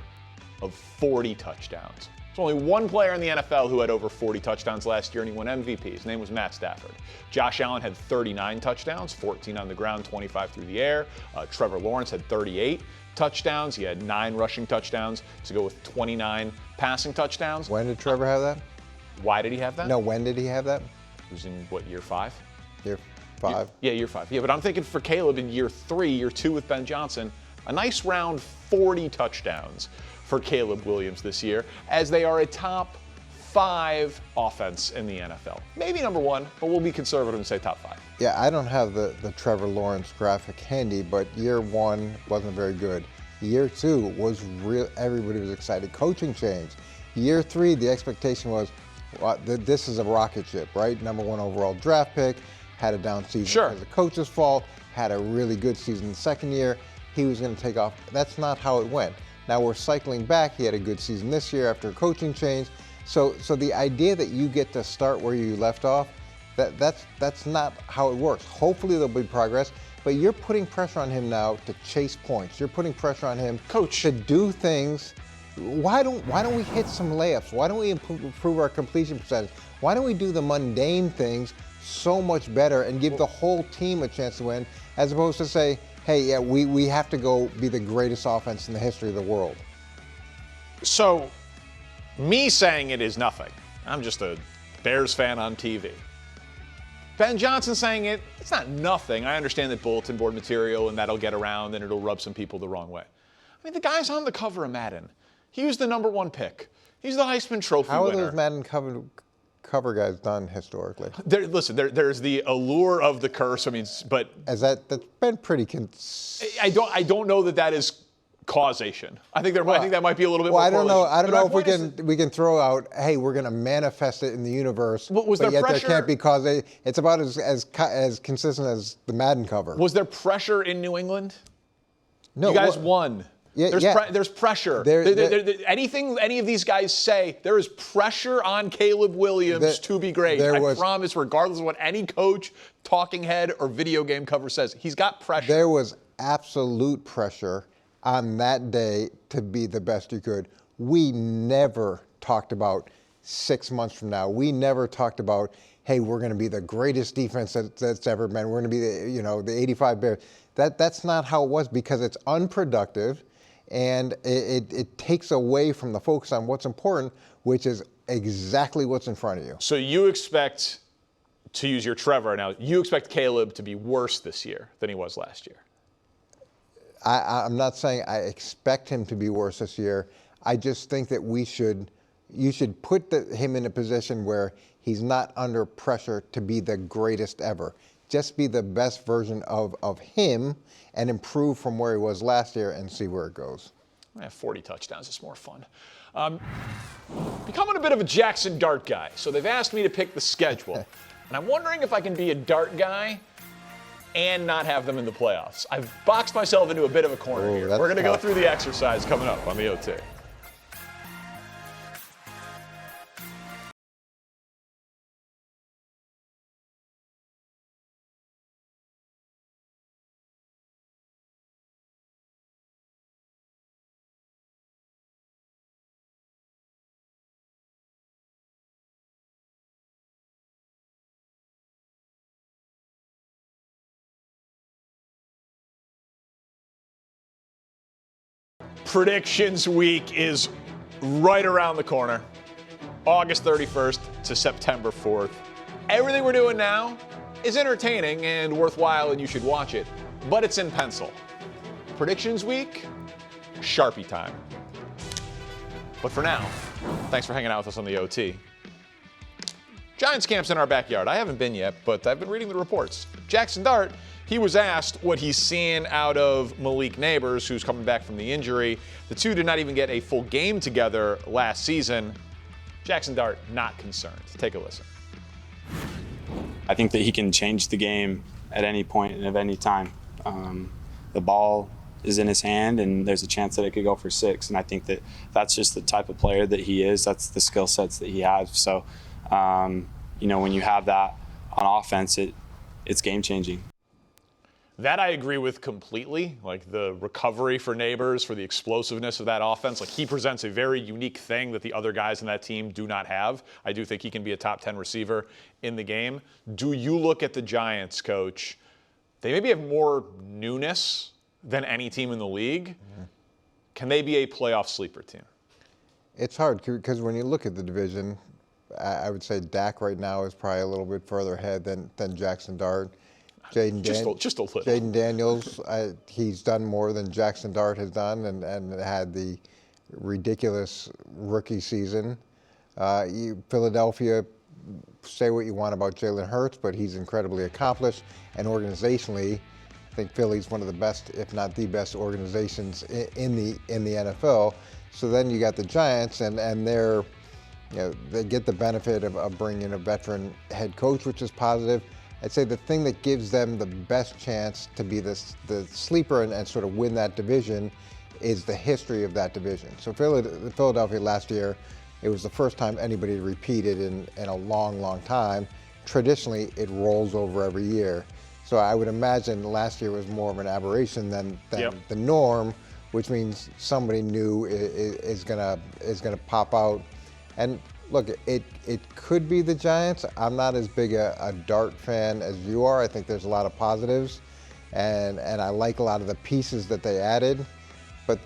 S16: of 40 touchdowns. There's only one player in the NFL who had over 40 touchdowns last year, and he won MVP. His name was Matt Stafford. Josh Allen had 39 touchdowns, 14 on the ground, 25 through the air. Trevor Lawrence had 38 touchdowns. He had 9 rushing touchdowns to go with 29 passing touchdowns.
S8: When did Trevor have that?
S16: Why did he have that?
S8: No, when did he have that?
S16: He was in, year 5?
S8: Year 5?
S16: Year 5. Yeah, but I'm thinking for Caleb in year 3, year 2 with Ben Johnson, a nice round 40 touchdowns for Caleb Williams this year, as they are a top 5 offense in the NFL. Maybe number 1, but we'll be conservative and say top 5.
S8: Yeah, I don't have the Trevor Lawrence graphic handy, but year 1 wasn't very good. Year 2 was real. Everybody was excited. Coaching change. Year 3, the expectation was, well, this is a rocket ship, right? Number 1 overall draft pick, had a down season because of the coach's fault, had a really good season the second year. He was going to take off. That's not how it went. Now we're cycling back. He had a good season this year after a coaching change. So the idea that you get to start where you left off, that's not how it works. Hopefully there'll be progress, but you're putting pressure on him now to chase points. You're putting pressure on him, Coach, to do things. Why don't we hit some layups? Why don't we improve our completion percentage? Why don't we do the mundane things so much better and give the whole team a chance to win, as opposed to say, hey, yeah, we have to go be the greatest offense in the history of the world?
S16: So, me saying it is nothing. I'm just a Bears fan on TV. Ben Johnson saying it's not nothing. I understand that bulletin board material and that'll get around and it'll rub some people the wrong way. I mean, the guy's on the cover of Madden. He was the number 1 pick. He's the Heisman Trophy winner.
S8: How are those Madden cover guys done historically?
S16: There's the allure of the curse. I mean, but
S8: that's been pretty.
S16: I don't know that is causation. I think that might be a little bit more.
S8: I don't know. I don't know if we can throw out, hey, we're going to manifest it in the universe. But yet there can't be causation. It's about as consistent as the Madden cover.
S16: Was there pressure in New England?
S8: No.
S16: You guys won.
S8: Yeah,
S16: there's pressure. Anything any of these guys say, there is pressure on Caleb Williams to be great. I promise, regardless of what any coach, talking head, or video game cover says, he's got pressure.
S8: There was absolute pressure on that day to be the best you could. We never talked about 6 months from now. We never talked about, hey, we're going to be the greatest defense that's ever been. We're going to be the 85 Bears. That's not how it was, because it's unproductive, and it takes away from the focus on what's important, which is exactly what's in front of you.
S16: So you expect, to use your Trevor now, you expect Caleb to be worse this year than he was last year?
S8: I'm not saying I expect him to be worse this year. I just think that you should put him in a position where he's not under pressure to be the greatest ever. Just be the best version of him and improve from where he was last year and see where it goes.
S16: 40 touchdowns is more fun. Becoming a bit of a Jackson Dart guy. So they've asked me to pick the schedule. And I'm wondering if I can be a Dart guy and not have them in the playoffs. I've boxed myself into a bit of a corner here. We're going to go through the exercise coming up on the OT. Predictions week is right around the corner. August 31st to September 4th. Everything we're doing now is entertaining and worthwhile, and you should watch it, but it's in pencil. Predictions week, Sharpie time. But for now, thanks for hanging out with us on the OT. Giants camp's in our backyard. I haven't been yet, but I've been reading the reports. Jackson Dart, he was asked what he's seeing out of Malik Neighbors, who's coming back from the injury. The two did not even get a full game together last season. Jackson Dart, not concerned. Take a listen.
S19: I think that he can change the game at any point and at any time. The ball is in his hand, and there's a chance that it could go for 6. And I think that that's just the type of player that he is. That's the skill sets that he has. So, when you have that on offense, it's game-changing.
S16: That I agree with completely. Like the recovery for Neighbors, for the explosiveness of that offense. Like he presents a very unique thing that the other guys in that team do not have. I do think he can be a top 10 receiver in the game. Do you look at the Giants, Coach? They maybe have more newness than any team in the league. Mm-hmm. Can they be a playoff sleeper team?
S8: It's hard because when you look at the division, I would say Dak right now is probably a little bit further ahead than Jackson Dart.
S16: Just a little.
S8: Jayden Daniels, he's done more than Jackson Dart has done and had the ridiculous rookie season. Philadelphia, say what you want about Jalen Hurts, but he's incredibly accomplished. And organizationally, I think Philly's one of the best, if not the best, organizations in the NFL. So then you got the Giants, and they're, they get the benefit of bringing in a veteran head coach, which is positive. I'd say the thing that gives them the best chance to be the sleeper and sort of win that division is the history of that division. So Philadelphia last year, it was the first time anybody repeated in a long, long time. Traditionally, it rolls over every year. So I would imagine last year was more of an aberration than the norm, which means somebody new is gonna pop out. And look, it could be the Giants. I'm not as big a Dart fan as you are. I think there's a lot of positives, and I like a lot of the pieces that they added, but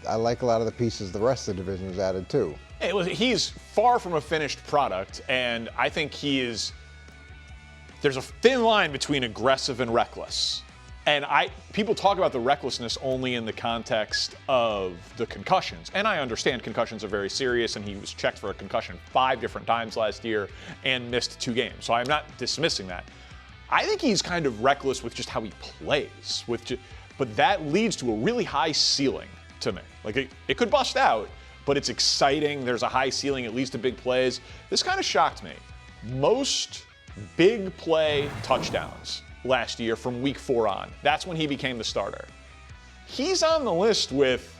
S8: I like a lot of the pieces the rest of the division has added too.
S16: He's far from a finished product, and I think there's a thin line between aggressive and reckless. And people talk about the recklessness only in the context of the concussions. And I understand concussions are very serious, and he was checked for a concussion 5 different times last year and missed 2 games. So I'm not dismissing that. I think he's kind of reckless with just how he plays. But that leads to a really high ceiling to me. Like it could bust out, but it's exciting. There's a high ceiling, it leads to big plays. This kind of shocked me. Most big play touchdowns last year from week 4 on. That's when he became the starter. He's on the list with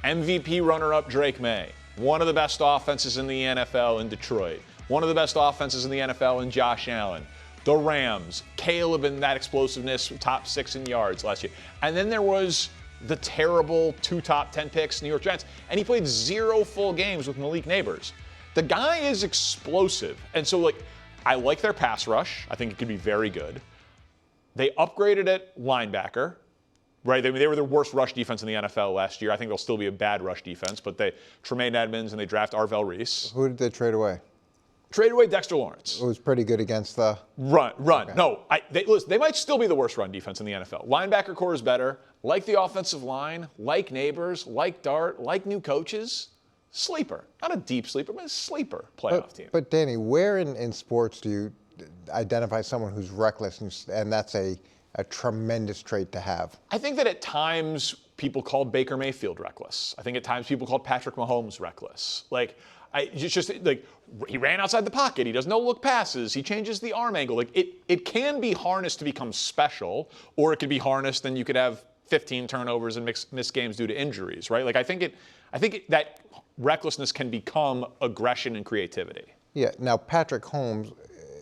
S16: MVP runner-up Drake May, one of the best offenses in the NFL in Detroit, one of the best offenses in the NFL in Josh Allen, the Rams, Caleb and that explosiveness, top 6 in yards last year. And then there was the terrible 2 top 10 picks, New York Giants, and he played 0 full games with Malik Neighbors. The guy is explosive. And so, I like their pass rush. I think it could be very good. They upgraded at linebacker, right? They were the worst rush defense in the NFL last year. I think they'll still be a bad rush defense, but Tremaine Edmonds and they draft Arvell Reese.
S8: Who did they trade away?
S16: Traded away Dexter Lawrence.
S8: It was pretty good against the
S16: run.
S8: Okay.
S16: No, they might still be the worst run defense in the NFL. Linebacker core is better. Like the offensive line, like Neighbors, like Dart, like new coaches. Sleeper. Not a deep sleeper, but a sleeper playoff team.
S8: But Danny, where in sports do you identify someone who's reckless, and that's a tremendous trait to have?
S16: I think that at times people called Baker Mayfield reckless. I think at times people called Patrick Mahomes reckless. He ran outside the pocket. He does no-look passes. He changes the arm angle. It can be harnessed to become special, or it could be harnessed and you could have 15 turnovers and miss games due to injuries, right? I think that recklessness can become aggression and creativity.
S8: Yeah. Now Patrick Mahomes.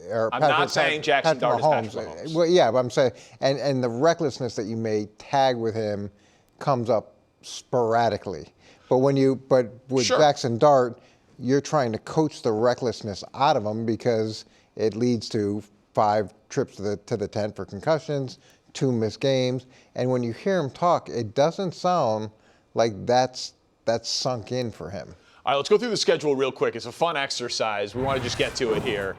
S16: I'm not saying Jackson Dart is Patrick Mahomes.
S8: Well, yeah, but I'm saying, and the recklessness that you may tag with him comes up sporadically. But with Jackson Dart, you're trying to coach the recklessness out of him because it leads to 5 trips to the tent for concussions, 2 missed games, and when you hear him talk, it doesn't sound like that's sunk in for him.
S16: All right, let's go through the schedule real quick. It's a fun exercise. We want to just get to it here.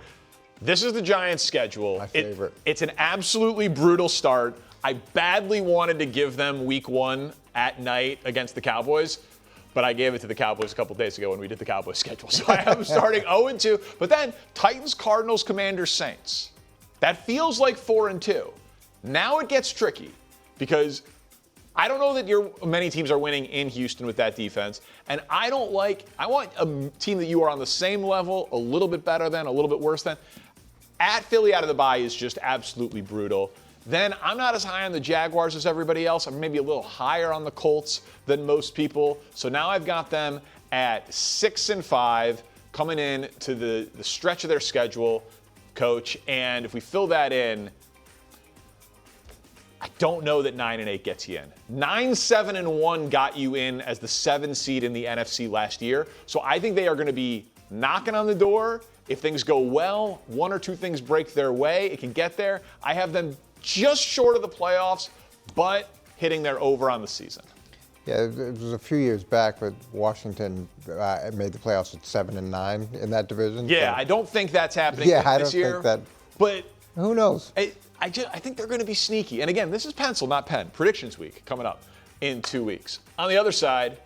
S16: This is the Giants' schedule.
S8: My favorite.
S16: It's an absolutely brutal start. I badly wanted to give them week 1 at night against the Cowboys, but I gave it to the Cowboys a couple days ago when we did the Cowboys schedule. So I am starting 0-2. But then Titans, Cardinals, Commanders, Saints. That feels like 4-2. Now it gets tricky because I don't know that many teams are winning in Houston with that defense. And I want a team that you are on the same level, a little bit better than, a little bit worse than. At Philly out of the bye is just absolutely brutal. Then I'm not as high on the Jaguars as everybody else. I'm maybe a little higher on the Colts than most people. So now I've got them at 6-5 coming in to the stretch of their schedule, Coach. And if we fill that in, I don't know that 9-8 gets you in. 9-7-1 got you in as the 7 seed in the NFC last year. So I think they are going to be knocking on the door. If things go well, 1 or 2 things break their way, it can get there. I have them just short of the playoffs, but hitting their over on the season.
S8: Yeah, it was a few years back, but Washington made the playoffs at 7-9 in that division.
S16: Yeah, I don't think that's happening this year.
S8: Think that.
S16: But
S8: who knows?
S16: I think they're going to be sneaky. And again, this is pencil, not pen. Predictions week coming up in 2 weeks. On the other side,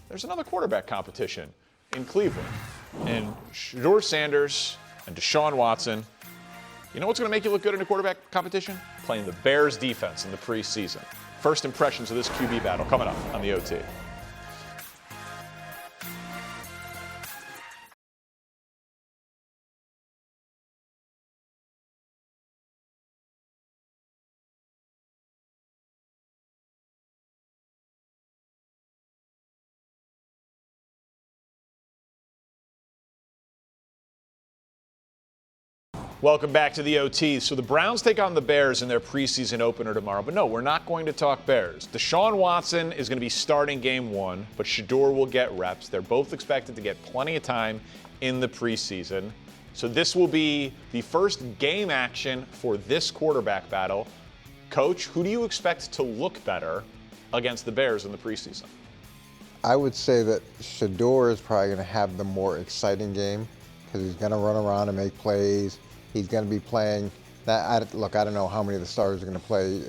S16: there's another quarterback competition in Cleveland. And Shedeur Sanders And Deshaun Watson, you know what's going to make you look good in a quarterback competition? Playing the Bears defense in the preseason. First impressions of this QB battle coming up on the OT. Welcome back to the OT. So the Browns take on the Bears in their preseason opener tomorrow. But no, we're not going to talk Bears. Deshaun Watson is going to be starting game 1, but Shedeur will get reps. They're both expected to get plenty of time in the preseason. So this will be the first game action for this quarterback battle. Coach, who do you expect to look better against the Bears in the preseason?
S8: I would say that Shedeur is probably going to have the more exciting game because he's going to run around and make plays. He's going to be playing. Look, I don't know how many of the starters are going to play,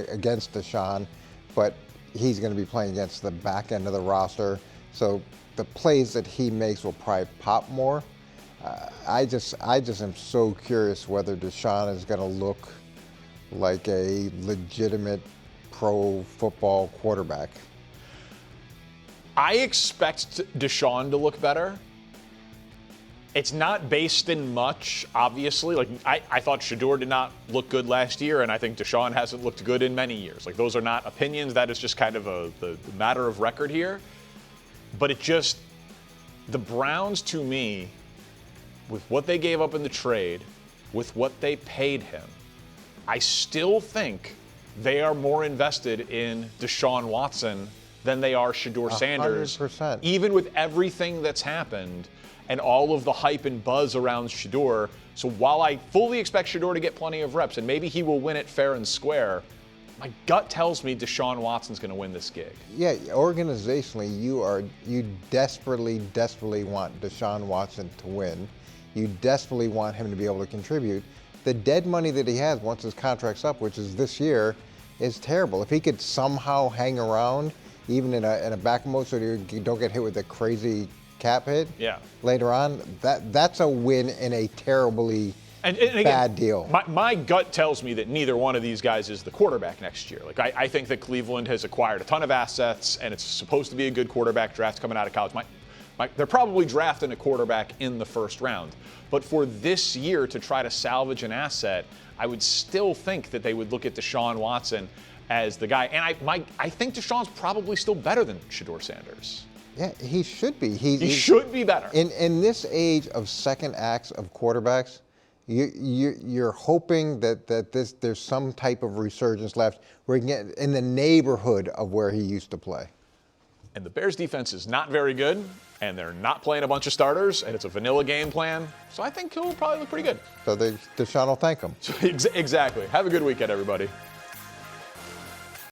S8: against Deshaun, but he's going to be playing against the back end of the roster. So the plays that he makes will probably pop more. I just am so curious whether Deshaun is going to look like a legitimate pro football quarterback.
S16: I expect Deshaun to look better. It's not based in much, obviously. Like I thought Shedeur did not look good last year, and I think Deshaun hasn't looked good in many years. Like those are not opinions. That is just kind of the matter of record here. But the Browns, to me, with what they gave up in the trade, with what they paid him, I still think they are more invested in Deshaun Watson than they are Shedeur Sanders.
S8: 100%.
S16: Even with everything that's happened and all of the hype and buzz around Shedeur. So while I fully expect Shedeur to get plenty of reps, and maybe he will win it fair and square, my gut tells me Deshaun Watson's going to win this gig.
S8: Yeah, organizationally, you desperately want Deshaun Watson to win. You desperately want him to be able to contribute. The dead money that he has once his contract's up, which is this year, is terrible. If he could somehow hang around, even in a back mode, so you don't get hit with a crazy cap hit later on, that's a win in a terribly
S16: and again,
S8: bad deal.
S16: My gut tells me that neither one of these guys is the quarterback next year. Like I think that Cleveland has acquired a ton of assets, and it's supposed to be a good quarterback draft coming out of college. They're probably drafting a quarterback in the first round. But for this year to try to salvage an asset, I would still think that they would look at Deshaun Watson as the guy. And I think Deshaun's probably still better than Shedeur Sanders.
S8: Yeah, he should be. He
S16: should be better.
S8: In this age of second acts of quarterbacks, you're hoping that there's some type of resurgence left where he can get in the neighborhood of where he used to play.
S16: And the Bears defense is not very good, and they're not playing a bunch of starters, and it's a vanilla game plan. So I think he'll probably look pretty good.
S8: So Deshaun will thank him.
S16: Exactly. Have a good weekend, everybody.